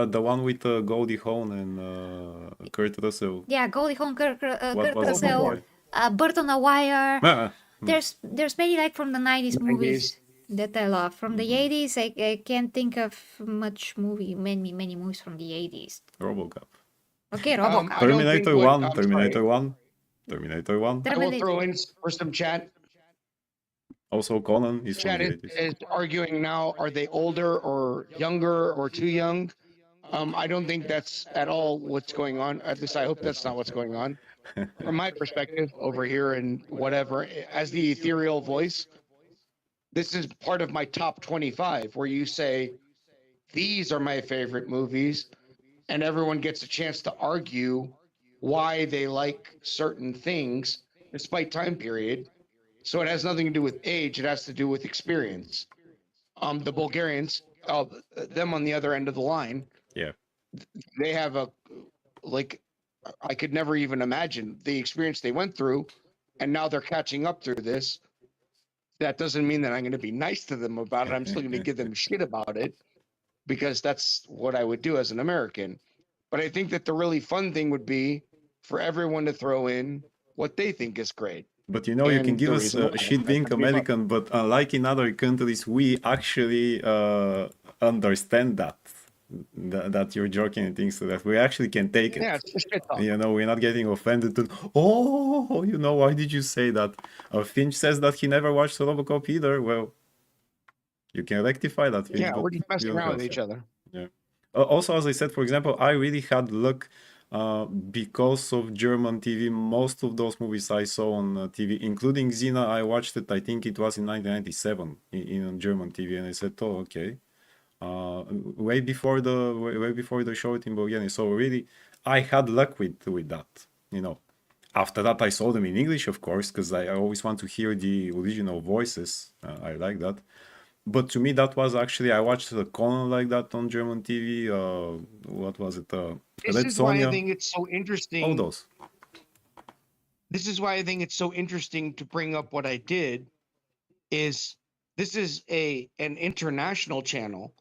The one with Goldie Hawn and Kurt Russell. Yeah, Goldie Hawn, Kurt What was the Russell, movie? Bird on a Wire. There's many like from the 90s 90s. movies that I love. From the 80s, I can't think of many movies from the 80s. RoboCop. Okay, RoboCop. I don't think Terminator what- 1. I'm Terminator sorry. 1. Terminator 1. I will throw in for some chat. Also, Conan is from Chat the is, 80s. is arguing now, are they older or younger or too young? I don't think that's at all what's going on. At least I hope that's not what's going on. From my perspective over here and whatever, as the ethereal voice, this is part of my top 25 where you say, these are my favorite movies, and everyone gets a chance to argue why they like certain things despite time period. So it has nothing to do with age, it has to do with experience. The Bulgarians, them on the other end of the line, they have I could never even imagine the experience they went through, and now they're catching up through this. that doesn't mean that I'm going to be nice to them about it. I'm still going to give them shit about it because that's what I would do as an American. But I think that the really fun thing would be for everyone to throw in what they think is great. But you know, you can And give the us reason why. shit being That'd be fun. American, but unlike in other countries, we actually understand that you're joking and things like that. We actually can take it. Yeah, it's just shit talk. You know, we're not getting offended. Oh, you know, why did you say that? Finch says that he never watched Robocop either. Well, you can rectify that. Finch, Yeah, but we're just messing you don't around with have each to. other. Yeah. Also, as I said, for example, I really had luck because of German TV. Most of those movies I saw on TV, including Xena, I watched it. I think it was in 1997 in German TV, and I said, "Oh, okay." Way before the show it in Bulgaria. So really, I had luck with that. You know. After that, I saw them in English, of course, because I always want to hear the original voices. I like that. But to me, that was actually, I watched Conan like that on German TV. What was it? This Red is why I Sonja. think it's so All interesting. those. This is why I think it's so interesting to bring up what I did. Is this is an international channel,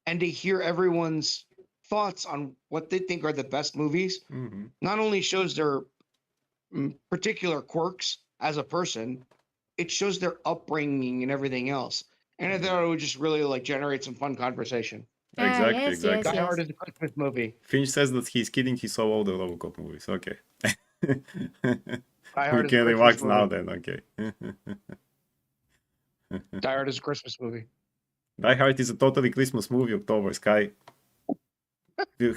and to hear everyone's thoughts on what they think are the best movies Hmm. not only shows their particular quirks as a person, it shows their upbringing and everything else. And I thought it would just really like generate some fun conversation. Exactly, yes, exactly. yes, Die Hard yes. is a Christmas movie. Finch says that he's kidding. He saw all the Robocop movies. Okay. Die We Hard is a can Christmas relax now movie. then. Okay. Die Hard is a Christmas movie. Die Hard is a totally Christmas movie, October Sky.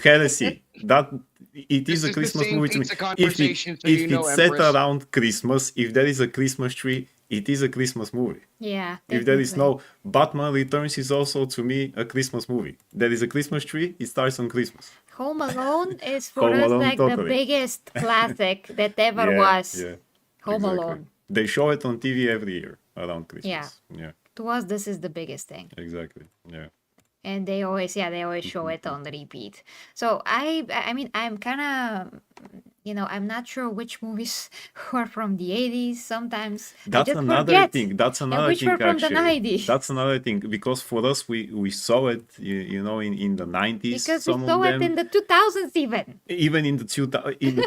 Heresy. That it This is a is the Christmas same movie to me. pizza If conversation, so if you know, it's set Empress. around Christmas, if there is a Christmas tree, it is a Christmas movie. Yeah. If there is definitely. no Batman Returns is also to me a Christmas movie. There is a Christmas tree, it starts on Christmas. Home Alone is for Home us Alone, like the totally. biggest classic that ever Yeah, was. yeah. Home Exactly. Alone. They show it on TV every year around Christmas. Yeah, To us, this is the biggest thing. exactly. Yeah. And they always show it on repeat. So I mean, I'm kind of, I'm not sure which movies were from the 80s. Sometimes I That's just another forget. thing. That's another which thing were from the actually. 90s. That's another thing because for us we saw it, in the 90s. Because we Some saw of it them, in the 2000s even. even in the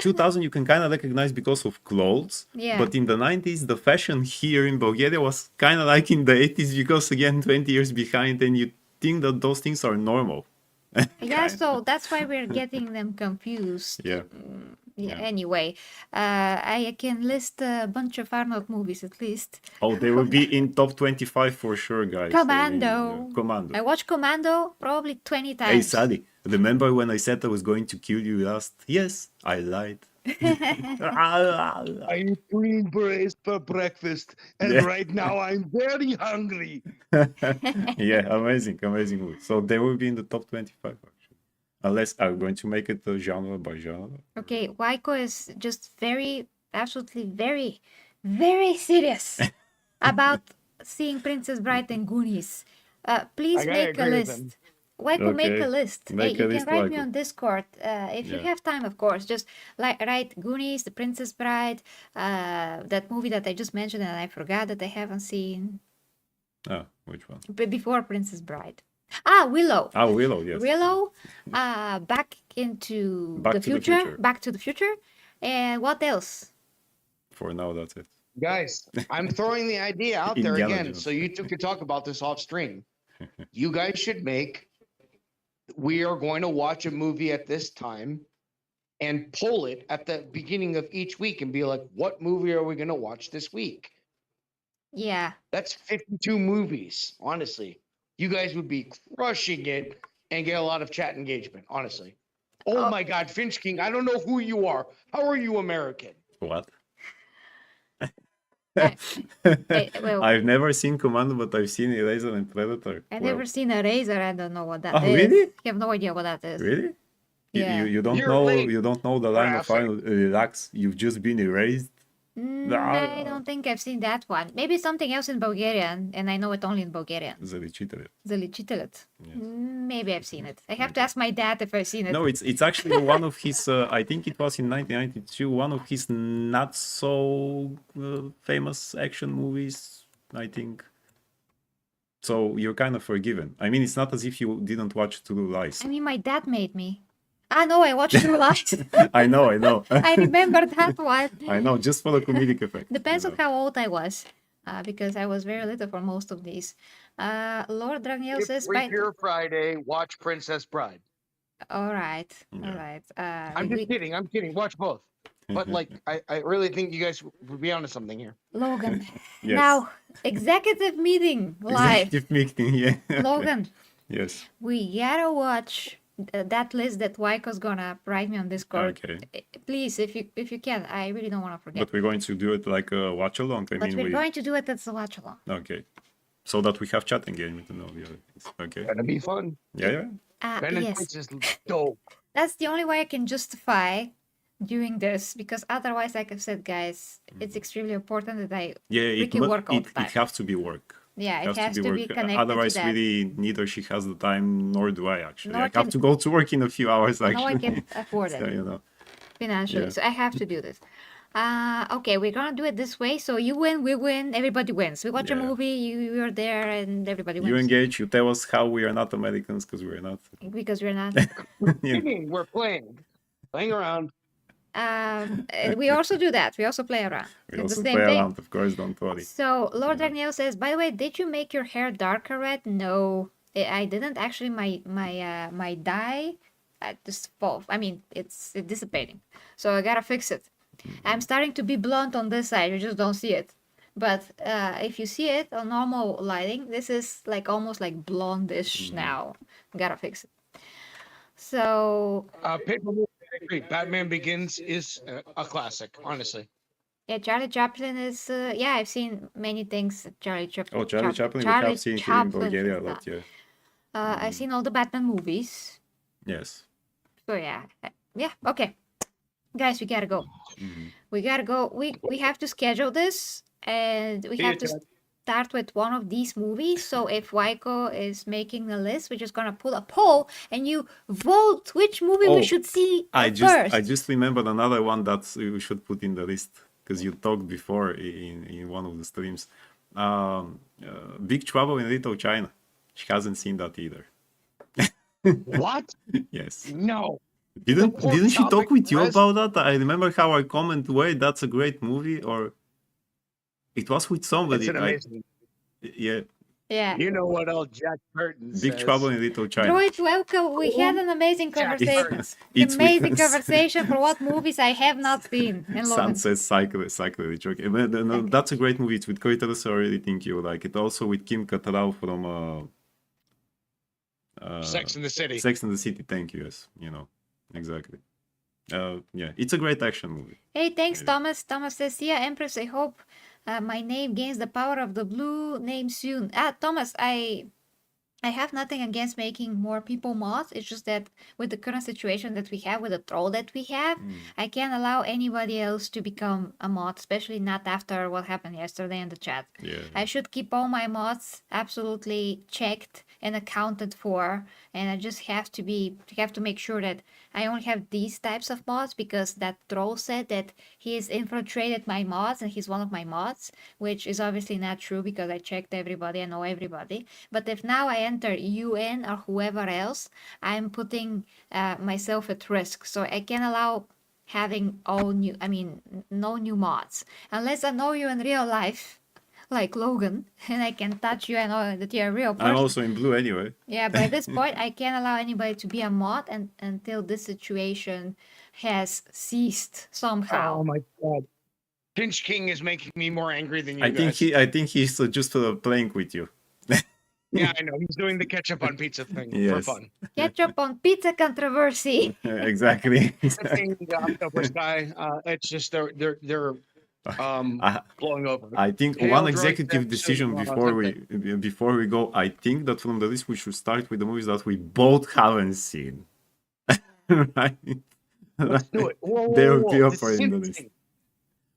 2000 you can kind of recognize because of clothes. Yeah. But in the 90s, the fashion here in Bulgaria was kind of like in the 80s because again 20 years behind, and you think that those things are normal. Yeah, so that's why we're getting them confused. Yeah. Yeah. Anyway, I can list a bunch of Arnold movies at least. Oh, they will be in top 25 for sure, guys. I mean, Commando. Commando. I watched Commando probably 20 Hey, times. Sally, remember when I said I was going to kill you last? Yes, I lied. I eat green berets for breakfast, and Yeah. right now I'm very hungry. Yeah, amazing movie. So they will be in the top 25 actually. Unless I'm going to make it genre by genre. Okay, Waiko is just absolutely very, very serious about seeing Princess Bride and Goonies. Please I gotta make a agree with him. list. Waiko, make Okay, a list. make Hey, a you list, can write me Waiko. on Discord if you Yeah. have time, of course. Just write Goonies, The Princess Bride, that movie that I just mentioned and I forgot that I haven't seen Ah, which one? before Princess Bride. Willow. Ah, Willow, yes. Willow, Back into Back the to the Future, Future. Back to the Future, and what else? For now, that's it. Guys, I'm throwing the idea out there Indiana again, Jones. so you two can talk about this off stream. You guys should make. We are going to watch a movie at this time, and pull it at the beginning of each week, and be like, "What movie are we going to watch this week?" Yeah, That's 52 movies. Honestly, you guys would be crushing it and get a lot of chat engagement. Honestly. Oh my God, Finch King! I don't know who you are. How are you American? What? well, I've never seen Commando, but I've seen Eraser and Predator. I've Well, never seen a razor. I don't know what that is. Oh, really? I have no idea what that is. Really? Yeah. You don't You're know late, you don't know the line of Graphic. Arnold, relax, you've just been erased. I don't think I've seen that one. Maybe something else in Bulgarian, and I know it only in Bulgarian. Заличителят. Zalichitelet. Yes. Maybe I've seen it. I have to ask my dad if I've seen it. No, it's actually one of his. I think it was in 1992. One of his not so famous action movies. I think. So you're kind of forgiven. I mean, it's not as if you didn't watch True Lies. I mean, my dad made me. Ah, no, I watched True Lies. I know, I know. I remember that one. I know, just for the comedic effect. Depends you on know. how old I was, because I was very little for most of these. Lord Dragneel If says, Free Beer Friday, watch Princess Bride. all right, all Yeah. right. I'm just kidding. I'm kidding. Watch both. But like, I really think you guys would be onto something here. Logan. Yes. Now, executive meeting live. Executive meeting, yeah. Logan, Yes. we gotta watch that list that Waiko's gonna write me on Discord. Okay. Please, if you can. I really don't want to forget. But we're going to do it like a watch along. I But mean, we're going to do it as a watch along. Okay. So that we have chat again to know the other things. Okay. That'll be fun. Yeah, yeah. Ben and Yes. Prince is dope. That's the only way I can justify doing this, because otherwise, like I've said, guys, it's extremely important that I Yeah, freaking work all the it time. has to be work. Yeah, it has to be work. connected Otherwise, to that. really, neither she has the time, nor do I actually. Nor I have can- to go to work in a few hours actually. No, I can afford So, it you know. financially, yeah. so I have to do this. Okay, we're gonna do it this way. So you win, we win, everybody wins. We watch a Yeah. movie, you're there, and everybody wins. You engage, you tell us how we are not Americans because we're not. Because we're not. Yeah. We're playing around. We also do that. We also play around. We It's also the same play thing. around, of course, don't worry. So Lord Dragneel says, by the way, did you make your hair darker red? No, I didn't actually. My dye just fall. I mean, it's dissipating, so I gotta fix it. I'm starting to be blunt on this side. You just don't see it. But if you see it on normal lighting, this is like almost like blondish now. Gotta fix it. So Paper Movie, I agree. Batman Begins is a classic, honestly. yeah, Charlie Chaplin is. Yeah, I've seen many things. that Charlie Chaplin. Oh, Charlie Chaplin, we have seen here in Bulgaria a lot, yeah. I've seen all the Batman movies. Yes. So yeah, okay, guys, we gotta go. We gotta go. We have to schedule this, and we See have you, to Chad. start with one of these movies. So if Waiko is making the list, we're just gonna put a poll, and you vote which movie Oh, we should see I first. just remembered another one that we should put in the list because you talked before in one of the streams. Big Trouble in Little China. She hasn't seen that either. What? Yes. No. Didn't she talk with you Yes. about that? I remember how our comment wait, that's a great movie, or it was with somebody. It's an amazing. Yeah, Yeah. You know what else Jack Burton says? Big Trouble in Little China. Droid, welcome. We had an amazing conversation. It's Amazing with- conversation for what movies I have not seen. And Logan. Sunset Cycle is joking. But, no, that's a great movie. It's with Koitaro, so I really think you will like it. Also with Kim Cattrall from Sex in the City. Sex and the City. Thank you. Yes, you know exactly. Yeah, it's a great action movie. Hey, thanks, Thomas. Thomas says, yeah, Empress, I hope my name gains the power of the blue name soon. Thomas, I have nothing against making more people mods. It's just that with the current situation that we have, with the troll that we have, I can't allow anybody else to become a mod, especially not after what happened yesterday in the chat. Yeah. I should keep all my mods absolutely checked and accounted for, and I just have to make sure that I only have these types of mods, because that troll said that he has infiltrated my mods and he's one of my mods, which is obviously not true because I checked everybody, I know everybody. But if now I enter UN or whoever else, I'm putting myself at risk. So I can't allow having no new mods unless I know you in real life, like Logan, and I can touch you and know that you're a real person. I'm also in blue anyway. Yeah, but at this point, I can't allow anybody to be a mod until this situation has ceased somehow. Oh my god. Pinch King is making me more angry than you I guys. think he's just playing with you. Yeah, I know. He's doing the ketchup on pizza thing for Yes. fun. Ketchup on pizza controversy. Exactly. Thing, the octopus guy, it's just they're blowing over. I think Hail one Droid executive Death decision Show, before we go, I think that from the list we should start with the movies that we both haven't seen. Right? Let's do it. Whoa, whoa, They whoa, will be whoa. up This for is in the list. interesting.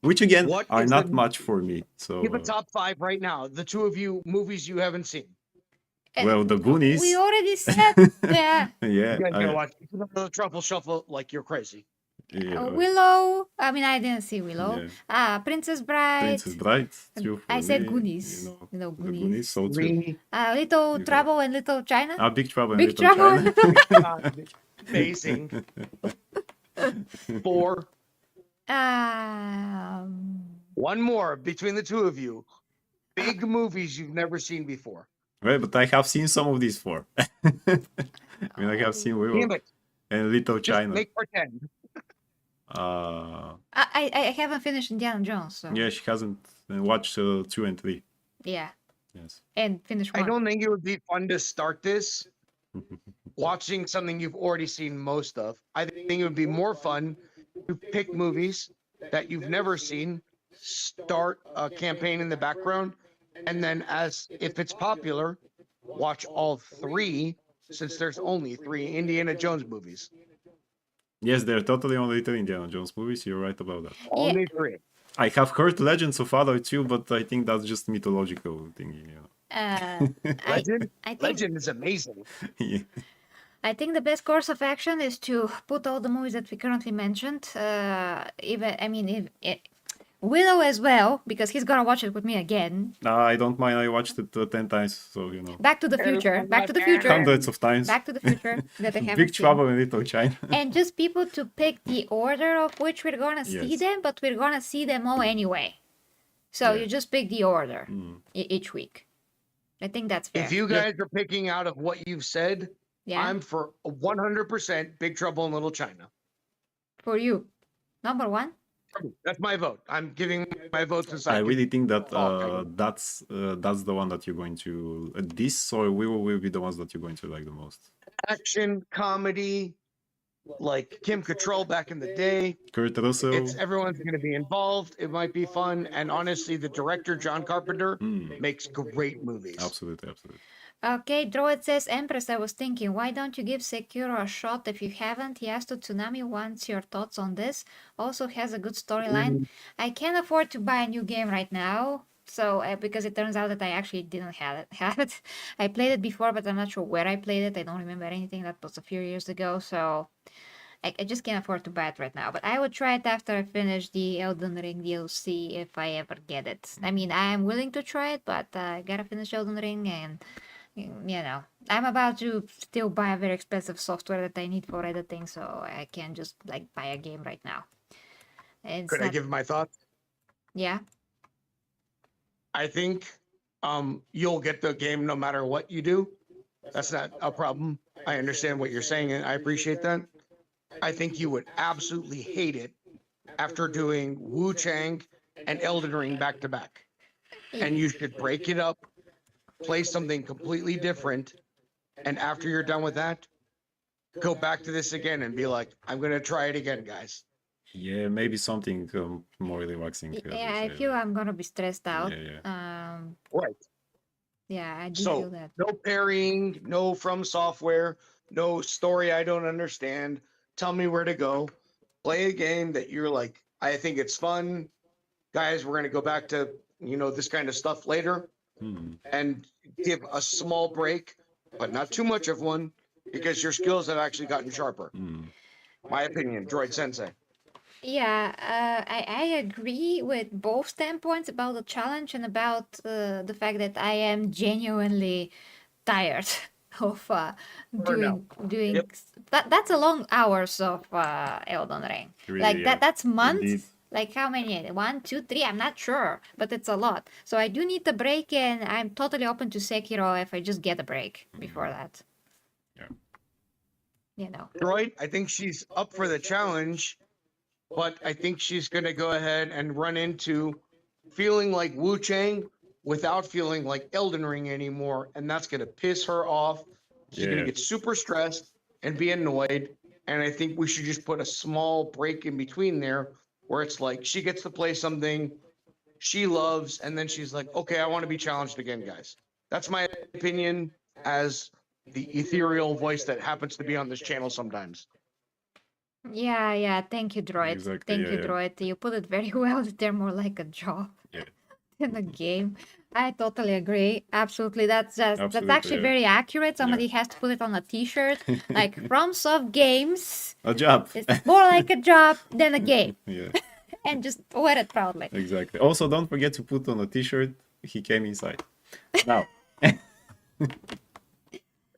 Which again What are is not the- much for me. So Give a top 5 right now. The two of you movies you haven't seen. well, the Goonies. We already said, yeah. Yeah, You guys gotta watch the Truffle Shuffle like you're crazy. Yeah, Willow. I mean, I didn't see Willow. Yeah. Princess Bride. Princess Bride, true for I said me, Goonies. You know, the Goonies. Goonies, so true. Three. Little You got- Trouble in Little China. Big Trouble in Big Little Trouble China. in Little. Amazing. 4. Um, One more between the two of you. Big movies you've never seen before. Right, but I have seen some of these 4. I mean, I have seen Willow Damn it. and Little Just China. make pretend. I haven't finished Indiana Jones, so Yeah, she hasn't watched 2 and 3. yeah, Yes. and finish I one. don't think it would be fun to start this watching something you've already seen most of. I think it would be more fun to pick movies that you've never seen, start a campaign in the background, and then as if it's popular, watch all 3 since there's only 3 Indiana Jones movies. Yes, there are totally only 3 Indiana Jones movies. You're right about that. Only 3. I have heard legends of other 2, but I think that's just mythological thing, you know. Legend? I think Legend is amazing. Yeah. I think the best course of action is to put all the movies that we currently mentioned. Willow as well, because he's gonna watch it with me again. I don't mind. I watched it 10 times, so you know, Back to the Future. Back to the Future. hundreds of times. Back to the Future that I haven't Big seen. Trouble in Little China. And just people to pick the order of which we're gonna see Yes. them, but we're gonna see them all anyway. So Yeah. you just pick the order Mm. each week. I think that's fair. If you guys are picking out of what you've said, Yeah, I'm for 100% Big Trouble in Little China. for you. Number 1. That's my vote. I'm giving my vote to I Side. really think that Oh, that's the one that you're going to. This or will be the ones that you're going to like the most. Action, comedy, like Kim Cattrall back in the day. Kurt Russell. It's everyone's going to be involved. It might be fun. And honestly, the director, John Carpenter, makes great movies. Absolutely. Okay, Droid says, Empress, I was thinking, why don't you give Sekiro a shot if you haven't? He asked to Tsunami wants your thoughts on this. Also has a good storyline. I can't afford to buy a new game right now. So, because it turns out that I actually didn't have it. I played it before, but I'm not sure where I played it. I don't remember anything. That was a few years ago. So, I just can't afford to buy it right now. But I would try it after I finish the Elden Ring DLC if I ever get it. I mean, I'm willing to try it, but I gotta finish Elden Ring and... You know, I'm about to still buy a very expensive software that I need for editing, so I can't just like buy a game right now. It's Could I not- give my thoughts? Yeah. I think you'll get the game no matter what you do. That's not a problem. I understand what you're saying, and I appreciate that. I think you would absolutely hate it after doing Wu Chang and Elden Ring back to back. And you should break it up, play something completely different, and after you're done with that, go back to this again and be like, I'm going to try it again, guys. Yeah, maybe something more relaxing. Yeah, I feel I'm gonna be stressed out. Yeah. Right. Yeah, I do So, feel that. no parrying, no from software, no story I don't understand. Tell me where to go. Play a game that you're like, I think it's fun. Guys, we're going to go back to, this kind of stuff later. And give a small break, but not too much of one, because your skills have actually gotten sharper. My opinion, Droid Sensei. Yeah, I agree with both standpoints about the challenge and about the fact that I am genuinely tired of doing Yep. that's a long hours of Elden Ring. Really, Like yeah. that's months. Indeed. Like how many? 1, 2, 3? I'm not sure, but it's a lot. So I do need a break, and I'm totally open to Sekiro if I just get a break before that. Yeah. You know. Droid, I think she's up for the challenge, but I think she's going to go ahead and run into feeling like Wu Chang without feeling like Elden Ring anymore, and that's going to piss her off. She's going Yeah. to get super stressed and be annoyed, and I think we should just put a small break in between there where it's like she gets to play something she loves, and then she's like, okay, I want to be challenged again, guys. That's my opinion as the ethereal voice that happens to be on this channel sometimes. Yeah, thank you, Droid. Exactly, Thank yeah, you, yeah. Droid. You put it very well. They're more like a job. Yeah. than a game. I totally agree. Absolutely. That's Absolutely, actually yeah. very accurate. Somebody has to put it on a t-shirt. Like FromSoft games. A job. It's more like a job than a game. Yeah, And just wear it proudly. exactly. Also, don't forget to put on a t-shirt. He came inside. Now,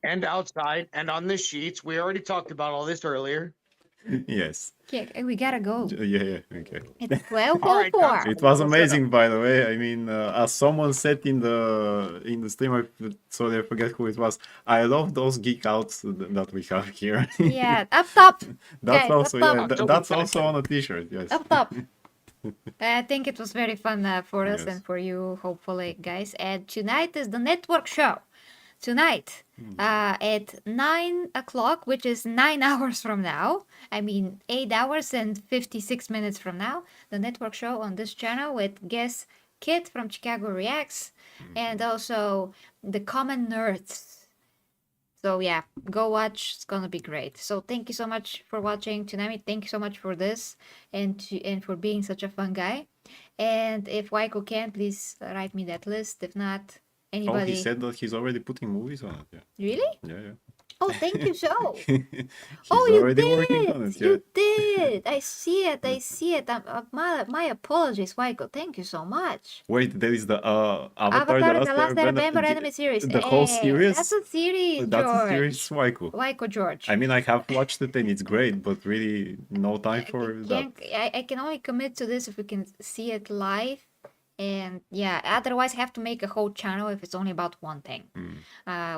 And outside and on the sheets. We already talked about all this earlier. yes. Okay, we gotta go. Yeah, okay. It's 12:04. All right, guys. It was We'll set amazing, by the way. I mean, as someone said in the stream, sorry, I forget who it was. I love those geek outs that we have here. Yeah, up top. That's Guys, also up top. yeah, October that's also 2nd. on a t-shirt. Yes. Up top. I think it was very fun for us Yes. and for you, hopefully, guys. And tonight is the network show. Tonight at 9 o'clock, which is 9 hours from now. I mean, 8 hours and 56 minutes from now. The network show on this channel with guest Kit from Chicago Reacts and also the Common Nerds. So yeah, go watch. It's gonna be great. So thank you so much for watching, Tsunami. Thank you so much for this and for being such a fun guy. And if Waiko can, please write me that list. If not, Oh, anybody. he said that he's already putting movies on it. Yeah, Really? yeah. Oh, thank you so. He's Oh, you already working on did. it. You did. I see it. I see it. My apologies, Waiko. Thank you so much. Wait, there is the Avatar: The Last Airbender anime series. The whole series. That's a series, That's a George. series, Waiko. Waiko George. I mean, I have watched it and it's great, but really no time for that. I can only commit to this if we can see it live. And yeah, otherwise I have to make a whole channel if it's only about one thing,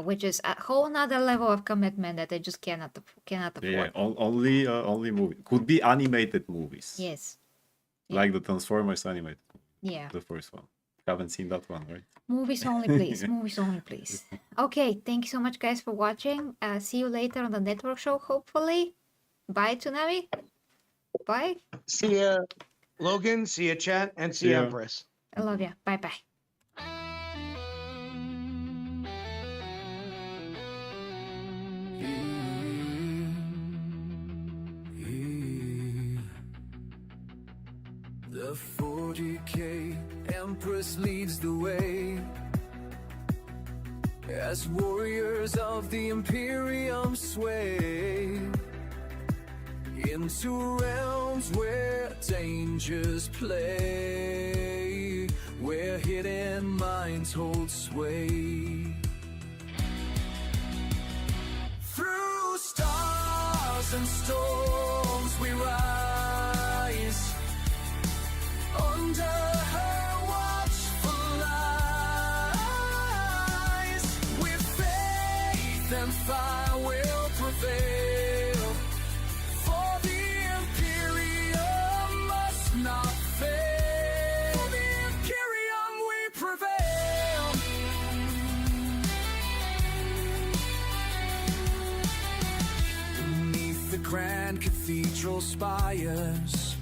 which is a whole nother level of commitment that I just cannot afford. Yeah, only movie. Could be animated movies. Yes. Like the Transformers animated, Yeah. the first one. Haven't seen that one, right? Movies only, please. Movies only, please. Okay, thank you so much, guys, for watching. See you later on the network show, hopefully. Bye, Tsunami. Bye. See ya, Logan. See ya, chat, and see ya, Yeah. Empress. I love ya. Bye bye. The 40k Empress leads the way as warriors of the imperium sway into realms where dangers play, where hidden minds hold sway. Through stars and storms we rise, under her watchful eyes, with faith and fire will prevail, for the imperium must not fail. For the imperium we prevail. Beneath the grand cathedral spires,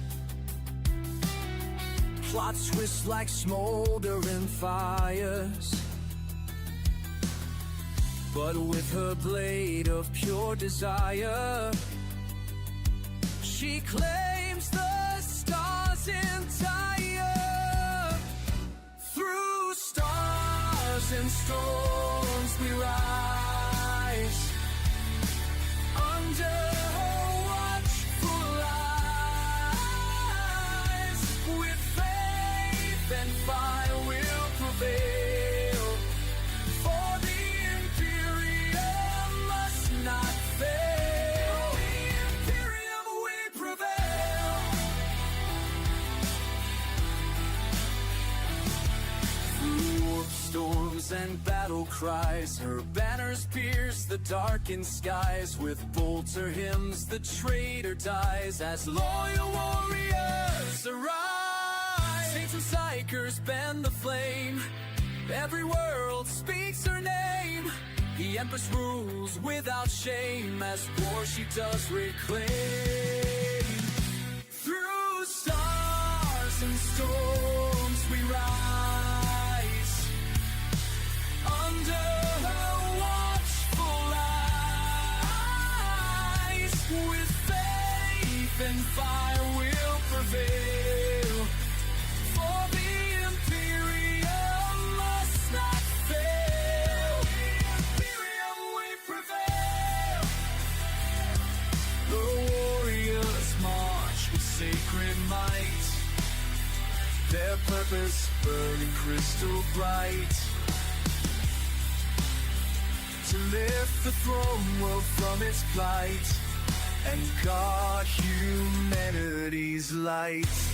plots twist like smoldering fires, but with her blade of pure desire, she claims the stars entire. Through stars and storms we rise, under her watchful eyes, with faith and fire will prevail, for the imperium must not fail. For the imperium we prevail. Through storms and battle cries, her banners pierce the darkened skies. With bolter hymns the traitor dies, as loyal warriors arise. Saints and psychers bend the flame, every world speaks her name. The Empress rules without shame, as war she does reclaim. Through stars and storms we rise, under her watchful eyes, with faith and fire will prevail, for the imperium their purpose burning crystal bright, to lift the throne world from its plight and guard humanity's light.